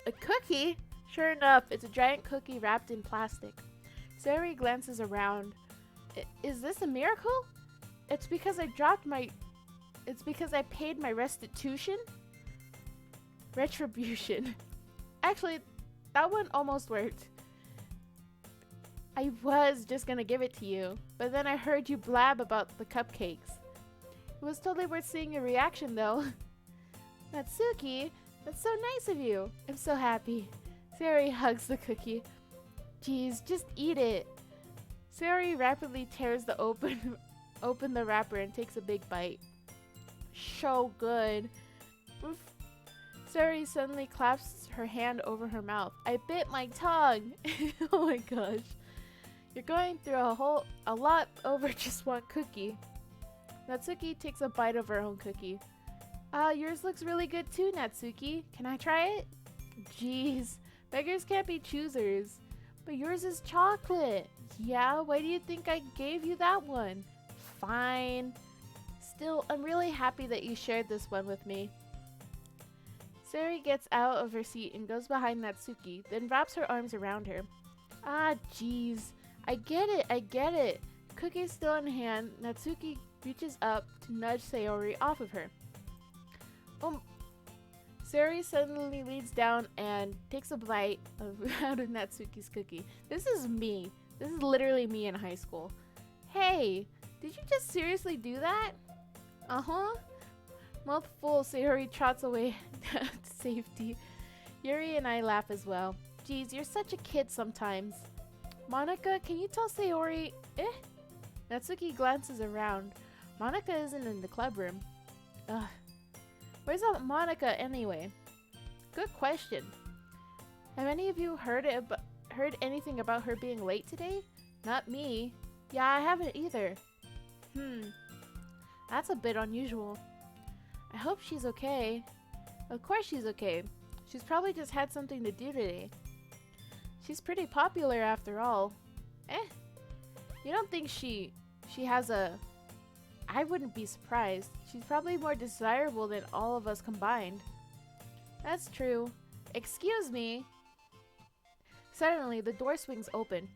A cookie? Sure enough, it's a giant cookie wrapped in plastic. Sayori glances around. Is this a miracle? It's because I paid my restitution? Retribution. Actually, that one almost worked. I was just gonna give it to you, but then I heard you blab about the cupcakes. It was totally worth seeing your reaction, though. Natsuki, that's so nice of you. I'm so happy. Sayori hugs the cookie. Jeez, just eat it. Sayori rapidly tears open the wrapper and takes a big bite. So good. Oof. Sayori suddenly claps her hand over her mouth. I bit my tongue. Oh my gosh. You're going through a lot over just one cookie. Natsuki takes a bite of her own cookie. Yours looks really good too, Natsuki. Can I try it? Jeez, beggars can't be choosers. But yours is chocolate. Yeah, why do you think I gave you that one? Fine. Still, I'm really happy that you shared this one with me. Sayori gets out of her seat and goes behind Natsuki, then wraps her arms around her. Ah, jeez. I get it. Cookie still in hand, Natsuki reaches up to nudge Sayori off of her. Sayori suddenly leans down and takes a bite out of Natsuki's cookie. This is me. This is literally me in high school. Hey, did you just seriously do that? Uh-huh. Mouth full, Sayori trots away to safety. Yuri and I laugh as well. Geez, you're such a kid sometimes. Monica, can you tell Sayori? Natsuki glances around. Monica isn't in the club room. Ugh. Where's Monica anyway? Good question. Have any of you heard anything about her being late today? Not me. Yeah, I haven't either. That's a bit unusual. I hope she's okay. Of course she's okay. She's probably just had something to do today. She's pretty popular after all. You don't think she has a... I wouldn't be surprised. She's probably more desirable than all of us combined. That's true. Excuse me. Suddenly, the door swings open.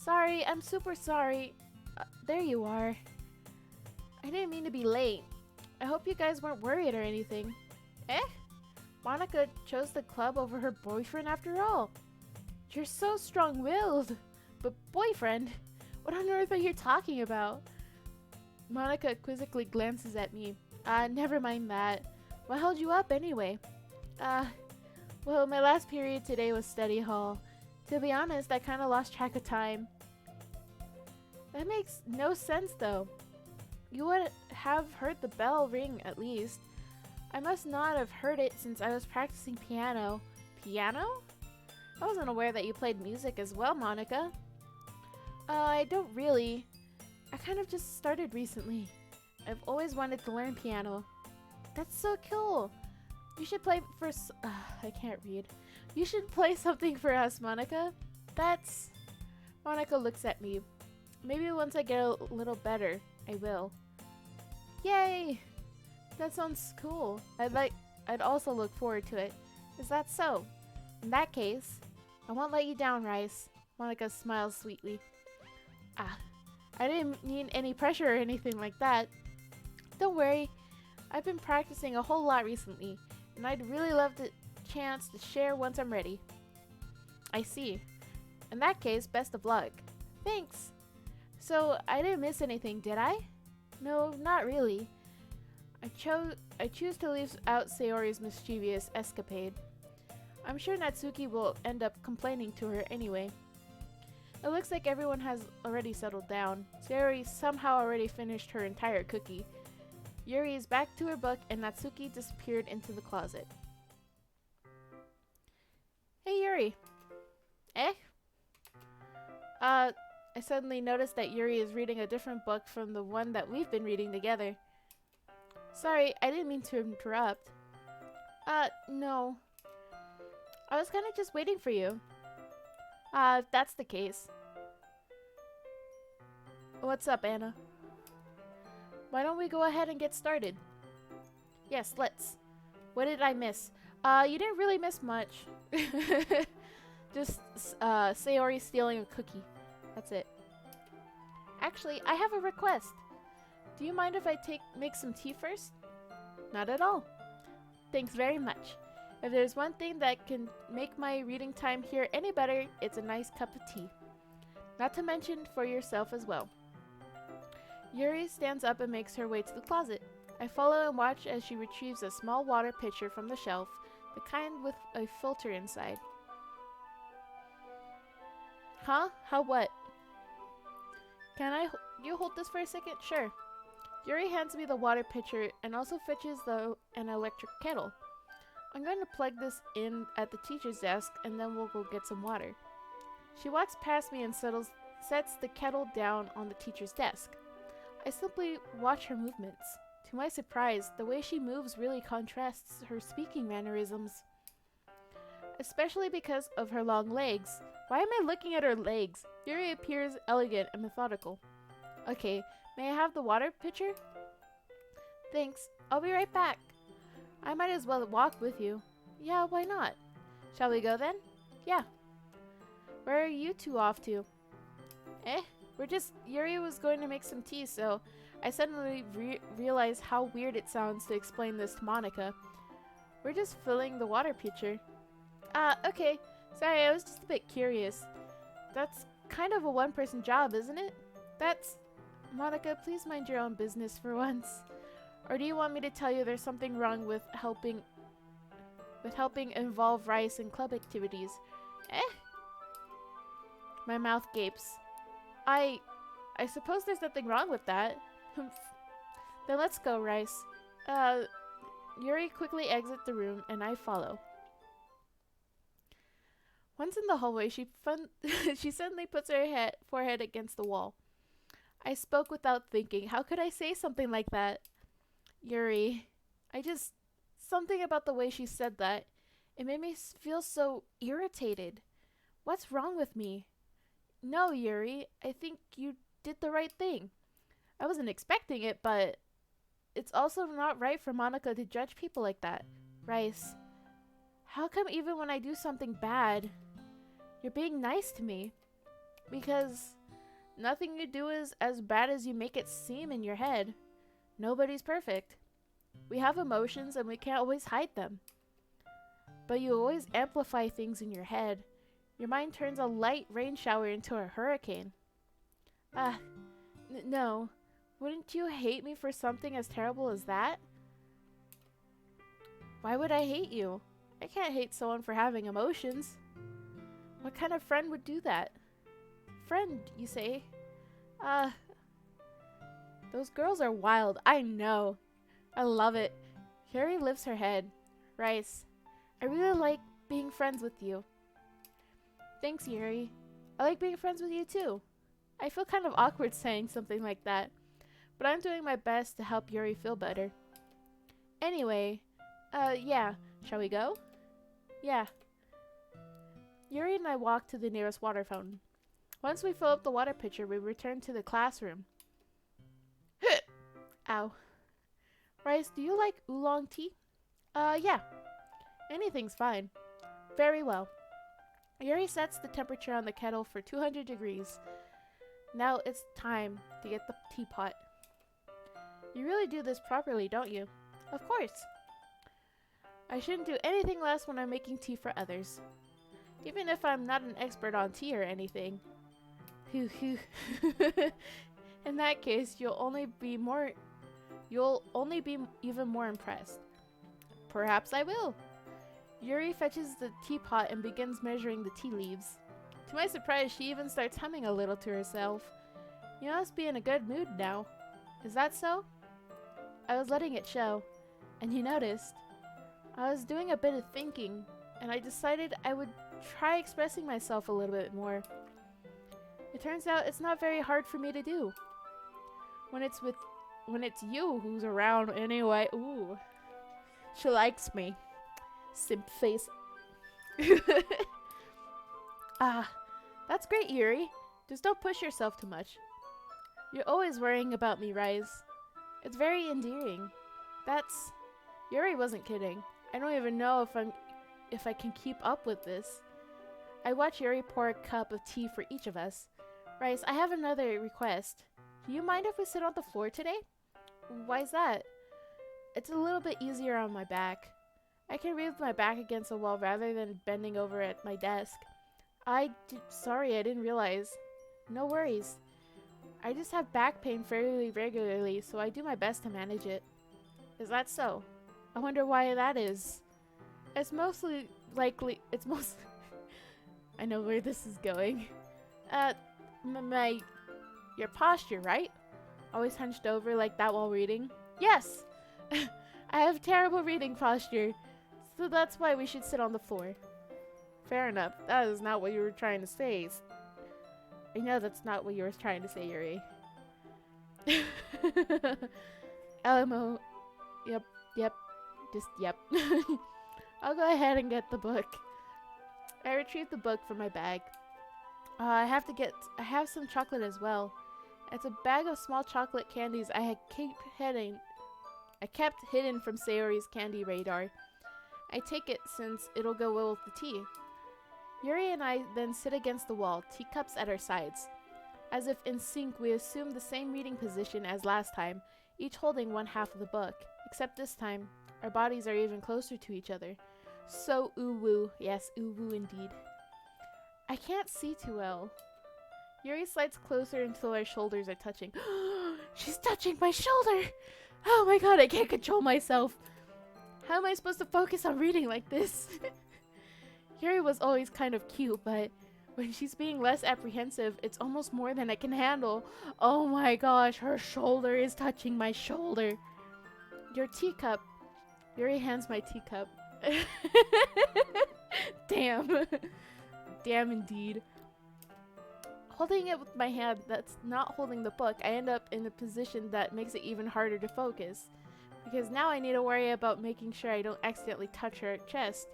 Sorry, I'm super sorry. There you are. I didn't mean to be late. I hope you guys weren't worried or anything. Monica chose the club over her boyfriend after all. You're so strong-willed. But boyfriend? What on earth are you talking about? Monica quizzically glances at me. Never mind that. What held you up anyway? Well, my last period today was study hall. To be honest, I kinda lost track of time. That makes no sense though. You would have heard the bell ring at least. I must not have heard it since I was practicing piano. Piano? I wasn't aware that you played music as well, Monica. I don't really. I kind of just started recently. I've always wanted to learn piano. That's so cool. You should play for I can't read. You should play something for us, Monica. That's... Monica looks at me. Maybe once I get a little better, I will. Yay! That sounds cool. I'd also look forward to it. Is that so? In that case, I won't let you down, Rice. Monica smiles sweetly. Ah, I didn't mean any pressure or anything like that. Don't worry, I've been practicing a whole lot recently, and I'd really love the chance to share once I'm ready. I see. In that case, best of luck. Thanks. So, I didn't miss anything, did I? No, not really. I choose to leave out Sayori's mischievous escapade. I'm sure Natsuki will end up complaining to her anyway. It looks like everyone has already settled down. Sayori somehow already finished her entire cookie. Yuri is back to her book and Natsuki disappeared into the closet. Hey Yuri. Eh? I suddenly noticed that Yuri is reading a different book from the one that we've been reading together. Sorry, I didn't mean to interrupt. No. I was kind of just waiting for you. If that's the case. What's up, Anna? Why don't we go ahead and get started? Yes, let's. What did I miss? You didn't really miss much. Just, Sayori stealing a cookie. That's it. Actually, I have a request. Do you mind if I make some tea first? Not at all. Thanks very much. If there's one thing that can make my reading time here any better, it's a nice cup of tea. Not to mention for yourself as well. Yuri stands up and makes her way to the closet. I follow and watch as she retrieves a small water pitcher from the shelf, the kind with a filter inside. Huh? How what? Can you hold this for a second? Sure. Yuri hands me the water pitcher and also fetches an electric kettle. I'm going to plug this in at the teacher's desk and then we'll go get some water. She walks past me and sets the kettle down on the teacher's desk. I simply watch her movements. To my surprise, the way she moves really contrasts her speaking mannerisms. Especially because of her long legs. Why am I looking at her legs? Yuri appears elegant and methodical. Okay, may I have the water pitcher? Thanks. I'll be right back. I might as well walk with you. Yeah, why not? Shall we go then? Yeah. Where are you two off to? Yuri was going to make some tea, so I suddenly realized how weird it sounds to explain this to Monica. We're just filling the water pitcher. Okay. Sorry, I was just a bit curious. That's kind of a one-person job, isn't it? Monica, please mind your own business for once. Or do you want me to tell you there's something wrong with helping involve Rice in club activities? My mouth gapes. I suppose there's nothing wrong with that. Then let's go, Rice. Yuri quickly exits the room and I follow. Once in the hallway, she suddenly puts her forehead against the wall. I spoke without thinking. How could I say something like that? Yuri. Something about the way she said that. It made me feel so irritated. What's wrong with me? No, Yuri. I think you did the right thing. I wasn't expecting it, but it's also not right for Monica to judge people like that. Rice. How come even when I do something bad, you're being nice to me? Because nothing you do is as bad as you make it seem in your head. Nobody's perfect. We have emotions and we can't always hide them. But you always amplify things in your head. Your mind turns a light rain shower into a hurricane. No. Wouldn't you hate me for something as terrible as that? Why would I hate you? I can't hate someone for having emotions. What kind of friend would do that? Friend, you say? Those girls are wild. I know. I love it. Yuri lifts her head. Rice, I really like being friends with you. Thanks, Yuri. I like being friends with you too. I feel kind of awkward saying something like that, but I'm doing my best to help Yuri feel better. Anyway, yeah. Shall we go? Yeah. Yuri and I walk to the nearest water fountain. Once we fill up the water pitcher, we return to the classroom. Ow. Rice, do you like oolong tea? Yeah. Anything's fine. Very well. Yuri sets the temperature on the kettle for 200 degrees. Now it's time to get the teapot. You really do this properly, don't you? Of course. I shouldn't do anything less when I'm making tea for others. Even if I'm not an expert on tea or anything. In that case, you'll only be even more impressed. Perhaps I will. Yuri fetches the teapot and begins measuring the tea leaves. To my surprise, she even starts humming a little to herself. You must be in a good mood now. Is that so? I was letting it show, and you noticed. I was doing a bit of thinking, and I decided I would try expressing myself a little bit more. It turns out it's not very hard for me to do. When it's you who's around anyway. Ooh. She likes me. Simp face. That's great, Yuri. Just don't push yourself too much. You're always worrying about me, Rise. It's very endearing. Yuri wasn't kidding. I don't even know if I can keep up with this. I watch Yuri pour a cup of tea for each of us. Rice, I have another request. Do you mind if we sit on the floor today? Why's that? It's a little bit easier on my back. I can read with my back against the wall rather than bending over at my desk. Sorry, I didn't realize. No worries. I just have back pain fairly regularly, so I do my best to manage it. Is that so? I wonder why that is. It's mostly I know where this is going. Your posture, right? Always hunched over like that while reading? Yes! I have terrible reading posture, so that's why we should sit on the floor. Fair enough. That is not what you were trying to say. I know that's not what you were trying to say, Yuri. LMO. Yep. Just yep. I'll go ahead and get the book. I retrieved the book from my bag. I have some chocolate as well. It's a bag of small chocolate candies I kept hidden from Sayori's candy radar. I take it since it'll go well with the tea. Yuri and I then sit against the wall, teacups at our sides. As if in sync, we assume the same reading position as last time, each holding one half of the book. Except this time, our bodies are even closer to each other. So ooh-woo. Yes, ooh-woo indeed. I can't see too well. Yuri slides closer until our shoulders are touching. She's touching my shoulder! Oh my god, I can't control myself. How am I supposed to focus on reading like this? Yuri was always kind of cute, but when she's being less apprehensive, it's almost more than I can handle. Oh my gosh, her shoulder is touching my shoulder. Your teacup. Yuri hands my teacup. Damn. Damn indeed. Holding it with my hand that's not holding the book, I end up in a position that makes it even harder to focus. Because now I need to worry about making sure I don't accidentally touch her chest.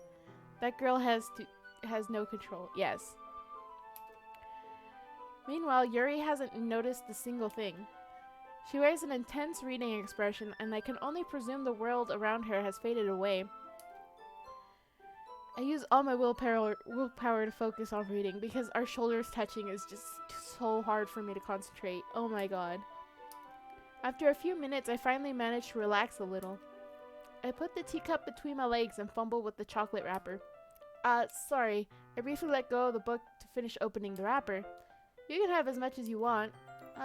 That girl has no control. Yes. Meanwhile, Yuri hasn't noticed a single thing. She wears an intense reading expression, and I can only presume the world around her has faded away. I use all my willpower to focus on reading because our shoulders touching is just so hard for me to concentrate. Oh my god. After a few minutes, I finally manage to relax a little. I put the teacup between my legs and fumble with the chocolate wrapper. Sorry. I briefly let go of the book to finish opening the wrapper. You can have as much as you want.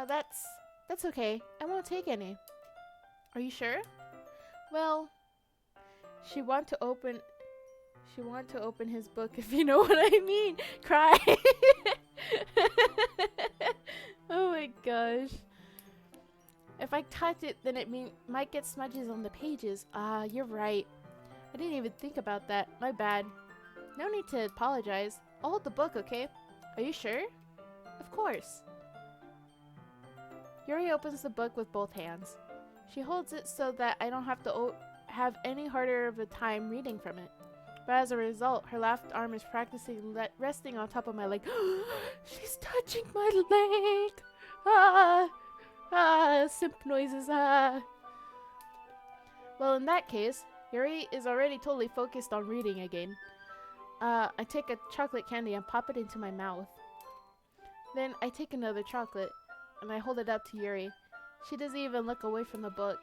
That's okay. I won't take any. Are you sure? Well, she want to open his book, if you know what I mean. Cry. Oh my gosh. If I touch it, then it might get smudges on the pages. You're right. I didn't even think about that. My bad. No need to apologize. I'll hold the book, okay? Are you sure? Of course. Yuri opens the book with both hands. She holds it so that I don't have to have any harder of a time reading from it. But as a result, her left arm is practically resting on top of my leg. She's touching my leg! Simp noises, Well, in that case, Yuri is already totally focused on reading again. I take a chocolate candy and pop it into my mouth. Then I take another chocolate and I hold it up to Yuri. She doesn't even look away from the book.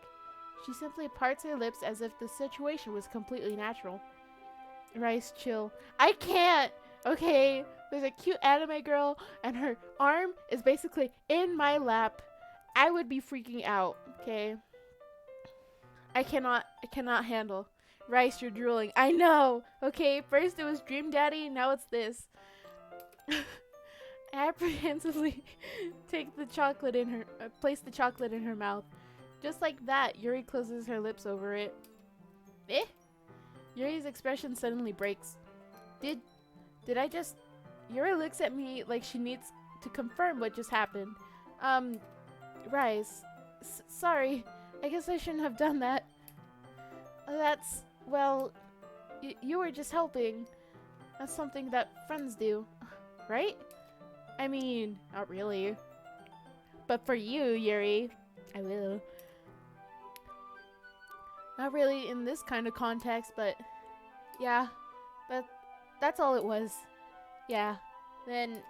She simply parts her lips as if the situation was completely natural. Rice, chill. I can't! Okay, there's a cute anime girl and her arm is basically in my lap. I would be freaking out, okay? I cannot handle. Rice, you're drooling. I know! Okay, first it was Dream Daddy, now it's this. I apprehensively take the chocolate in her, place the chocolate in her mouth. Just like that, Yuri closes her lips over it. Eh? Yuri's expression suddenly breaks. Did I just... Yuri looks at me like she needs to confirm what just happened. Rice. Sorry. I guess I shouldn't have done that. That's... Well... you were just helping. That's something that friends do. Right? I mean, not really. But for you, Yuri, I will. Not really in this kind of context, but... Yeah. That's all it was. Yeah. Then...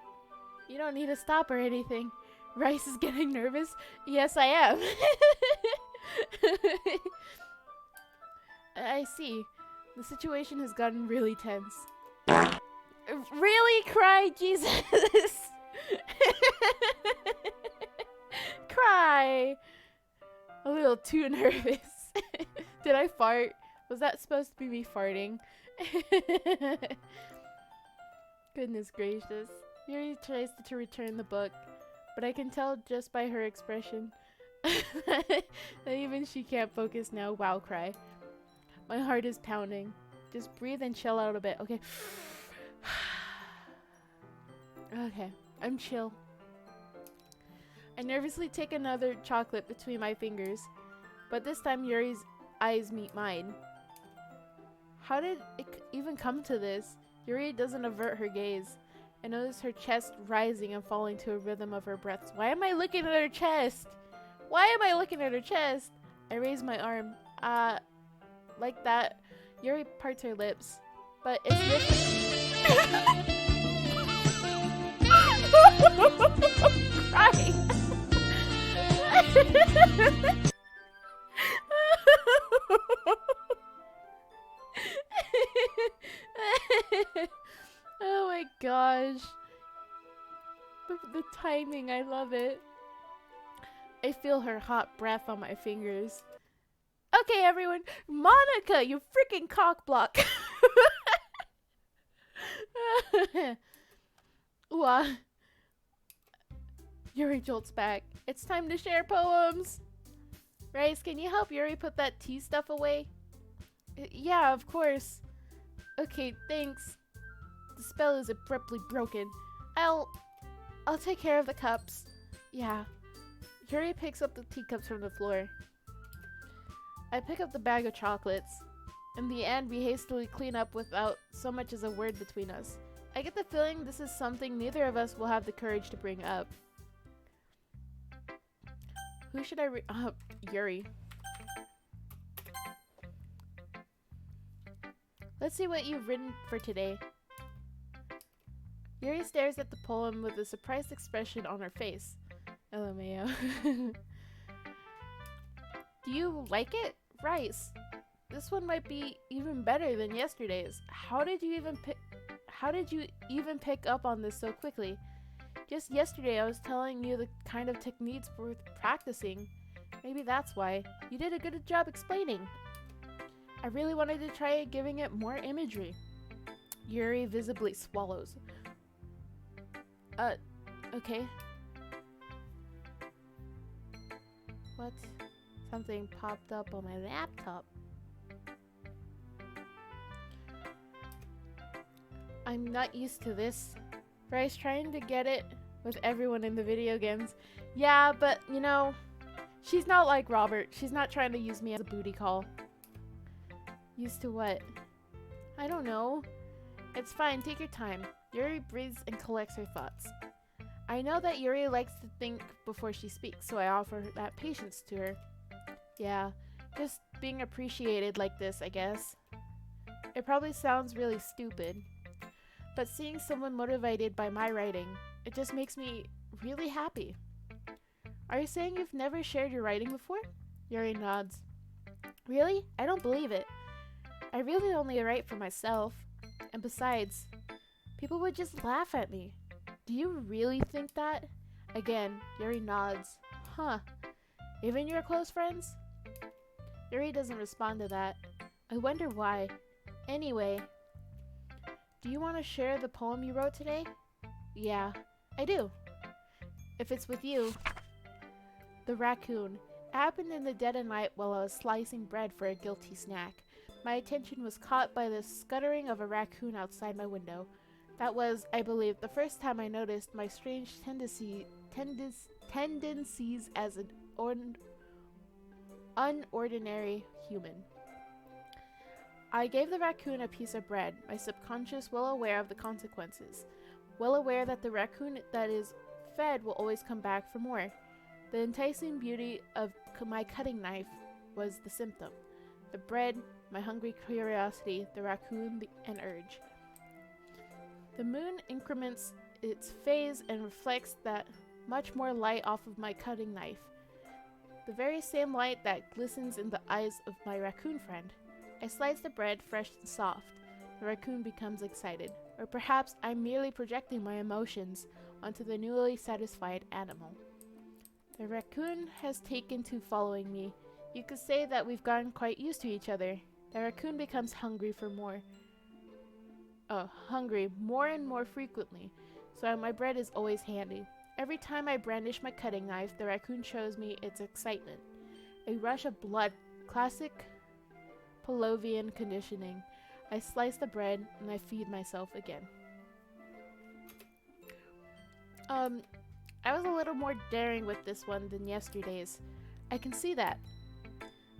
You don't need to stop or anything. Rice is getting nervous. Yes, I am. I see. The situation has gotten really tense. Really? Cry, Jesus! Cry! A little too nervous. Did I fart? Was that supposed to be me farting? Goodness gracious. Yuri tries to return the book, but I can tell just by her expression that even she can't focus now. Wow, cry. My heart is pounding. Just breathe and chill out a bit, okay? Okay, I'm chill. I nervously take another chocolate between my fingers, but this time Yuri's eyes meet mine. How did it even come to this? Yuri doesn't avert her gaze. I notice her chest rising and falling to a rhythm of her breaths. Why am I looking at her chest? Why am I looking at her chest? I raise my arm. Like that. Yuri parts her lips. But it's different. Crying. Oh my gosh. The timing, I love it. I feel her hot breath on my fingers. Okay, everyone. Monica, you freaking cockblock. Ooh, Yuri jolts back. It's time to share poems. Rice, can you help Yuri put that tea stuff away? Yeah, of course. Okay, thanks. The spell is abruptly broken. I'll take care of the cups. Yeah. Yuri picks up the teacups from the floor. I pick up the bag of chocolates. In the end, we hastily clean up without so much as a word between us. I get the feeling this is something neither of us will have the courage to bring up. Who should I Yuri. Let's see what you've written for today. Yuri stares at the poem with a surprised expression on her face. LMAO. Do you like it? Rice. This one might be even better than yesterday's. How did you even pick up on this so quickly? Just yesterday I was telling you the kind of techniques worth practicing. Maybe that's why. You did a good job explaining. I really wanted to try giving it more imagery. Yuri visibly swallows. Okay. What? Something popped up on my laptop. I'm not used to this. Rice trying to get it with everyone in the video games. Yeah, but you know, she's not like Robert. She's not trying to use me as a booty call. Used to what? I don't know. It's fine, take your time. Yuri breathes and collects her thoughts. I know that Yuri likes to think before she speaks, so I offer that patience to her. Yeah, Just being appreciated like this, I guess. It probably sounds really stupid, but seeing someone motivated by my writing, it just makes me really happy. Are you saying you've never shared your writing before? Yuri nods. Really? I don't believe it. I really only write for myself. And besides, people would just laugh at me. Do you really think that? Again, Yuri nods. Huh. Even your close friends? Yuri doesn't respond to that. I wonder why. Anyway, do you want to share the poem you wrote today? Yeah, I do. If it's with you. The raccoon. It happened in the dead of night while I was slicing bread for a guilty snack. My attention was caught by the scuttering of a raccoon outside my window. That was, I believe, the first time I noticed my strange tendencies as an unordinary human. I gave the raccoon a piece of bread, my subconscious well aware of the consequences, well aware that the raccoon that is fed will always come back for more. The enticing beauty of my cutting knife was the symptom. The bread, my hungry curiosity, the raccoon, an urge. The moon increments its phase and reflects that much more light off of my cutting knife. The very same light that glistens in the eyes of my raccoon friend. I slice the bread fresh and soft. The raccoon becomes excited. Or perhaps I'm merely projecting my emotions onto the newly satisfied animal. The raccoon has taken to following me. You could say that we've gotten quite used to each other. The raccoon becomes hungry for more. Hungry more and more frequently, so my bread is always handy. Every time I brandish my cutting knife, the raccoon shows me its excitement. A rush of blood, classic Pavlovian conditioning. I slice the bread and I feed myself again. I was a little more daring with this one than yesterday's. I can see that.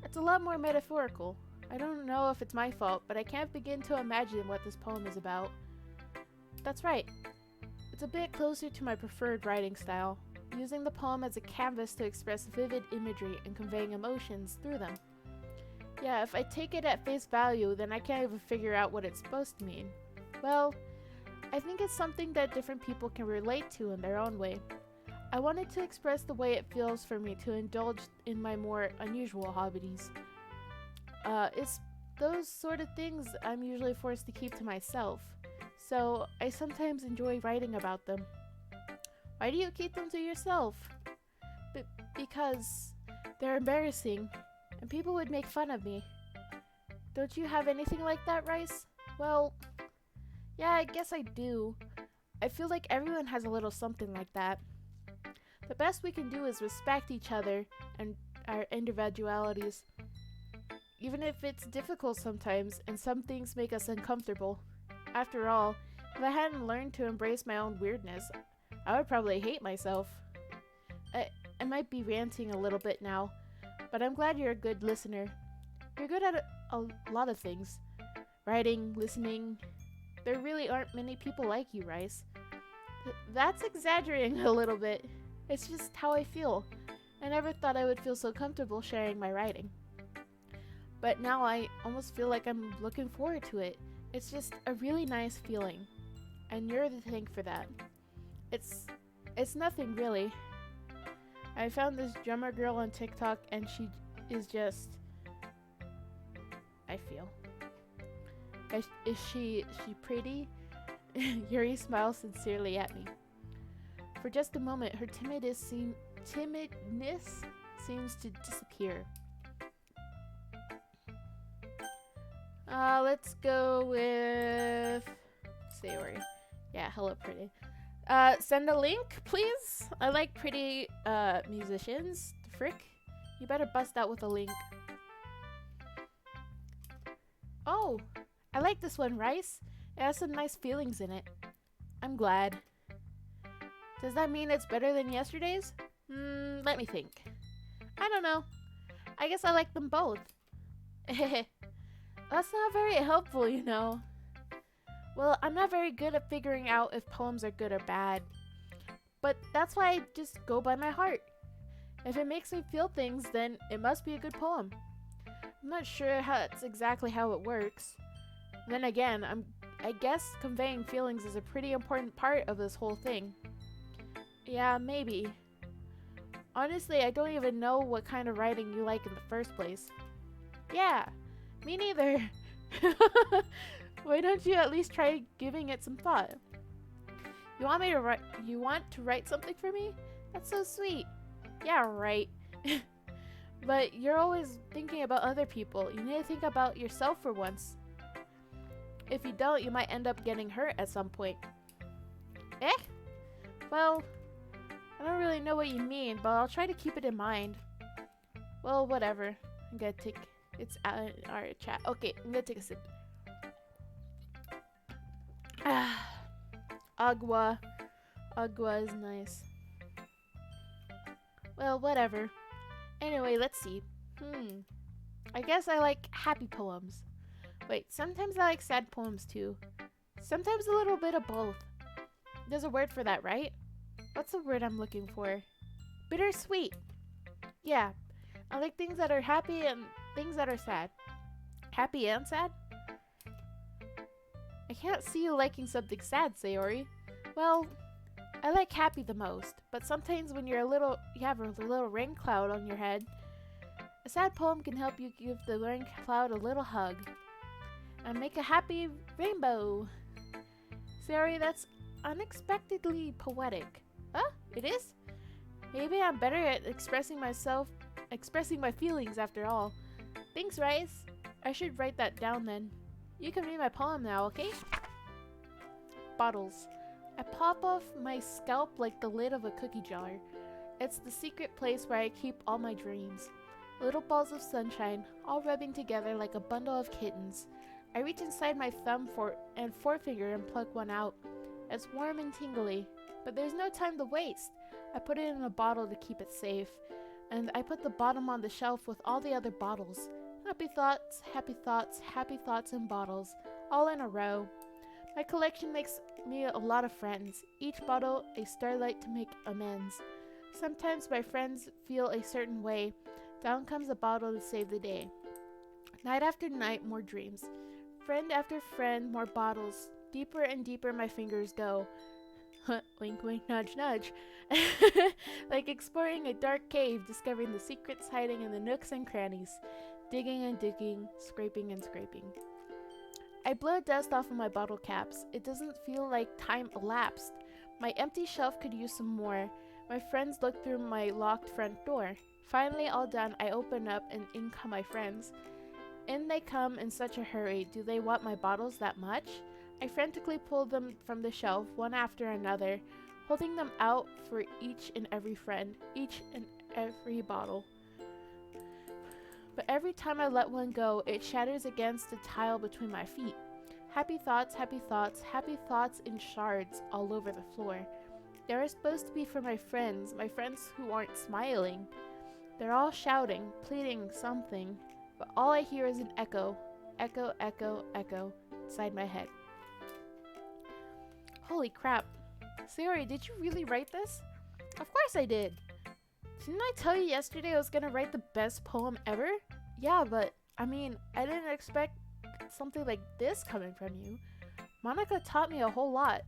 It's a lot more metaphorical. I don't know if it's my fault, but I can't begin to imagine what this poem is about. That's right. It's a bit closer to my preferred writing style, using the poem as a canvas to express vivid imagery and conveying emotions through them. Yeah, if I take it at face value, then I can't even figure out what it's supposed to mean. Well, I think it's something that different people can relate to in their own way. I wanted to express the way it feels for me to indulge in my more unusual hobbies. It's those sort of things I'm usually forced to keep to myself, so I sometimes enjoy writing about them. Why do you keep them to yourself? Because they're embarrassing, and people would make fun of me. Don't you have anything like that, Rice? Well, yeah, I guess I do. I feel like everyone has a little something like that. The best we can do is respect each other and our individualities. Even if it's difficult sometimes and some things make us uncomfortable. After all, if I hadn't learned to embrace my own weirdness, I would probably hate myself. I might be ranting a little bit now, but I'm glad you're a good listener. You're good at a lot of things. Writing, listening. There really aren't many people like you, Rice. That's exaggerating a little bit. It's just how I feel. I never thought I would feel so comfortable sharing my writing. But now I almost feel like I'm looking forward to it. It's just a really nice feeling. And you're the thing for that. It's nothing really. I found this drummer girl on TikTok and she is just... I feel. Is she pretty? Yuri smiles sincerely at me. For just a moment, her timidness seems to disappear. Let's go with Sayori. Yeah, hello, pretty. Send a link, please. I like pretty musicians. The frick? You better bust out with a link. Oh, I like this one, Rice. It has some nice feelings in it. I'm glad. Does that mean it's better than yesterday's? Let me think. I don't know. I guess I like them both. That's not very helpful, you know. Well, I'm not very good at figuring out if poems are good or bad. But that's why I just go by my heart. If it makes me feel things, then it must be a good poem. I'm not sure how that's exactly how it works. Then again, I guess conveying feelings is a pretty important part of this whole thing. Yeah, maybe. Honestly, I don't even know what kind of writing you like in the first place. Yeah, me neither. Why don't you at least try giving it some thought? You want me to write? You want to write something for me? That's so sweet. Yeah, right. But you're always thinking about other people. You need to think about yourself for once. If you don't, you might end up getting hurt at some point. Eh? Well, I don't really know what you mean, but I'll try to keep it in mind. Well, whatever. I'm gonna take... It's our chat. Okay, I'm gonna take a sip. Agua. Agua is nice. Well, whatever. Anyway, let's see. I guess I like happy poems. Wait, sometimes I like sad poems too. Sometimes a little bit of both. There's a word for that, right? What's the word I'm looking for? Bittersweet. Yeah, I like things that are happy and things that are sad. Happy and sad? I can't see you liking something sad, Sayori. Well, I like happy the most, but sometimes when you have a little rain cloud on your head, a sad poem can help you give the rain cloud a little hug and make a happy rainbow. Sayori, that's unexpectedly poetic. Huh? It is? Maybe I'm better at expressing my feelings after all. Thanks, Rice. I should write that down then. You can read my poem now, okay? Bottles. I pop off my scalp like the lid of a cookie jar. It's the secret place where I keep all my dreams. Little balls of sunshine, all rubbing together like a bundle of kittens. I reach inside my thumb and forefinger and pluck one out. It's warm and tingly, but there's no time to waste. I put it in a bottle to keep it safe, and I put the bottom on the shelf with all the other bottles. Happy thoughts, happy thoughts, happy thoughts in bottles, all in a row. My collection makes me a lot of friends, each bottle a starlight to make amends. Sometimes my friends feel a certain way. Down comes a bottle to save the day. Night after night, more dreams. Friend after friend, more bottles. Deeper and deeper my fingers go. Wink, wink, nudge, nudge. Like exploring a dark cave, discovering the secrets hiding in the nooks and crannies. Digging and digging, scraping and scraping. I blow dust off of my bottle caps. It doesn't feel like time elapsed. My empty shelf could use some more. My friends look through my locked front door. Finally, all done, I open up and in come my friends. In they come in such a hurry. Do they want my bottles that much? I frantically pull them from the shelf, one after another, holding them out for each and every friend, each and every bottle. But every time I let one go, it shatters against the tile between my feet. Happy thoughts, happy thoughts, happy thoughts in shards all over the floor. They are supposed to be for my friends who aren't smiling. They're all shouting, pleading something, but all I hear is an echo, echo, echo, echo, inside my head. Holy crap. Sayori, did you really write this? Of course I did. Didn't I tell you yesterday I was gonna write the best poem ever? Yeah, but, I mean, I didn't expect something like this coming from you. Monica taught me a whole lot.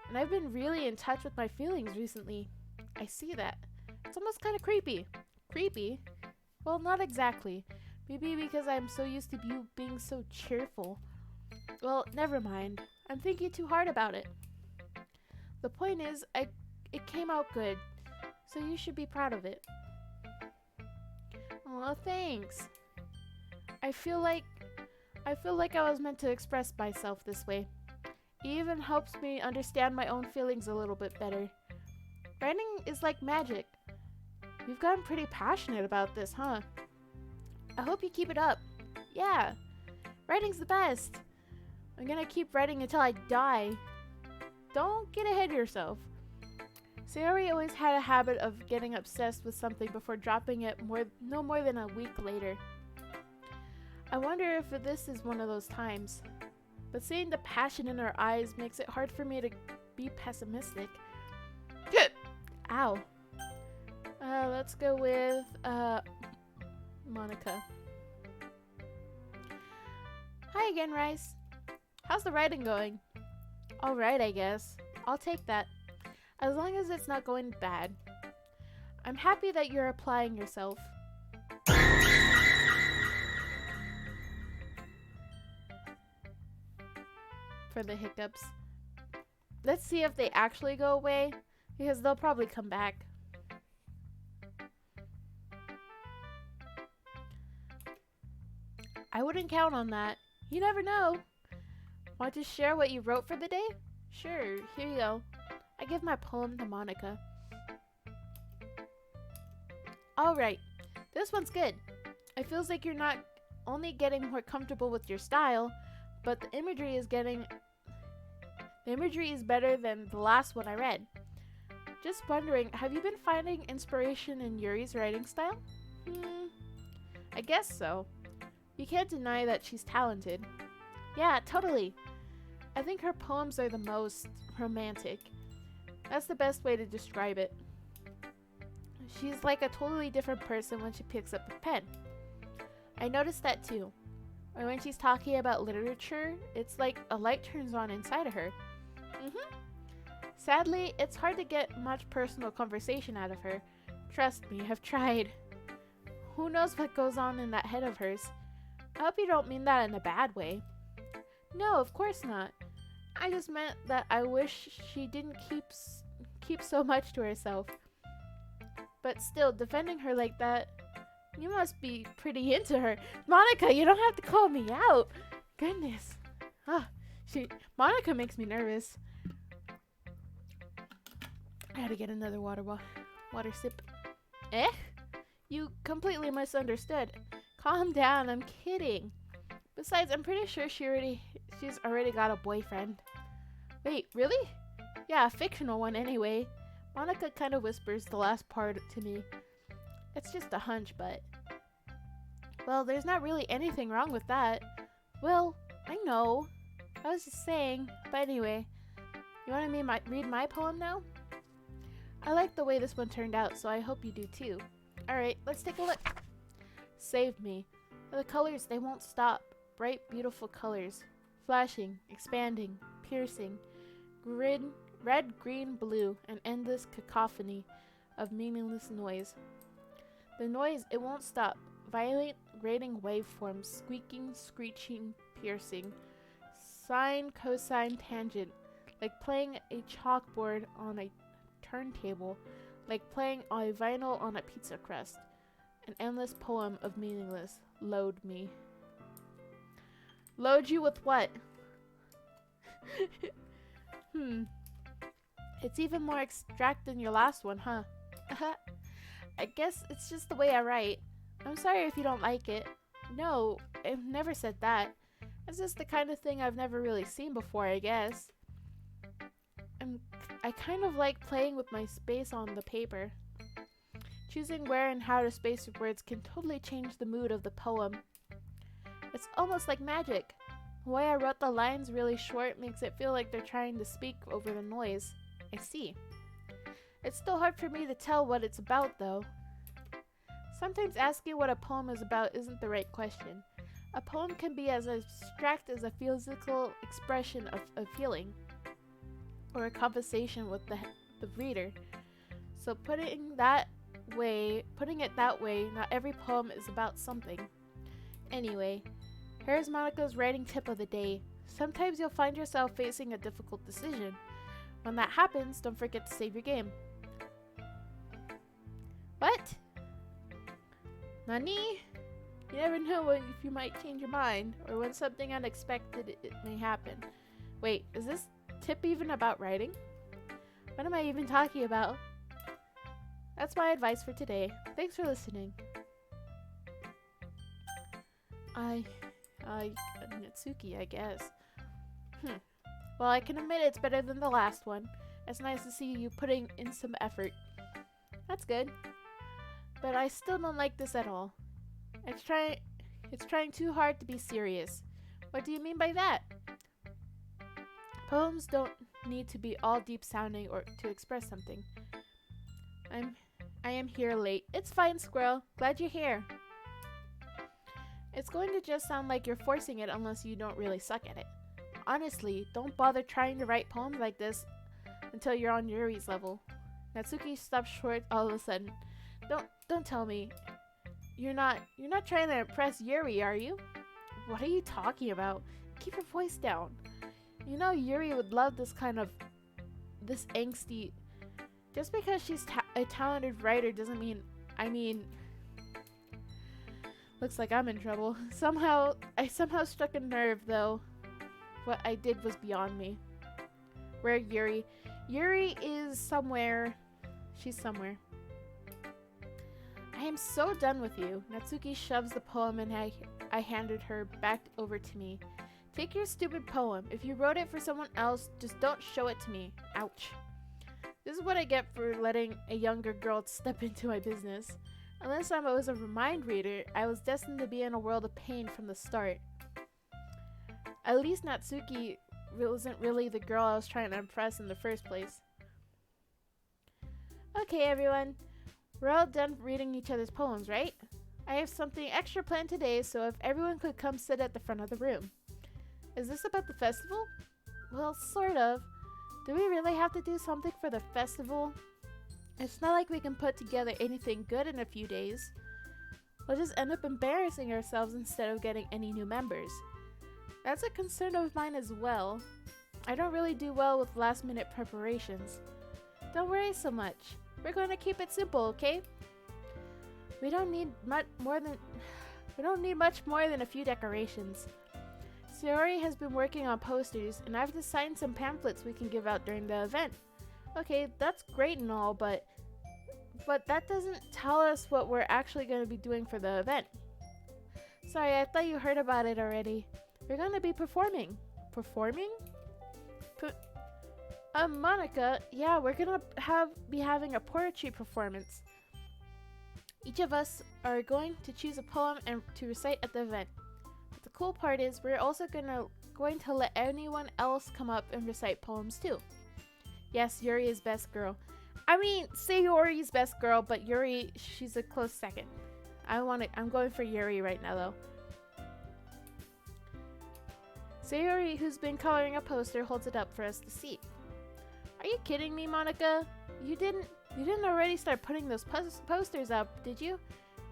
And I've been really in touch with my feelings recently. I see that. It's almost kind of creepy. Creepy? Well, not exactly. Maybe because I'm so used to you being so cheerful. Well, never mind. I'm thinking too hard about it. The point is, it came out good. So you should be proud of it. Aw, thanks. I feel like I was meant to express myself this way. It even helps me understand my own feelings a little bit better. Writing is like magic. You've gotten pretty passionate about this, huh? I hope you keep it up. Yeah, writing's the best. I'm gonna keep writing until I die. Don't get ahead of yourself. Sayori always had a habit of getting obsessed with something before dropping it no more than a week later. I wonder if this is one of those times. But seeing the passion in her eyes makes it hard for me to be pessimistic. Ow. Let's go with, Monica. Hi again, Rice. How's the writing going? Alright, I guess. I'll take that. As long as it's not going bad. I'm happy that you're applying yourself. For the hiccups. Let's see if they actually go away, because they'll probably come back. I wouldn't count on that. You never know. Want to share what you wrote for the day? Sure, here you go. I give my poem to Monica. Alright, this one's good. It feels like you're not only getting more comfortable with your style, but the imagery is better than the last one I read. Just wondering, have you been finding inspiration in Yuri's writing style? I guess so. You can't deny that she's talented. Yeah, totally. I think her poems are the most romantic. That's the best way to describe it. She's like a totally different person when she picks up a pen. I noticed that too. And when she's talking about literature, it's like a light turns on inside of her. Sadly, it's hard to get much personal conversation out of her. Trust me, I've tried. Who knows what goes on in that head of hers? I hope you don't mean that in a bad way. No, of course not. I just meant that I wish she didn't keep so much to herself. But still, defending her like that, you must be pretty into her. Monica, you don't have to call me out. Goodness. Monica makes me nervous. I had to get another water sip. Eh? You completely misunderstood. Calm down, I'm kidding. Besides, I'm pretty sure she's already got a boyfriend. Wait, really? Yeah, a fictional one anyway. Monica kind of whispers the last part to me. It's just a hunch, but... Well, there's not really anything wrong with that. Well, I know. I was just saying. But anyway, you want me to read my poem now? I like the way this one turned out, so I hope you do too. Alright, let's take a look. Save me. The colors, they won't stop. Bright, beautiful colors. Flashing, expanding, piercing. Red, green, blue, an endless cacophony of meaningless noise. The noise, it won't stop. Violent, grating waveforms, squeaking, screeching, piercing. Sine, cosine, tangent. Like playing a chalkboard on a turntable. Like playing a vinyl on a pizza crust. An endless poem of meaningless. Load me. Load you with what? It's even more abstract than your last one, huh? I guess it's just the way I write. I'm sorry if you don't like it. No, I've never said that. It's just the kind of thing I've never really seen before, I guess. I kind of like playing with my space on the paper. Choosing where and how to space your words can totally change the mood of the poem. It's almost like magic. The way I wrote the lines really short makes it feel like they're trying to speak over the noise. I see. It's still hard for me to tell what it's about, though. Sometimes asking what a poem is about isn't the right question. A poem can be as abstract as a physical expression of a feeling, or a conversation with the reader. So putting it that way, not every poem is about something. Anyway, here's Monica's writing tip of the day. Sometimes you'll find yourself facing a difficult decision. When that happens, don't forget to save your game. What? Nani? You never know if you might change your mind, or when something unexpected it may happen. Wait, is this tip even about writing? What am I even talking about? That's my advice for today. Thanks for listening. Natsuki, I guess. Well, I can admit it's better than the last one. It's nice to see you putting in some effort. That's good. But I still don't like this at all. It's trying too hard to be serious. What do you mean by that? Poems don't need to be all deep sounding or to express something. I am here late. It's fine, Squirrel. Glad you're here. It's going to just sound like you're forcing it unless you don't really suck at it. Honestly, don't bother trying to write poems like this until you're on Yuri's level. Natsuki stopped short all of a sudden. Don't tell me. You're not trying to impress Yuri, are you? What are you talking about? Keep your voice down. You know Yuri would love this angsty. Just because she's a talented writer doesn't mean, looks like I'm in trouble. I somehow struck a nerve though. What I did was beyond me. Where Yuri? Yuri is somewhere. She's somewhere. I am so done with you. Natsuki shoves the poem and I handed her back over to me. Take your stupid poem. If you wrote it for someone else, just don't show it to me. Ouch. This is what I get for letting a younger girl step into my business. Unless I was a mind reader, I was destined to be in a world of pain from the start. At least Natsuki wasn't really the girl I was trying to impress in the first place. Okay, everyone. We're all done reading each other's poems, right? I have something extra planned today, so if everyone could come sit at the front of the room. Is this about the festival? Well, sort of. Do we really have to do something for the festival? It's not like we can put together anything good in a few days. We'll just end up embarrassing ourselves instead of getting any new members. That's a concern of mine as well. I don't really do well with last-minute preparations. Don't worry so much. We're going to keep it simple, okay? We don't need much more than a few decorations. Sayori has been working on posters, and I've designed some pamphlets we can give out during the event. Okay, that's great and all, but that doesn't tell us what we're actually going to be doing for the event. Sorry, I thought you heard about it already. We're going to be performing. Performing? Monica, yeah, we're going to be having a poetry performance. Each of us are going to choose a poem and to recite at the event. But the cool part is we're also going to let anyone else come up and recite poems too. Yes, Yuri is best girl. Sayori's best girl, but Yuri, she's a close second. I'm going for Yuri right now though. Sayori, who's been coloring a poster, holds it up for us to see. Are you kidding me, Monica? You didn't already start putting those posters up, did you?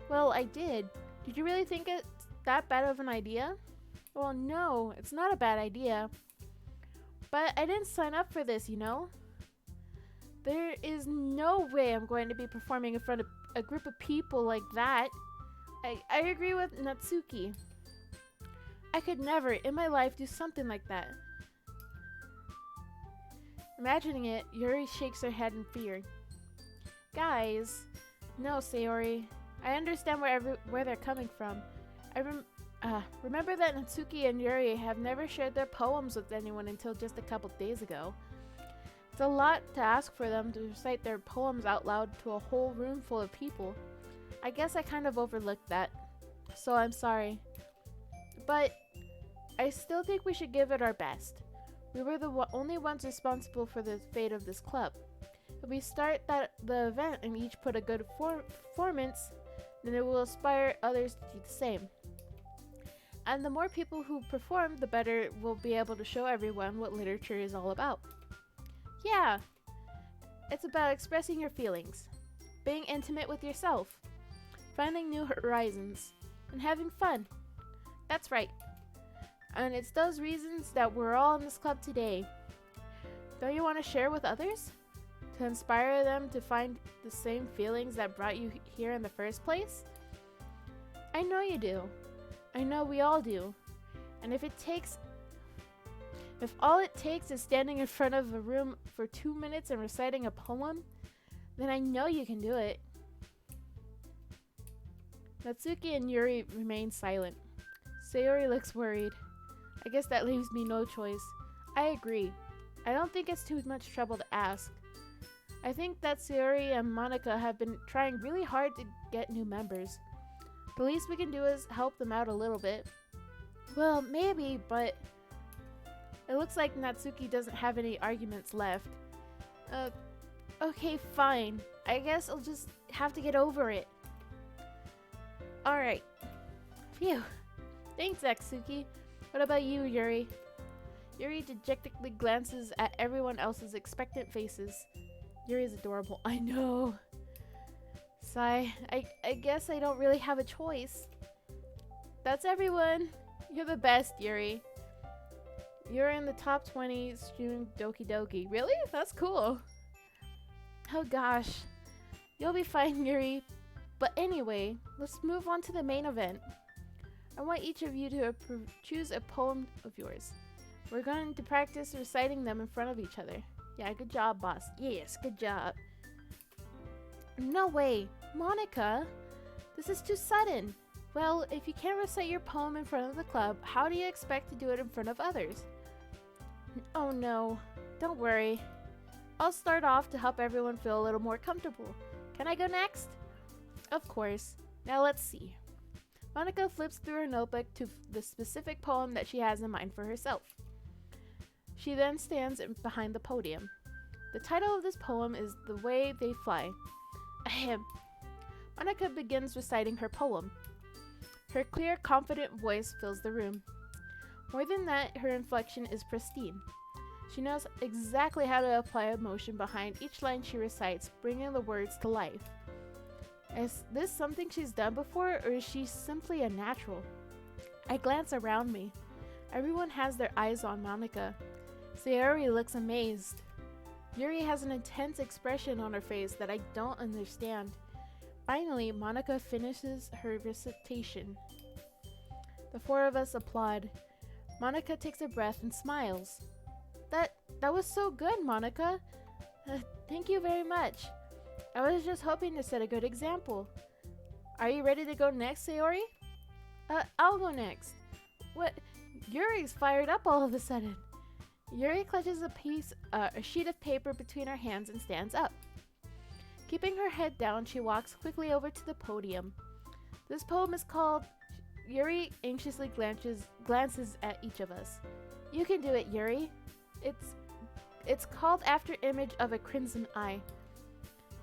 Well, I did. Did you really think it's that bad of an idea? Well, no, it's not a bad idea. But I didn't sign up for this, you know? There is no way I'm going to be performing in front of a group of people like that. I agree with Natsuki. I could never in my life do something like that. Imagining it, Yuri shakes her head in fear. Guys, no, Sayori. I understand where they're coming from. Remember that Natsuki and Yuri have never shared their poems with anyone until just a couple days ago. It's a lot to ask for them to recite their poems out loud to a whole room full of people. I guess I kind of overlooked that, so I'm sorry. But I still think we should give it our best. We were the only ones responsible for the fate of this club. If we start the event and each put a good performance, then it will inspire others to do the same. And the more people who perform, the better we'll be able to show everyone what literature is all about. Yeah, it's about expressing your feelings, being intimate with yourself, finding new horizons, and having fun. That's right. And it's those reasons that we're all in this club today. Don't you want to share with others? To inspire them to find the same feelings that brought you here in the first place? I know you do. I know we all do. And if all it takes is standing in front of a room for 2 minutes and reciting a poem, then I know you can do it. Natsuki and Yuri remain silent. Sayori looks worried. I guess that leaves me no choice. I agree. I don't think it's too much trouble to ask. I think that Sayori and Monica have been trying really hard to get new members. The least we can do is help them out a little bit. Well, maybe, but it looks like Natsuki doesn't have any arguments left. Okay, fine. I guess I'll just have to get over it. Alright. Phew. Thanks, Aksuki. What about you, Yuri? Yuri dejectedly glances at everyone else's expectant faces. Yuri's adorable. I know. Sigh. I guess I don't really have a choice. That's everyone. You're the best, Yuri. You're in the top 20 streaming Doki Doki. Really? That's cool. Oh gosh. You'll be fine, Yuri. But anyway, let's move on to the main event. I want each of you to choose a poem of yours. We're going to practice reciting them in front of each other. Yeah, good job, boss. Yes, good job. No way. Monica, this is too sudden. Well, if you can't recite your poem in front of the club, how do you expect to do it in front of others? Oh no, don't worry. I'll start off to help everyone feel a little more comfortable. Can I go next? Of course. Now let's see. Monica flips through her notebook to the specific poem that she has in mind for herself. She then stands behind the podium. The title of this poem is The Way They Fly. Ahem. Monica begins reciting her poem. Her clear, confident voice fills the room. More than that, her inflection is pristine. She knows exactly how to apply emotion behind each line she recites, bringing the words to life. Is this something she's done before, or is she simply a natural? I glance around me. Everyone has their eyes on Monica. Sayori looks amazed. Yuri has an intense expression on her face that I don't understand. Finally, Monica finishes her recitation. The four of us applaud. Monica takes a breath and smiles. That was so good, Monica. Thank you very much. I was just hoping to set a good example. Are you ready to go next, Sayori? I'll go next. What? Yuri's fired up all of a sudden. Yuri clutches a sheet of paper between her hands and stands up. Keeping her head down, she walks quickly over to the podium. This poem is called... Yuri anxiously glances at each of us. You can do it, Yuri. It's called after image of a crimson eye.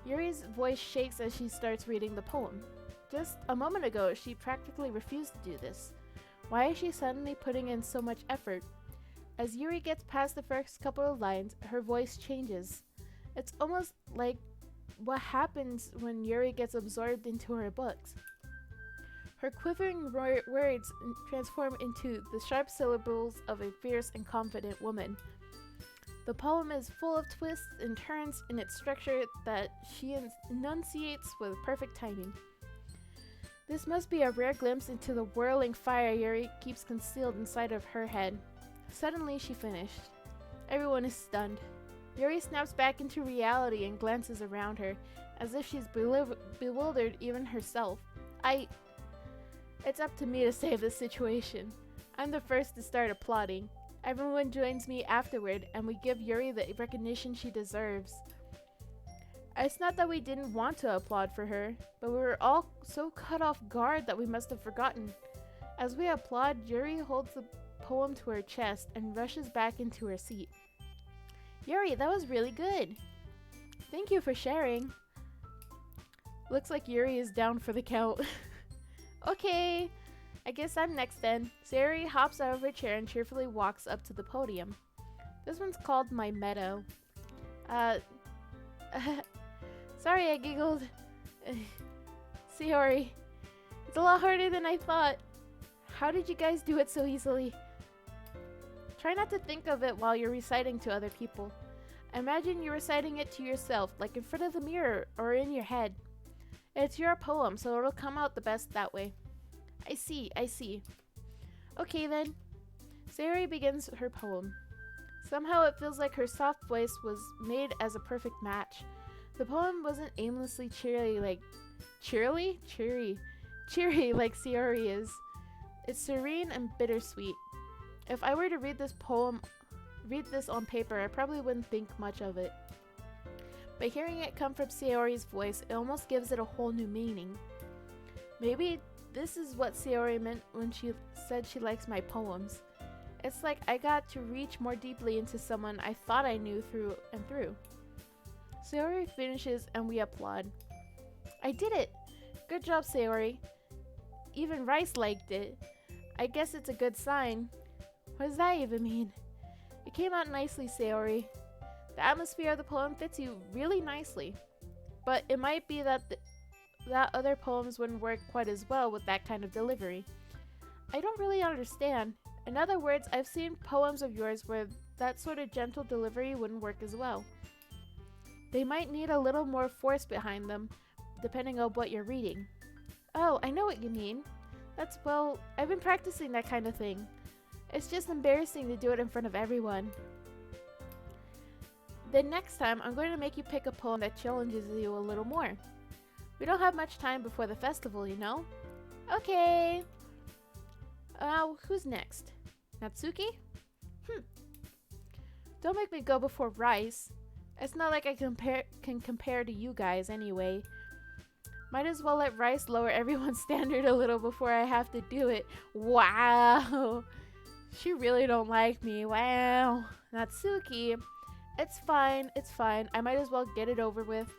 Yuri's voice shakes as she starts reading the poem. Just a moment ago, she practically refused to do this. Why is she suddenly putting in so much effort? As Yuri gets past the first couple of lines, her voice changes. It's almost like what happens when Yuri gets absorbed into her books. Her quivering words transform into the sharp syllables of a fierce and confident woman. The poem is full of twists and turns in its structure that she enunciates with perfect timing. This must be a rare glimpse into the whirling fire Yuri keeps concealed inside of her head. Suddenly, she finished. Everyone is stunned. Yuri snaps back into reality and glances around her, as if she's bewildered even herself. It's up to me to save the situation. I'm the first to start applauding. Everyone joins me afterward, and we give Yuri the recognition she deserves. It's not that we didn't want to applaud for her, but we were all so caught off guard that we must have forgotten. As we applaud, Yuri holds the poem to her chest and rushes back into her seat. Yuri, that was really good. Thank you for sharing. Looks like Yuri is down for the count. Okay, I guess I'm next then. Sayori hops out of her chair and cheerfully walks up to the podium. This one's called My Meadow. Sorry I giggled. Sayori, it's a lot harder than I thought. How did you guys do it so easily? Try not to think of it while you're reciting to other people. Imagine you're reciting it to yourself, like in front of the mirror or in your head. It's your poem, so it'll come out the best that way. I see. Okay then. Sayori begins her poem. Somehow it feels like her soft voice was made as a perfect match. The poem wasn't aimlessly cheery like Sayori is. It's serene and bittersweet. If I were to read this on paper, I probably wouldn't think much of it. But hearing it come from Sayori's voice, it almost gives it a whole new meaning. Maybe this is what Sayori meant when she said she likes my poems. It's like I got to reach more deeply into someone I thought I knew through and through. Sayori finishes and we applaud. I did it! Good job, Sayori. Even Rice liked it. I guess it's a good sign. What does that even mean? It came out nicely, Sayori. The atmosphere of the poem fits you really nicely. But it might be that that other poems wouldn't work quite as well with that kind of delivery. I don't really understand. In other words, I've seen poems of yours where that sort of gentle delivery wouldn't work as well. They might need a little more force behind them, depending on what you're reading. Oh, I know what you mean. Well, I've been practicing that kind of thing. It's just embarrassing to do it in front of everyone. Then next time, I'm going to make you pick a poem that challenges you a little more. We don't have much time before the festival, you know? Okay. Who's next? Natsuki? Don't make me go before Rice. It's not like I can compare to you guys anyway. Might as well let Rice lower everyone's standard a little before I have to do it. Wow. She really don't like me. Wow. Natsuki. It's fine. I might as well get it over with.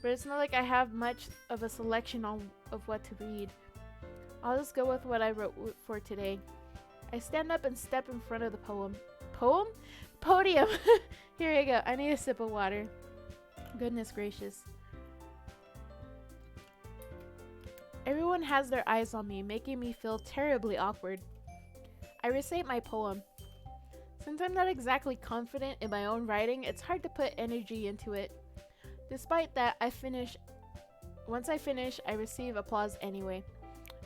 But it's not like I have much of a selection of what to read. I'll just go with what I wrote for today. I stand up and step in front of the poem. Podium! Here you go. I need a sip of water. Goodness gracious. Everyone has their eyes on me, making me feel terribly awkward. I recite my poem. Since I'm not exactly confident in my own writing, it's hard to put energy into it. Despite that, once I finish, I receive applause anyway.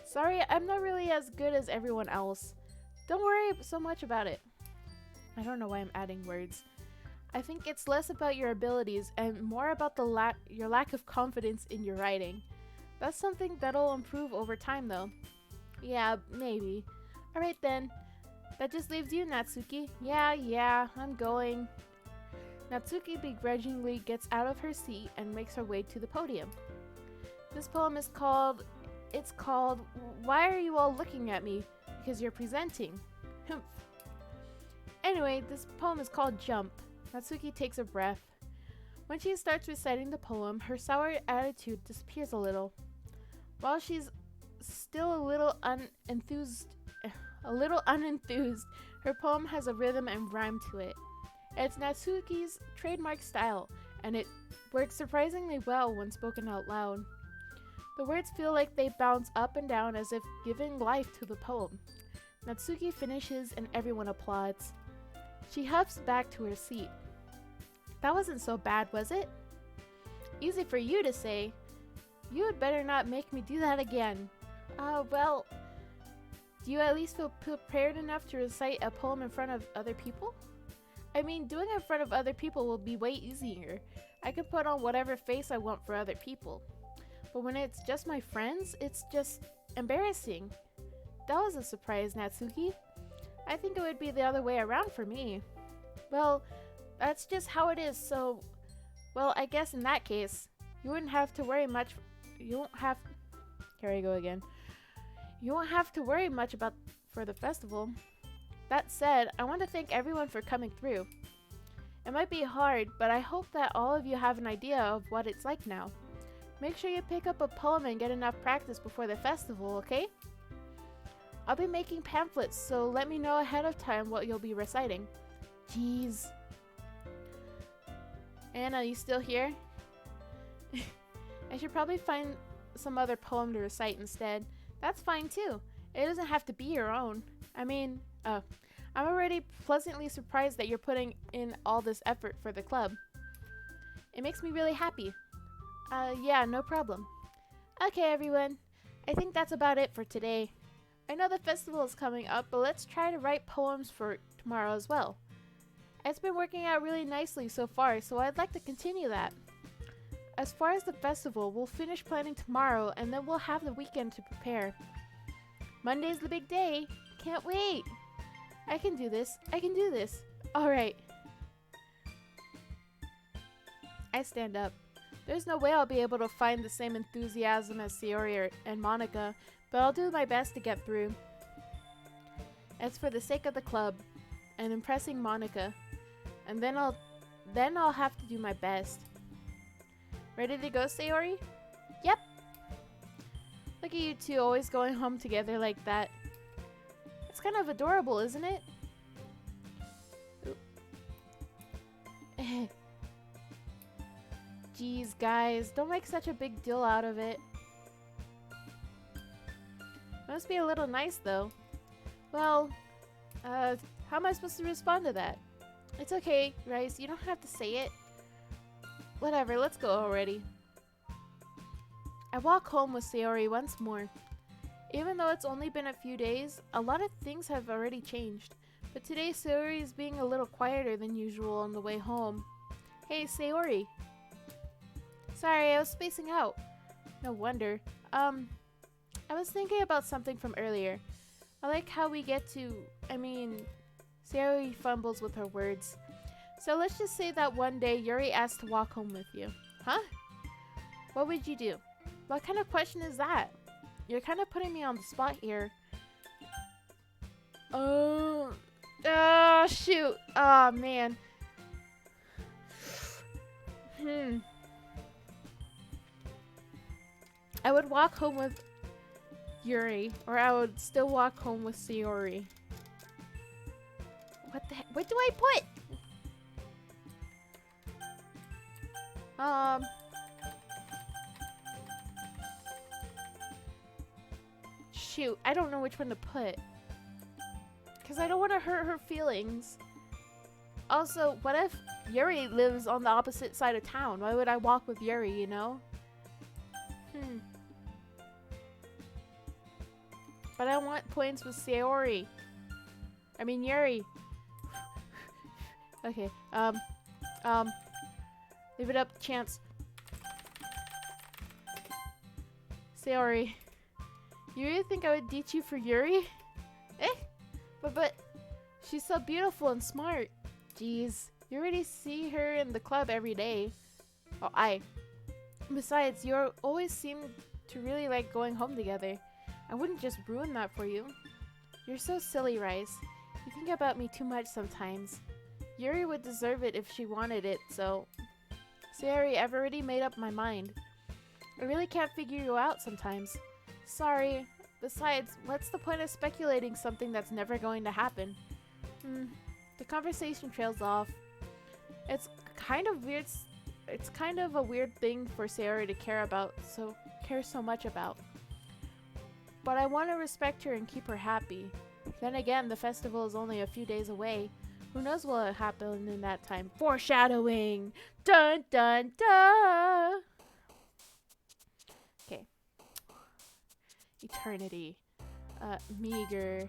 Sorry, I'm not really as good as everyone else. Don't worry so much about it. I don't know why I'm adding words. I think it's less about your abilities and more about your lack of confidence in your writing. That's something that'll improve over time though. Yeah, maybe. Alright then. That just leaves you, Natsuki. Yeah, I'm going. Natsuki begrudgingly gets out of her seat and makes her way to the podium. This poem is called Why Are You All Looking at Me? Because You're Presenting. Humph. Anyway, this poem is called Jump. Natsuki takes a breath. When she starts reciting the poem, her sour attitude disappears a little. While she's still a little unenthused, her poem has a rhythm and rhyme to it. It's Natsuki's trademark style, and it works surprisingly well when spoken out loud. The words feel like they bounce up and down as if giving life to the poem. Natsuki finishes and everyone applauds. She hops back to her seat. That wasn't so bad, was it? Easy for you to say. You had better not make me do that again. Well, do you at least feel prepared enough to recite a poem in front of other people? I mean, doing it in front of other people will be way easier. I can put on whatever face I want for other people. But when it's just my friends, it's just embarrassing. That was a surprise, Natsuki. I think it would be the other way around for me. Well, that's just how it is, so... Well, I guess in that case, you wouldn't have to worry much... Here I go again. You won't have to worry much for the festival. That said, I want to thank everyone for coming through. It might be hard, but I hope that all of you have an idea of what it's like now. Make sure you pick up a poem and get enough practice before the festival, okay? I'll be making pamphlets, so let me know ahead of time what you'll be reciting. Jeez. Anna, you still here? I should probably find some other poem to recite instead. That's fine too. It doesn't have to be your own. I mean, I'm already pleasantly surprised that you're putting in all this effort for the club. It makes me really happy. Yeah, no problem. Okay, everyone. I think that's about it for today. I know the festival is coming up, but let's try to write poems for tomorrow as well. It's been working out really nicely so far, so I'd like to continue that. As far as the festival, we'll finish planning tomorrow, and then we'll have the weekend to prepare. Monday's the big day. Can't wait. I can do this. Alright. I stand up. There's no way I'll be able to find the same enthusiasm as Sayori and Monica, but I'll do my best to get through. It's for the sake of the club, and impressing Monica, and then I'll have to do my best. Ready to go, Sayori? Yep. Look at you two always going home together like that. It's kind of adorable, isn't it? Jeez, guys, don't make such a big deal out of it. Must be a little nice, though. Well, how am I supposed to respond to that? It's okay, Rice, you don't have to say it. Whatever, let's go already. I walk home with Sayori once more. Even though it's only been a few days, a lot of things have already changed. But today Sayori is being a little quieter than usual on the way home. Hey, Sayori. Sorry, I was spacing out. No wonder. I was thinking about something from earlier. I like how we get to... Sayori fumbles with her words. So let's just say that one day Yuri asked to walk home with you. Huh? What would you do? What kind of question is that? You're kind of putting me on the spot here. Oh, shoot. Oh, man. I would walk home with Yuri, or I would still walk home with Sayori. What the heck? What do I put? Shoot, I don't know which one to put. Because I don't want to hurt her feelings. Also, what if Yuri lives on the opposite side of town? Why would I walk with Yuri, you know? But I want points with Sayori. I mean, Yuri. Okay, leave it up to chance. Sayori. You really think I would ditch you for Yuri? But she's so beautiful and smart. Jeez, you already see her in the club every day. Oh, Besides, you always seem to really like going home together. I wouldn't just ruin that for you. You're so silly, Rice. You think about me too much sometimes. Yuri would deserve it if she wanted it, so... Sayori, I've already made up my mind. I really can't figure you out sometimes. Sorry. Besides, what's the point of speculating something that's never going to happen? The conversation trails off. It's kind of weird. It's kind of a weird thing for Sayori to care so much about. But I want to respect her and keep her happy. Then again, the festival is only a few days away. Who knows what will happen in that time? Foreshadowing! Dun dun dun! Okay. Eternity. Meager.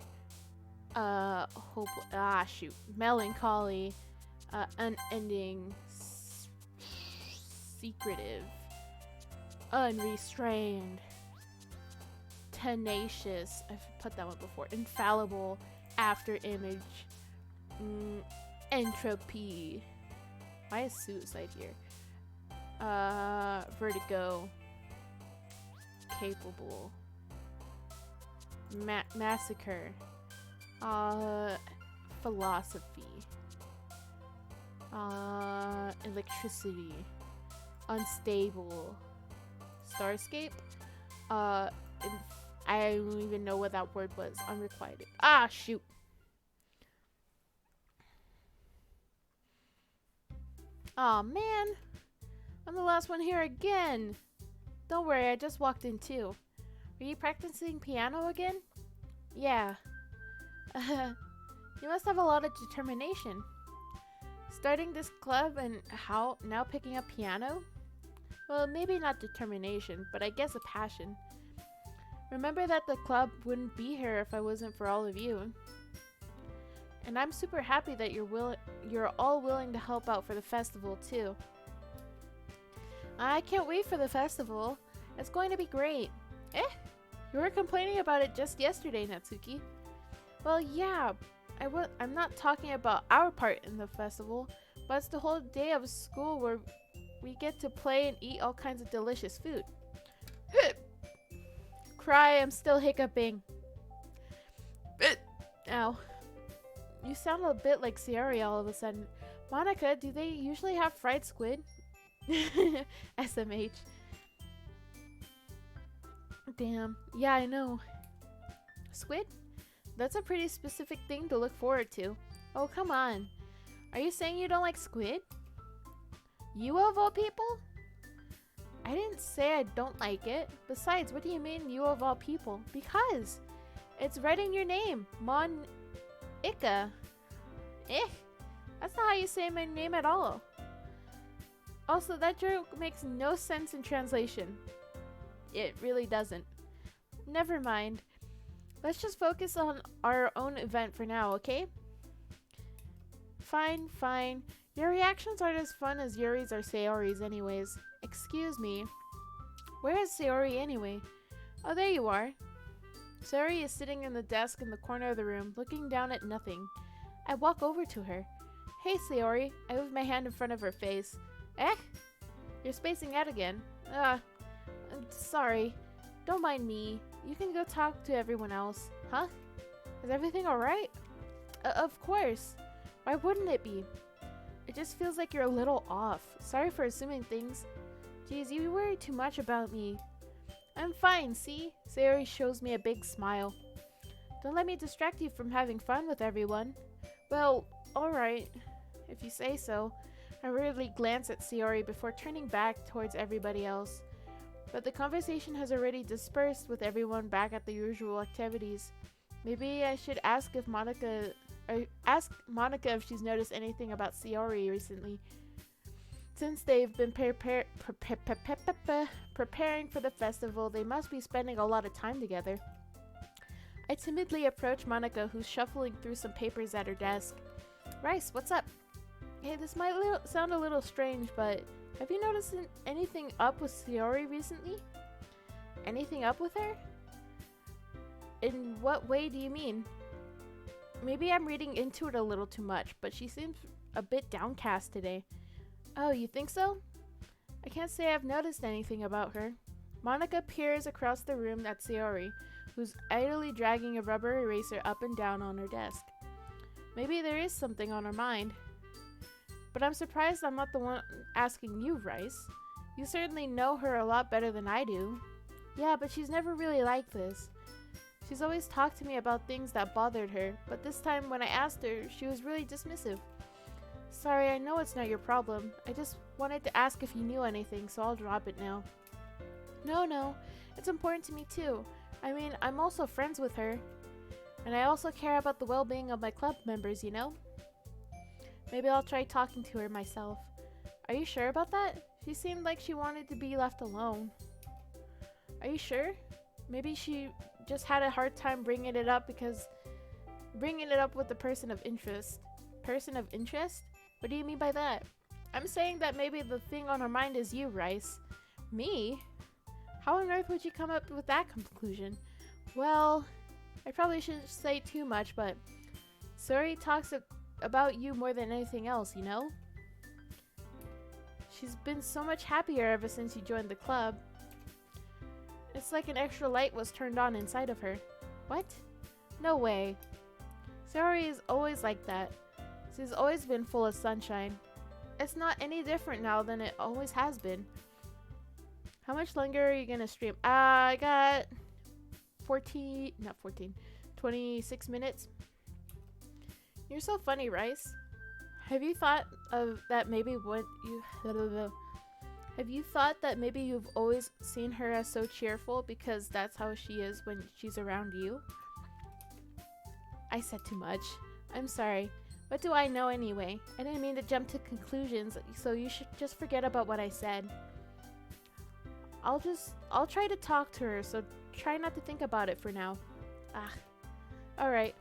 Hope. Shoot. Melancholy. Unending. Secretive. Unrestrained. Tenacious. I've put that one before. Infallible. After image. Entropy. Why is suicide here? Vertigo. Capable. Massacre. Philosophy. Electricity. Unstable. Starscape. I don't even know what that word was. Unrequited. Shoot. Aw, man. I'm the last one here again. Don't worry, I just walked in too. Are you practicing piano again? Yeah. You must have a lot of determination. Starting this club and now picking up piano? Well, maybe not determination, but I guess a passion. Remember that the club wouldn't be here if I wasn't for all of you. And I'm super happy that you're all willing to help out for the festival too. I can't wait for the festival. It's going to be great. You were complaining about it just yesterday, Natsuki. Well, yeah. I'm not talking about our part in the festival, but it's the whole day of school where we get to play and eat all kinds of delicious food. Cry, I'm still hiccuping. Ow. You sound a bit like Sayori all of a sudden. Monica, do they usually have fried squid? SMH. Damn. Yeah, I know. Squid? That's a pretty specific thing to look forward to. Oh, come on. Are you saying you don't like squid? You of all people? I didn't say I don't like it. Besides, what do you mean you of all people? Because it's right in your name. Mon Ika. Eh. That's not how you say my name at all. Also, that joke makes no sense in translation. It really doesn't. Never mind. Let's just focus on our own event for now, okay? Fine, fine. Your reactions aren't as fun as Yuri's or Sayori's anyways. Excuse me. Where is Sayori anyway? Oh, there you are. Sayori is sitting in the desk in the corner of the room, looking down at nothing. I walk over to her. Hey, Sayori. I move my hand in front of her face. Eh? You're spacing out again. I'm sorry. Don't mind me. You can go talk to everyone else. Huh? Is everything alright? Of course. Why wouldn't it be? It just feels like you're a little off. Sorry for assuming things. Geez, you worry too much about me. I'm fine, see? Sayori shows me a big smile. Don't let me distract you from having fun with everyone. Well, alright. If you say so. I weirdly glance at Sayori before turning back towards everybody else. But the conversation has already dispersed with everyone back at the usual activities. Maybe I should ask Monica if she's noticed anything about Sayori recently. Since they've been preparing for the festival, they must be spending a lot of time together. I timidly approach Monica, who's shuffling through some papers at her desk. Rice, what's up? Hey, this might sound a little strange, but have you noticed anything up with Sayori recently? Anything up with her? In what way do you mean? Maybe I'm reading into it a little too much, but she seems a bit downcast today. Oh, you think so? I can't say I've noticed anything about her. Monica peers across the room at Sayori, who's idly dragging a rubber eraser up and down on her desk. Maybe there is something on her mind. But I'm surprised I'm not the one asking you, Rice. You certainly know her a lot better than I do. Yeah, but she's never really like this. She's always talked to me about things that bothered her, but this time when I asked her, she was really dismissive. Sorry, I know it's not your problem. I just wanted to ask if you knew anything, so I'll drop it now. No, it's important to me too. I mean, I'm also friends with her. And I also care about the well-being of my club members, you know? Maybe I'll try talking to her myself. Are you sure about that? She seemed like she wanted to be left alone. Are you sure? Maybe she just had a hard time bringing it up with the person of interest. Person of interest? What do you mean by that? I'm saying that maybe the thing on her mind is you, Rice. Me? How on earth would you come up with that conclusion? Well, I probably shouldn't say too much, but Sayori talks about you more than anything else, you know? She's been so much happier ever since you joined the club. It's like an extra light was turned on inside of her. What? No way. Sayori is always like that. She's always been full of sunshine. It's not any different now than it always has been. How much longer are you gonna stream? I got 26 minutes. You're so funny, Rice. Have you thought that maybe you've always seen her as so cheerful because that's how she is when she's around you? I said too much. I'm sorry. What do I know anyway? I didn't mean to jump to conclusions, so you should just forget about what I said. I'll try to talk to her, so try not to think about it for now. Alright.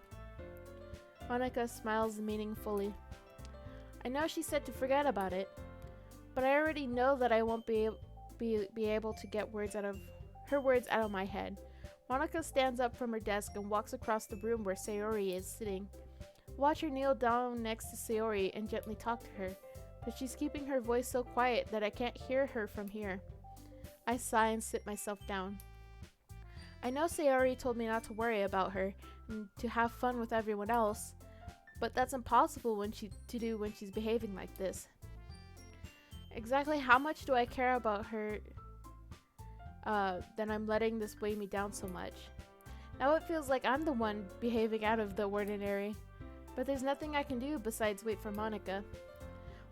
Monica smiles meaningfully. I know she said to forget about it, but I already know that I won't be able to get her words out of my head. Monica stands up from her desk and walks across the room where Sayori is sitting. Watch her kneel down next to Sayori and gently talk to her, but she's keeping her voice so quiet that I can't hear her from here. I sigh and sit myself down. I know Sayori told me not to worry about her and to have fun with everyone else, but that's impossible to do when she's behaving like this. Exactly how much do I care about her that I'm letting this weigh me down so much? Now it feels like I'm the one behaving out of the ordinary. But there's nothing I can do besides wait for Monica.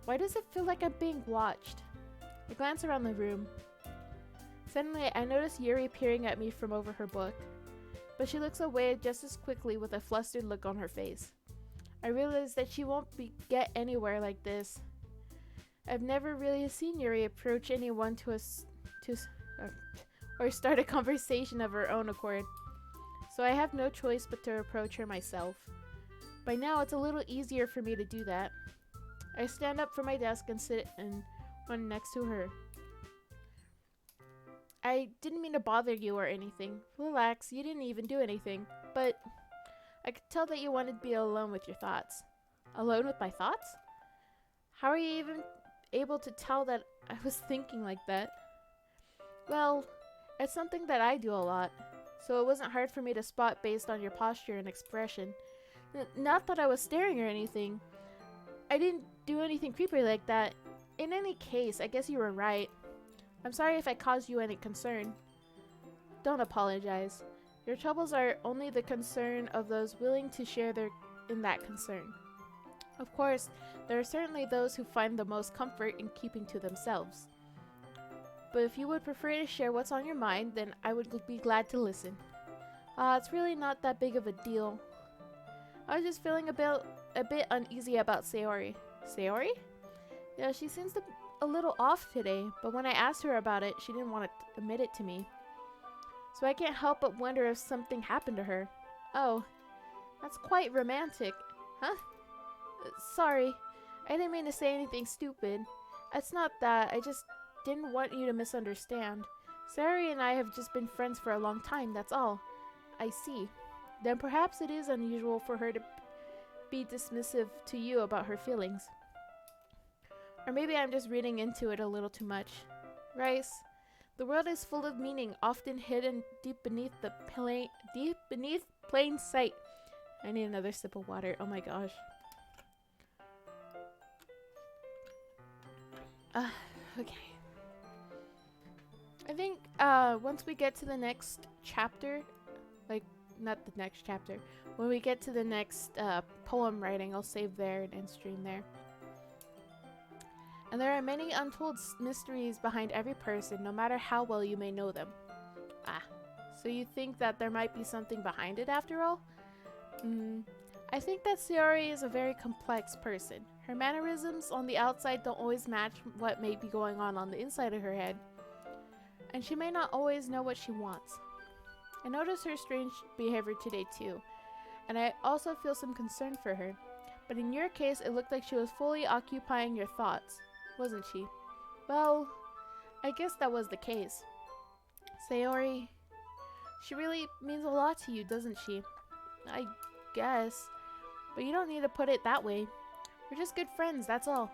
Why does it feel like I'm being watched? I glance around the room. Suddenly, I notice Yuri peering at me from over her book. But she looks away just as quickly with a flustered look on her face. I realize that she won't get anywhere like this. I've never really seen Yuri approach anyone or start a conversation of her own accord. So I have no choice but to approach her myself. By now, it's a little easier for me to do that. I stand up from my desk and sit in one next to her. I didn't mean to bother you or anything. Relax, you didn't even do anything. But I could tell that you wanted to be alone with your thoughts. Alone with my thoughts? How are you even able to tell that I was thinking like that? Well, it's something that I do a lot, so it wasn't hard for me to spot based on your posture and expression. Not that I was staring or anything. I didn't do anything creepy like that. In any case, I guess you were right. I'm sorry if I caused you any concern. Don't apologize. Your troubles are only the concern of those willing to share in that concern. Of course, there are certainly those who find the most comfort in keeping to themselves. But if you would prefer to share what's on your mind, then I would be glad to listen. It's really not that big of a deal. I was just feeling a bit uneasy about Sayori. Sayori? Yeah, she seems a little off today, but when I asked her about it, she didn't want to admit it to me. So I can't help but wonder if something happened to her. Oh, that's quite romantic. Huh? Sorry, I didn't mean to say anything stupid. It's not that, I just didn't want you to misunderstand. Sayori and I have just been friends for a long time, that's all. I see. Then perhaps it is unusual for her to be dismissive to you about her feelings. Or maybe I'm just reading into it a little too much. Rice, the world is full of meaning, often hidden deep beneath plain sight. I need another sip of water. Oh my gosh. Okay. I think once we get to the next chapter, like not the next chapter, when we get to the next poem writing, I'll save there and stream there. And there are many untold mysteries behind every person, no matter how well you may know them. So you think that there might be something behind it after all? I think that Sayori is a very complex person. Her mannerisms on the outside don't always match what may be going on the inside of her head. And she may not always know what she wants. I noticed her strange behavior today too, and I also feel some concern for her. But in your case, it looked like she was fully occupying your thoughts, wasn't she? Well, I guess that was the case. Sayori, she really means a lot to you, doesn't she? I guess. But you don't need to put it that way. We're just good friends, that's all.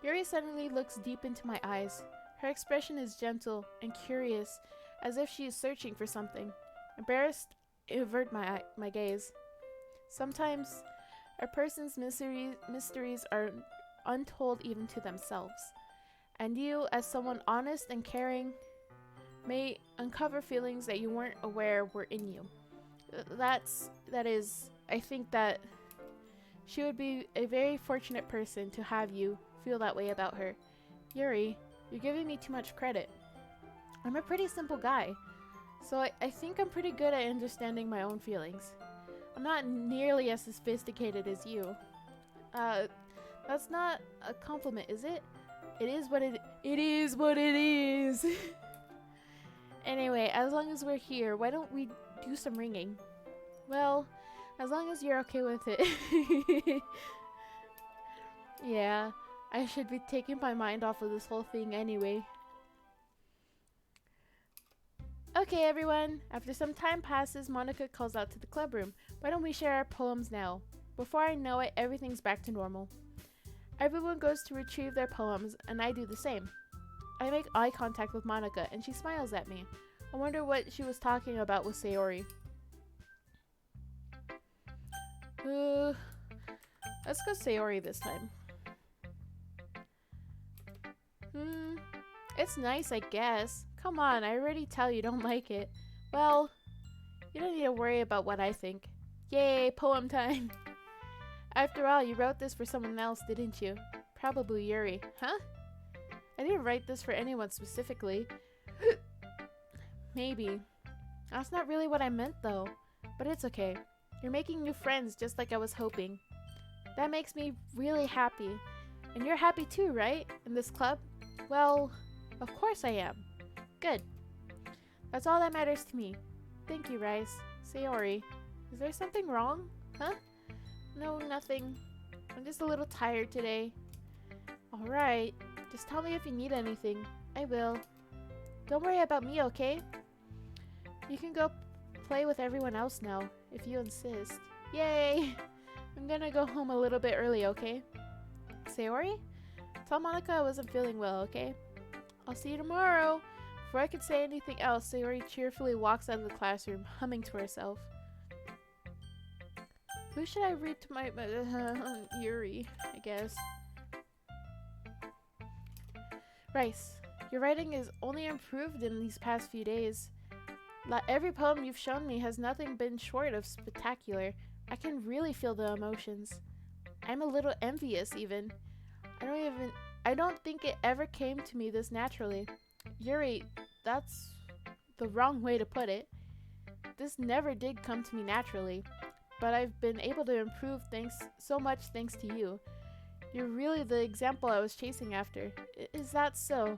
Yuri suddenly looks deep into my eyes. Her expression is gentle and curious, as if she is searching for something. Embarrassed, I avert my gaze. Sometimes, a person's mysteries are untold even to themselves. And you, as someone honest and caring, may uncover feelings that you weren't aware were in you. I think that she would be a very fortunate person to have you feel that way about her. Yuri, you're giving me too much credit. I'm a pretty simple guy, so I think I'm pretty good at understanding my own feelings. I'm not nearly as sophisticated as you. That's not a compliment, is it? It is what it is. Anyway, as long as we're here, why don't we do some ringing? Well, as long as you're okay with it. Yeah, I should be taking my mind off of this whole thing anyway. Okay, everyone. After some time passes, Monica calls out to the club room. Why don't we share our poems now? Before I know it, everything's back to normal. Everyone goes to retrieve their poems, and I do the same. I make eye contact with Monica, and she smiles at me. I wonder what she was talking about with Sayori. Let's go Sayori this time. It's nice, I guess. Come on, I already tell you don't like it. Well, You don't need to worry about what I think. Yay, poem time! After all, you wrote this for someone else, didn't you? Probably Yuri. Huh? I didn't write this for anyone specifically. Maybe. That's not really what I meant though. But it's okay. You're making new friends just like I was hoping. That makes me really happy. And you're happy too, right? In this club? Well, of course I am. Good. That's all that matters to me. Thank you, Rice. Sayori. Is there something wrong? Huh? No, nothing. I'm just a little tired today. Alright. Just tell me if you need anything. I will. Don't worry about me, okay? You can go play with everyone else now, if you insist. Yay! I'm gonna go home a little bit early, okay? Sayori? Tell Monica I wasn't feeling well, okay? I'll see you tomorrow! Before I could say anything else, Sayori cheerfully walks out of the classroom, humming to herself. Who should I read to my Yuri, I guess. Rice, your writing is only improved in these past few days. Every poem you've shown me has nothing been short of spectacular. I can really feel the emotions. I'm a little envious even. I don't think it ever came to me this naturally. Yuri, that's the wrong way to put it. This never did come to me naturally, but I've been able to improve so much thanks to you. You're really the example I was chasing after. Is that so?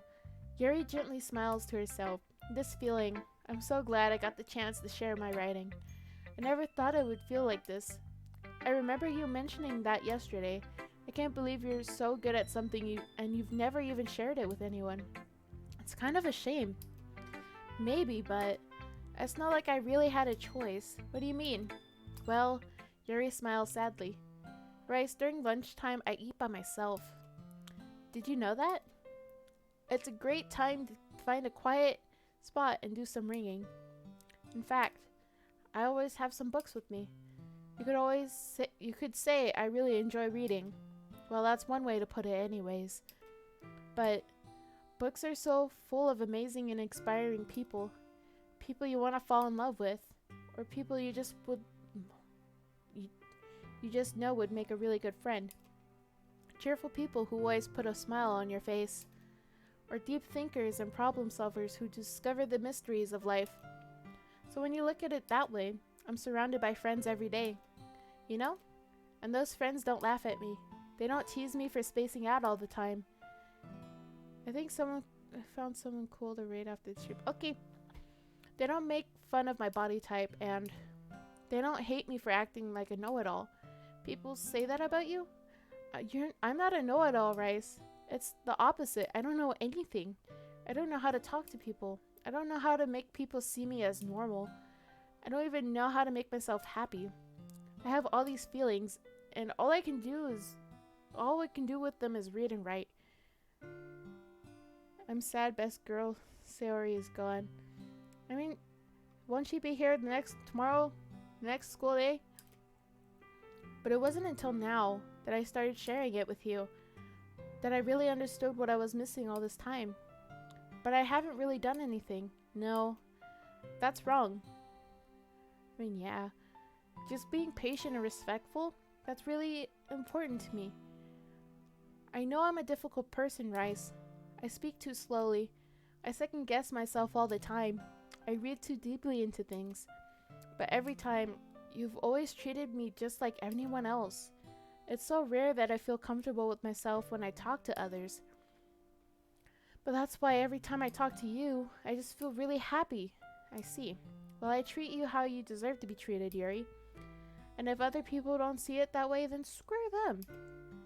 Yuri gently smiles to herself. This feeling, I'm so glad I got the chance to share my writing. I never thought it would feel like this. I remember you mentioning that yesterday. I can't believe you're so good at something and you've never even shared it with anyone. It's kind of a shame. Maybe, but it's not like I really had a choice. What do you mean? Well, Yuri smiles sadly. Rice, during lunchtime I eat by myself. Did you know that? It's a great time to find a quiet spot and do some reading. In fact, I always have some books with me. You could say I really enjoy reading. Well, that's one way to put it anyways. But books are so full of amazing and inspiring people. People you want to fall in love with, or people you just know would make a really good friend. Cheerful people who always put a smile on your face, or deep thinkers and problem solvers who discover the mysteries of life. So when you look at it that way, I'm surrounded by friends every day. You know? And those friends don't laugh at me. They don't tease me for spacing out all the time. I found someone cool to rate after the trip. Okay. They don't make fun of my body type, and they don't hate me for acting like a know-it-all. People say that about you? I'm not a know-it-all, Rice. It's the opposite. I don't know anything. I don't know how to talk to people. I don't know how to make people see me as normal. I don't even know how to make myself happy. I have all these feelings, and all I can do with them is read and write. I'm sad best girl Sayori is gone. I mean, won't she be here tomorrow, next school day? But it wasn't until now that I started sharing it with you that I really understood what I was missing all this time. But I haven't really done anything. No, that's wrong. I mean, yeah, just being patient and respectful, that's really important to me. I know I'm a difficult person, Rice. I speak too slowly. I second guess myself all the time. I read too deeply into things. But every time, you've always treated me just like anyone else. It's so rare that I feel comfortable with myself when I talk to others. But that's why every time I talk to you, I just feel really happy. I see. Well, I treat you how you deserve to be treated, Yuri. And if other people don't see it that way, then screw them.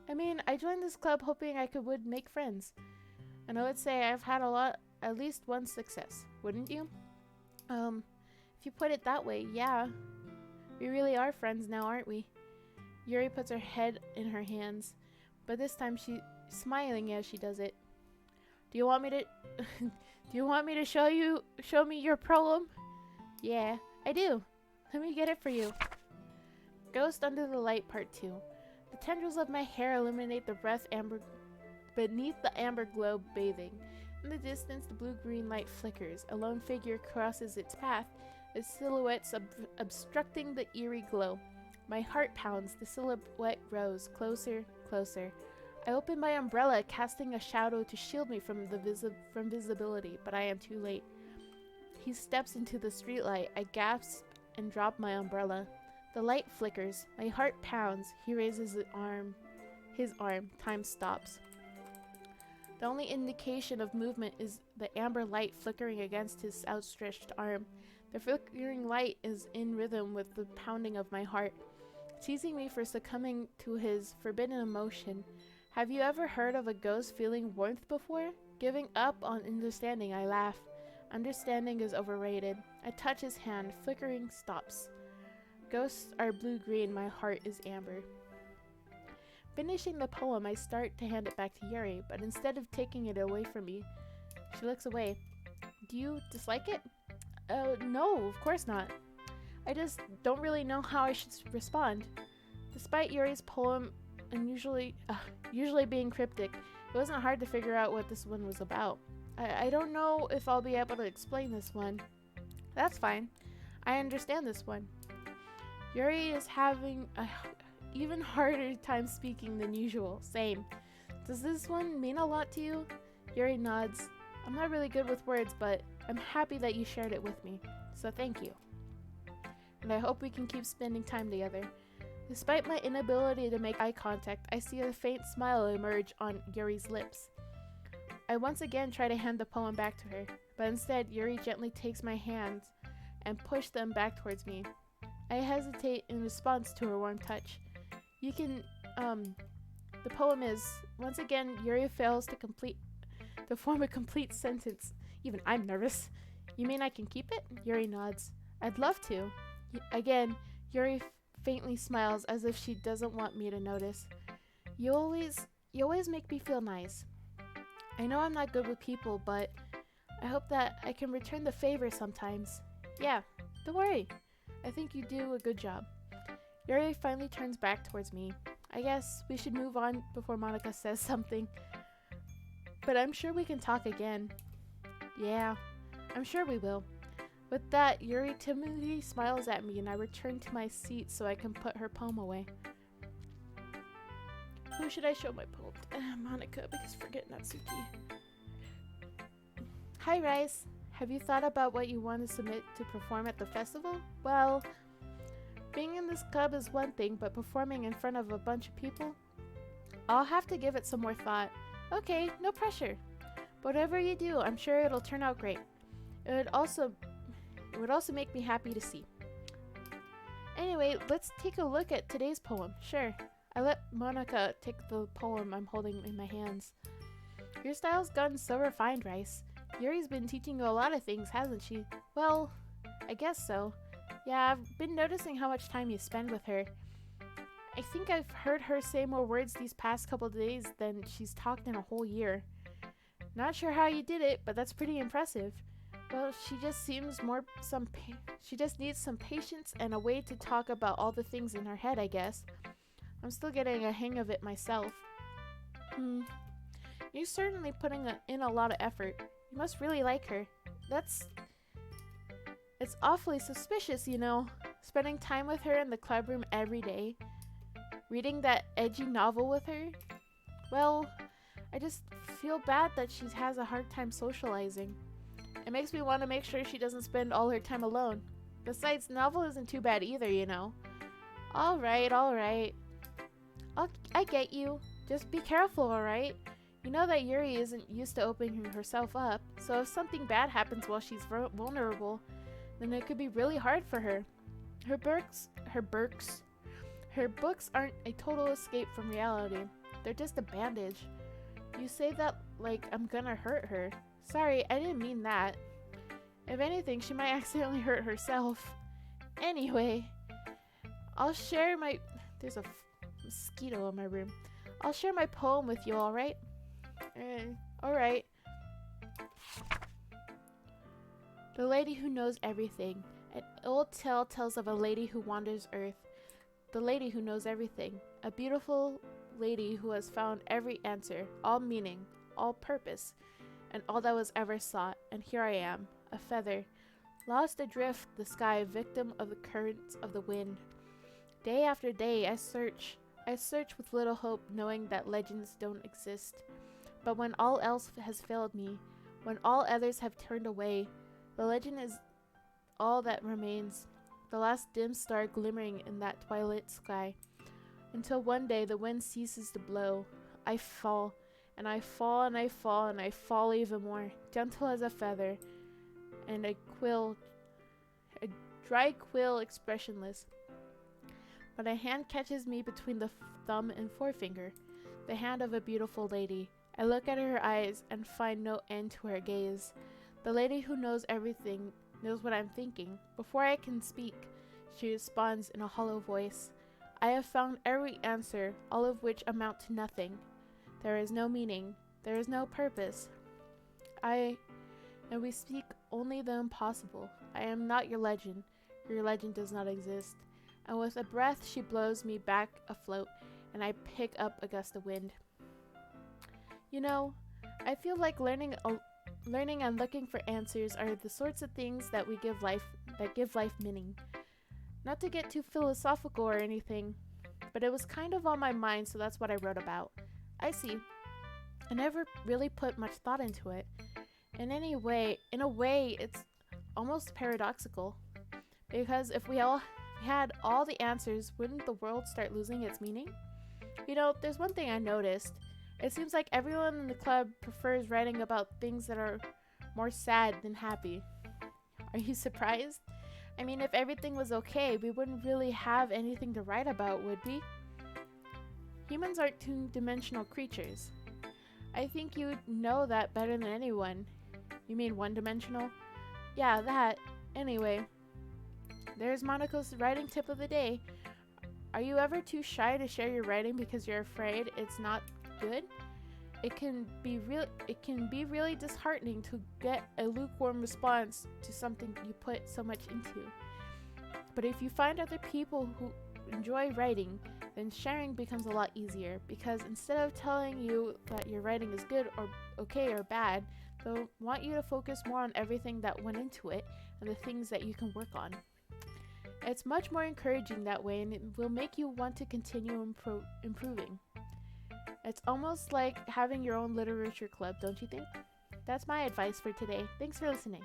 I mean, I joined this club hoping I would make friends. And I would say I've had at least one success, wouldn't you? If you put it that way, yeah. We really are friends now, aren't we? Yuri puts her head in her hands, but this time she's smiling as she does it. Do you want me to show me your poem? Yeah, I do. Let me get it for you. Ghost Under the Light Part 2. The tendrils of my hair illuminate the rough amber beneath the amber globe bathing. In the distance, the blue-green light flickers. A lone figure crosses its path, its silhouettes obstructing the eerie glow. My heart pounds, the silhouette grows closer, closer. I open my umbrella, casting a shadow to shield me from visibility, but I am too late. He steps into the streetlight. I gasp and drop my umbrella. The light flickers. My heart pounds. He raises his arm. Time stops. The only indication of movement is the amber light flickering against his outstretched arm. The flickering light is in rhythm with the pounding of my heart, teasing me for succumbing to his forbidden emotion. Have you ever heard of a ghost feeling warmth before? Giving up on understanding, I laugh. Understanding is overrated. I touch his hand. Flickering stops. Ghosts are blue-green. My heart is amber. Finishing the poem, I start to hand it back to Yuri, but instead of taking it away from me, she looks away. Do you dislike it? No, of course not. I just don't really know how I should respond. Despite Yuri's poem usually being cryptic, it wasn't hard to figure out what this one was about. I don't know if I'll be able to explain this one. That's fine. I understand this one. Yuri is having a even harder time speaking than usual. Same. Does this one mean a lot to you? Yuri nods. I'm not really good with words, but I'm happy that you shared it with me. So thank you. And I hope we can keep spending time together. Despite my inability to make eye contact, I see a faint smile emerge on Yuri's lips. I once again try to hand the poem back to her, but instead Yuri gently takes my hands and pushes them back towards me. I hesitate in response to her warm touch. The poem is, once again, Yuri fails to form a complete sentence. Even I'm nervous. You mean I can keep it? Yuri nods. I'd love to. Again, Yuri faintly smiles as if she doesn't want me to notice. You always make me feel nice. I know I'm not good with people, but I hope that I can return the favor sometimes. Yeah, don't worry. I think you do a good job. Yuri finally turns back towards me. I guess we should move on before Monica says something. But I'm sure we can talk again. Yeah, I'm sure we will. With that, Yuri timidly smiles at me and I return to my seat so I can put her poem away. Who should I show my poem to? Monica, because forget Natsuki. Hi, Rice. Have you thought about what you want to submit to perform at the festival? Well, being in this club is one thing, but performing in front of a bunch of people? I'll have to give it some more thought. Okay, no pressure. But whatever you do, I'm sure it'll turn out great. It would also make me happy to see. Anyway, let's take a look at today's poem. Sure. I let Monica take the poem I'm holding in my hands. Your style's gotten so refined, Rice. Yuri's been teaching you a lot of things, hasn't she? Well, I guess so. Yeah, I've been noticing how much time you spend with her. I think I've heard her say more words these past couple of days than she's talked in a whole year. Not sure how you did it, but that's pretty impressive. Well, she just needs some patience and a way to talk about all the things in her head, I guess. I'm still getting a hang of it myself. You're certainly putting in a lot of effort. You must really like her. It's awfully suspicious, you know. Spending time with her in the club room every day. Reading that edgy novel with her. Well, I just feel bad that she has a hard time socializing. It makes me want to make sure she doesn't spend all her time alone. Besides, novel isn't too bad either, you know. Alright. I get you. Just be careful, alright? You know that Yuri isn't used to opening herself up, so if something bad happens while she's vulnerable, then it could be really hard for her. Her books aren't a total escape from reality. They're just a bandage. You say that like I'm gonna hurt her. Sorry, I didn't mean that. If anything, she might accidentally hurt herself. Anyway, I'll share my... There's a mosquito in my room. I'll share my poem with you, alright? Alright. The Lady Who Knows Everything. An old tale tells of a lady who wanders Earth. The lady who knows everything. A beautiful lady who has found every answer, all meaning, all purpose, and all that was ever sought. And here I am, a feather, lost adrift the sky, victim of the currents of the wind. Day after day, I search with little hope, knowing that legends don't exist. But when all else has failed me, when all others have turned away, the legend is all that remains, the last dim star glimmering in that twilight sky. Until one day the wind ceases to blow. I fall, and I fall, and I fall, and I fall even more, gentle as a feather, and a dry quill expressionless. But a hand catches me between the thumb and forefinger, the hand of a beautiful lady. I look at her eyes and find no end to her gaze. The lady who knows everything knows what I'm thinking. Before I can speak, she responds in a hollow voice. I have found every answer, all of which amount to nothing. There is no meaning. There is no purpose. And we speak only the impossible. I am not your legend. Your legend does not exist. And with a breath, she blows me back afloat, and I pick up a gust of wind. You know, I feel like learning and looking for answers are the sorts of things that give life meaning. Not to get too philosophical or anything, but it was kind of on my mind, so that's what I wrote about. I see. I never really put much thought into it. In a way, it's almost paradoxical. Because if we had all the answers, wouldn't the world start losing its meaning? You know, there's one thing I noticed. It seems like everyone in the club prefers writing about things that are more sad than happy. Are you surprised? I mean, if everything was okay, we wouldn't really have anything to write about, would we? Humans aren't two-dimensional creatures. I think you know that better than anyone. You mean one-dimensional? Yeah, that. Anyway, there's Monica's writing tip of the day. Are you ever too shy to share your writing because you're afraid it's not good? It can be really disheartening to get a lukewarm response to something you put so much into. But if you find other people who enjoy writing, then sharing becomes a lot easier, because instead of telling you that your writing is good or okay or bad, they'll want you to focus more on everything that went into it and the things that you can work on. It's much more encouraging that way, and it will make you want to continue improving. It's almost like having your own literature club, don't you think? That's my advice for today. Thanks for listening.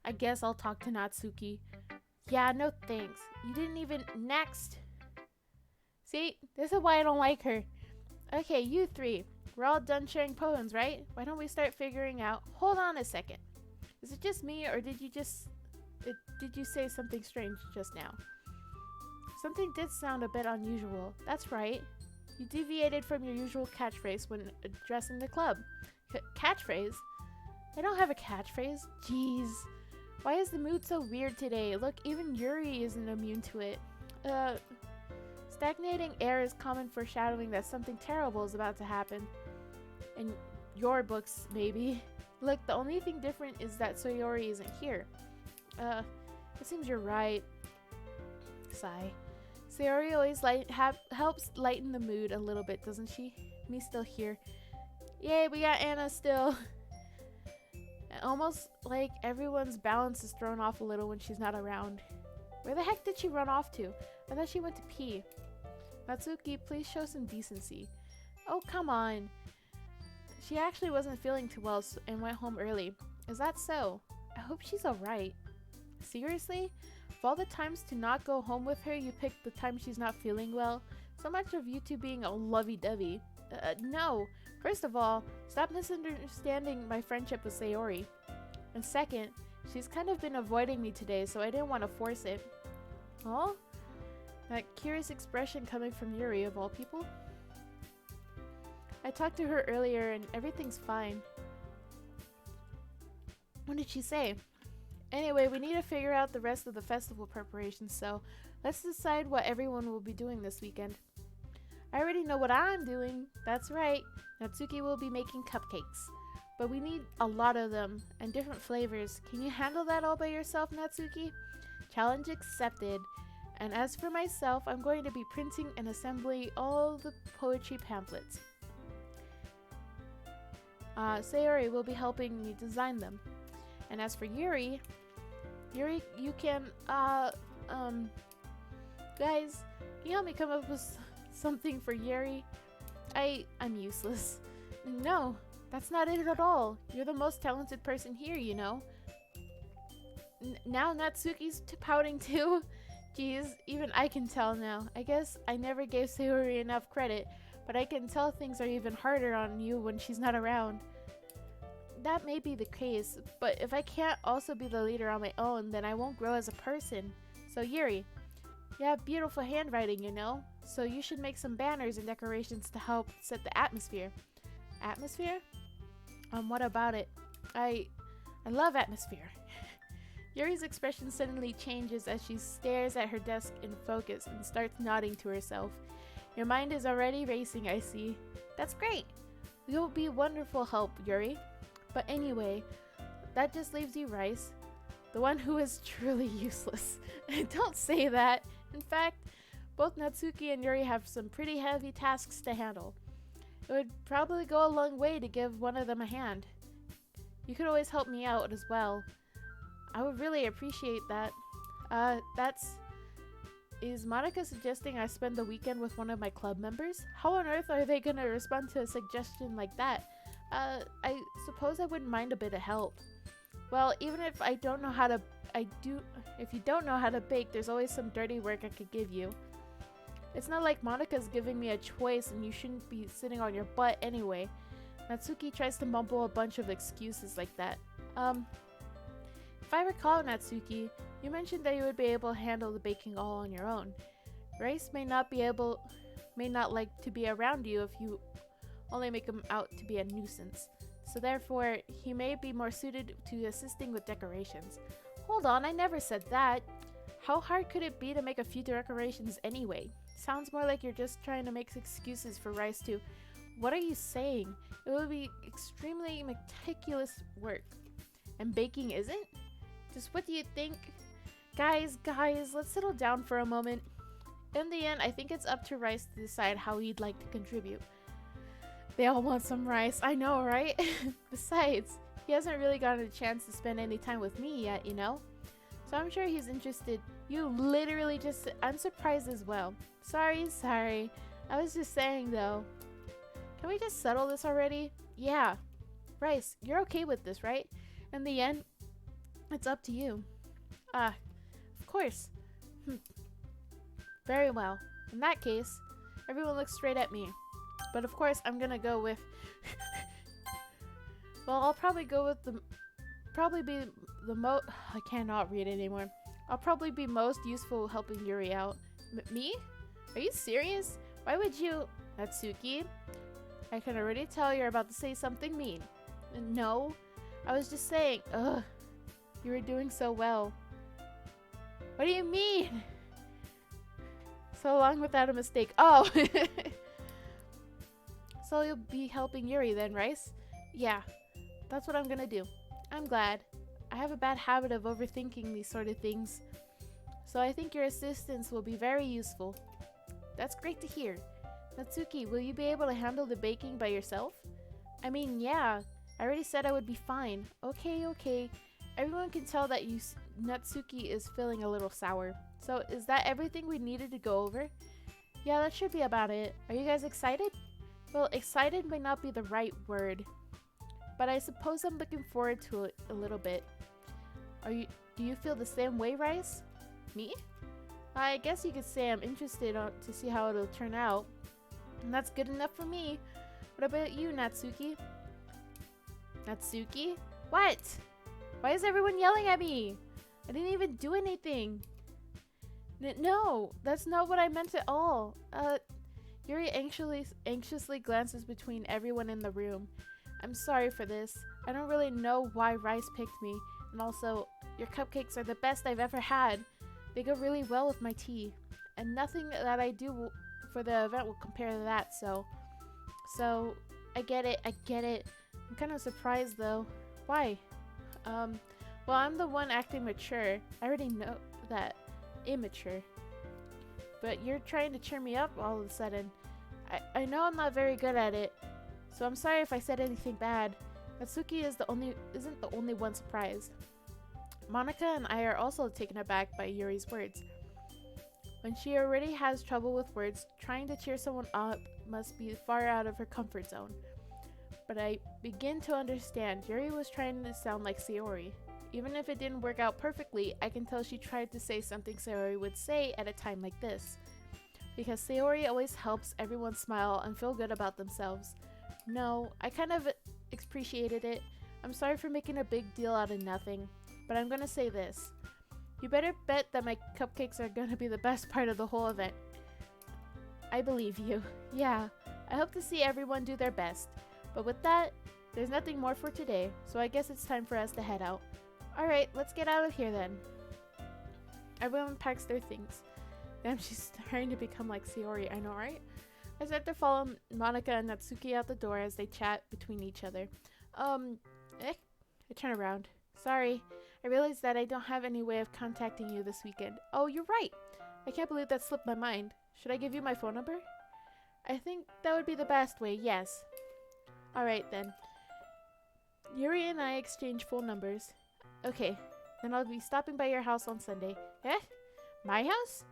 I guess I'll talk to Natsuki. Yeah, no thanks. You didn't even... Next! See? This is why I don't like her. Okay, you three. We're all done sharing poems, right? Why don't we start figuring out... Hold on a second. Is it just me, or did you say something strange just now? Something did sound a bit unusual. That's right. You deviated from your usual catchphrase when addressing the club. Catchphrase? I don't have a catchphrase. Jeez. Why is the mood so weird today? Look, even Yuri isn't immune to it. Stagnating air is common foreshadowing that something terrible is about to happen. In your books, maybe. Look, the only thing different is that Sayori isn't here. It seems you're right. Sigh. Sayori always helps lighten the mood a little bit, doesn't she? Me still here. Yay, we got Anna still. Almost like everyone's balance is thrown off a little when she's not around. Where the heck did she run off to? I thought she went to pee. Natsuki, please show some decency. Oh, come on. She actually wasn't feeling too well and went home early. Is that so? I hope she's alright. Seriously? Of all the times to not go home with her, you picked the time she's not feeling well? So much of you two being a lovey-dovey. No. First of all, stop misunderstanding my friendship with Sayori. And second, she's kind of been avoiding me today, so I didn't want to force it. Oh? That curious expression coming from Yuri, of all people? I talked to her earlier and everything's fine. What did she say? Anyway, we need to figure out the rest of the festival preparations, so let's decide what everyone will be doing this weekend. I already know what I'm doing. That's right. Natsuki will be making cupcakes. But we need a lot of them, and different flavors. Can you handle that all by yourself, Natsuki? Challenge accepted. And as for myself, I'm going to be printing and assembling all the poetry pamphlets. Sayori will be helping me design them. And as for Yuri, you can, guys, can you help me come up with something for Yuri? I'm useless. No, that's not it at all. You're the most talented person here, you know. Now Natsuki's pouting too. Jeez, even I can tell now. I guess I never gave Sayori enough credit, but I can tell things are even harder on you when she's not around. That may be the case, but if I can't also be the leader on my own, then I won't grow as a person. So Yuri, you have beautiful handwriting, you know? So you should make some banners and decorations to help set the atmosphere. Atmosphere? What about it? I love atmosphere. Yuri's expression suddenly changes as she stares at her desk in focus and starts nodding to herself. Your mind is already racing, I see. That's great. You'll be wonderful help, Yuri. But anyway, that just leaves you, Rice. The one who is truly useless. Don't say that. In fact, both Natsuki and Yuri have some pretty heavy tasks to handle. It would probably go a long way to give one of them a hand. You could always help me out as well. I would really appreciate that. Is Monica suggesting I spend the weekend with one of my club members? How on earth are they gonna respond to a suggestion like that? I suppose I wouldn't mind a bit of help. Well, even if I don't know how to, if you don't know how to bake, there's always some dirty work I could give you. It's not like Monica's giving me a choice and you shouldn't be sitting on your butt anyway. Natsuki tries to mumble a bunch of excuses like that. If I recall, Natsuki, you mentioned that you would be able to handle the baking all on your own. Rice may not like to be around you if you only make him out to be a nuisance. So therefore, he may be more suited to assisting with decorations. Hold on, I never said that. How hard could it be to make a few decorations anyway? Sounds more like you're just trying to make excuses for Rice to... What are you saying? It would be extremely meticulous work. And baking isn't? Just what do you think? Guys, let's settle down for a moment. In the end, I think it's up to Rice to decide how he'd like to contribute. They all want some rice. I know, right? Besides, he hasn't really gotten a chance to spend any time with me yet, you know? So I'm sure he's interested. You literally just... I'm surprised as well. Sorry. I was just saying, though. Can we just settle this already? Yeah. Rice, you're okay with this, right? In the end, it's up to you. Of course. Very well. In that case, everyone looks straight at me. But of course, I'm gonna go with... well, I'll probably go with the... I cannot read anymore. I'll probably be most useful helping Yuri out. Me? Are you serious? Why would you... Natsuki? I can already tell you're about to say something mean. No. I was just saying... Ugh. You were doing so well. What do you mean? So long without a mistake. Oh! So you'll be helping Yuri then, Rice? Yeah, that's what I'm gonna do. I'm glad. I have a bad habit of overthinking these sort of things. So I think your assistance will be very useful. That's great to hear. Natsuki, will you be able to handle the baking by yourself? I mean, yeah. I already said I would be fine. Okay. Everyone can tell that Natsuki is feeling a little sour. So is that everything we needed to go over? Yeah, that should be about it. Are you guys excited? Well, excited may not be the right word, but I suppose I'm looking forward to it a little bit. Do you feel the same way, Rice? Me? I guess you could say I'm interested to see how it'll turn out. And that's good enough for me. What about you, Natsuki? Natsuki? What? Why is everyone yelling at me? I didn't even do anything. No, that's not what I meant at all. Yuri anxiously glances between everyone in the room. I'm sorry for this. I don't really know why Rice picked me. And also, your cupcakes are the best I've ever had. They go really well with my tea. And nothing that I do for the event will compare to that, so... I get it. I'm kind of surprised, though. Why? Well, I'm the one acting mature. I already know that. Immature. But you're trying to cheer me up all of a sudden. I know I'm not very good at it. so I'm sorry if I said anything bad. Natsuki isn't the only one surprised. Monica and I are also taken aback by Yuri's words. When she already has trouble with words, trying to cheer someone up must be far out of her comfort zone. But I begin to understand. Yuri was trying to sound like Sayori. Even if it didn't work out perfectly, I can tell she tried to say something Sayori would say at a time like this. Because Sayori always helps everyone smile and feel good about themselves. No, I kind of appreciated it. I'm sorry for making a big deal out of nothing. But I'm gonna say this. You better bet that my cupcakes are gonna be the best part of the whole event. I believe you. Yeah, I hope to see everyone do their best. But with that, there's nothing more for today, so I guess it's time for us to head out. Alright, let's get out of here then. Everyone packs their things. Damn, she's starting to become like Sayori, I know, right? I start to follow Monica and Natsuki out the door as they chat between each other. I turn around. Sorry, I realized that I don't have any way of contacting you this weekend. Oh, you're right! I can't believe that slipped my mind. Should I give you my phone number? I think that would be the best way, yes. Alright then. Yuri and I exchange phone numbers. Okay, then I'll be stopping by your house on Sunday. Eh? My house?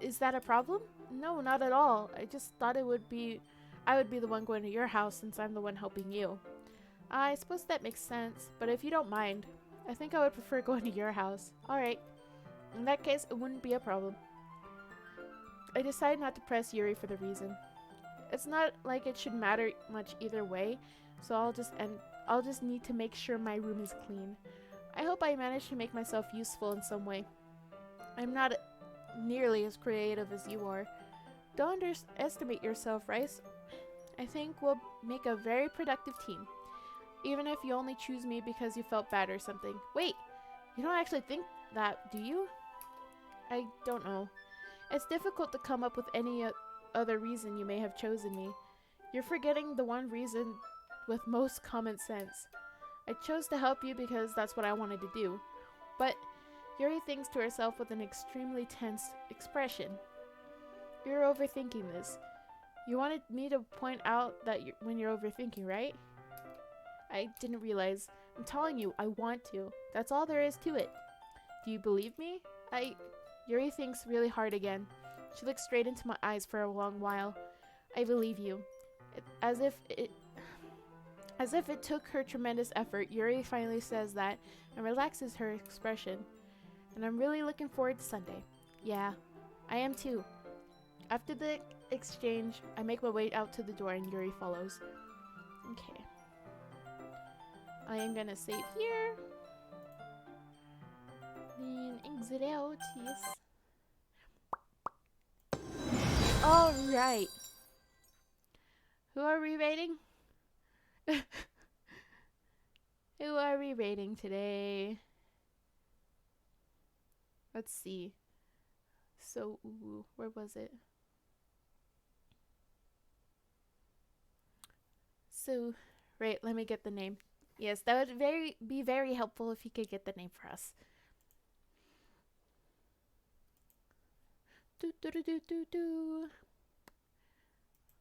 Is that a problem? No, not at all. I just thought I would be the one going to your house since I'm the one helping you. I suppose that makes sense, but if you don't mind, I think I would prefer going to your house. Alright. In that case, it wouldn't be a problem. I decided not to press Yuri for the reason. It's not like it should matter much either way, so I'll just need to make sure my room is clean. I hope I manage to make myself useful in some way. I'm not nearly as creative as you are. Don't underestimate yourself, Rice. I think we'll make a very productive team. Even if you only choose me because you felt bad or something. Wait, you don't actually think that, do you? I don't know. It's difficult to come up with any other reason you may have chosen me. You're forgetting the one reason with most common sense. I chose to help you because that's what I wanted to do. But Yuri thinks to herself with an extremely tense expression. You're overthinking this. You wanted me to point out that when you're overthinking, right? I didn't realize. I'm telling you, I want to. That's all there is to it. Do you believe me? Yuri thinks really hard again. She looks straight into my eyes for a long while. I believe you. As if it took her tremendous effort, Yuri finally says that and relaxes her expression. And I'm really looking forward to Sunday. Yeah, I am too. After the exchange, I make my way out to the door and Yuri follows. Okay. I am gonna save here. Then exit out, yes. Alright. Who are we rating? Who are we rating today? Let's see. So, where was it? So, right, let me get the name. Yes, that would be very helpful if you could get the name for us.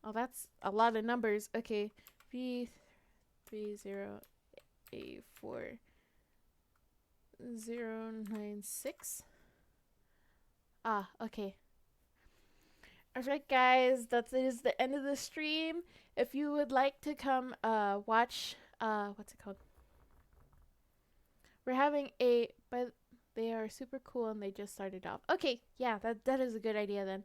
Oh, that's a lot of numbers. Okay, B30A4096. Ah, okay. Alright guys, that is the end of the stream. If you would like to come watch what's it called? We're having but they are super cool and they just started off. Okay, yeah, that is a good idea then.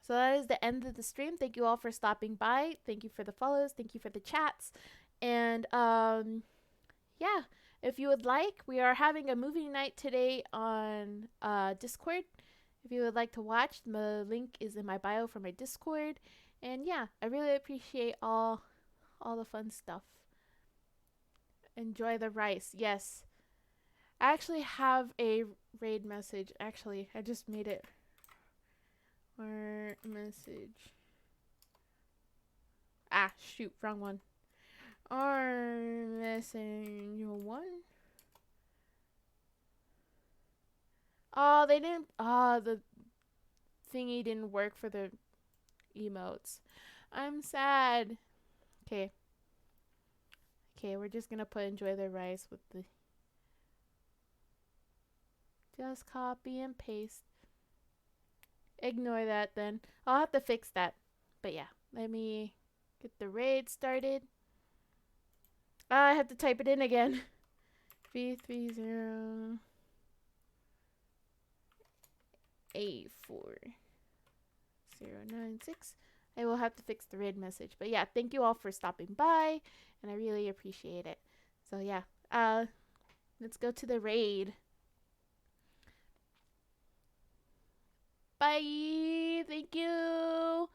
So that is the end of the stream. Thank you all for stopping by. Thank you for the follows. Thank you for the chats. And yeah, if you would like, we are having a movie night today on Discord. If you would like to watch, the link is in my bio for my Discord. And yeah, I really appreciate all the fun stuff. Enjoy the rice. Yes. I actually have a raid message. Actually, I just made it. Or message. Ah, shoot, wrong one. Or message one. Oh, they didn't. The thingy didn't work for the emotes. I'm sad. Okay. Okay, we're just gonna put enjoy the rice with the... Just copy and paste. Ignore that then. I'll have to fix that. But yeah, let me get the raid started. I have to type it in again. 330-84096. I will have to fix the raid message. But yeah, thank you all for stopping by, and I really appreciate it. So yeah, let's go to the raid. Bye. Thank you.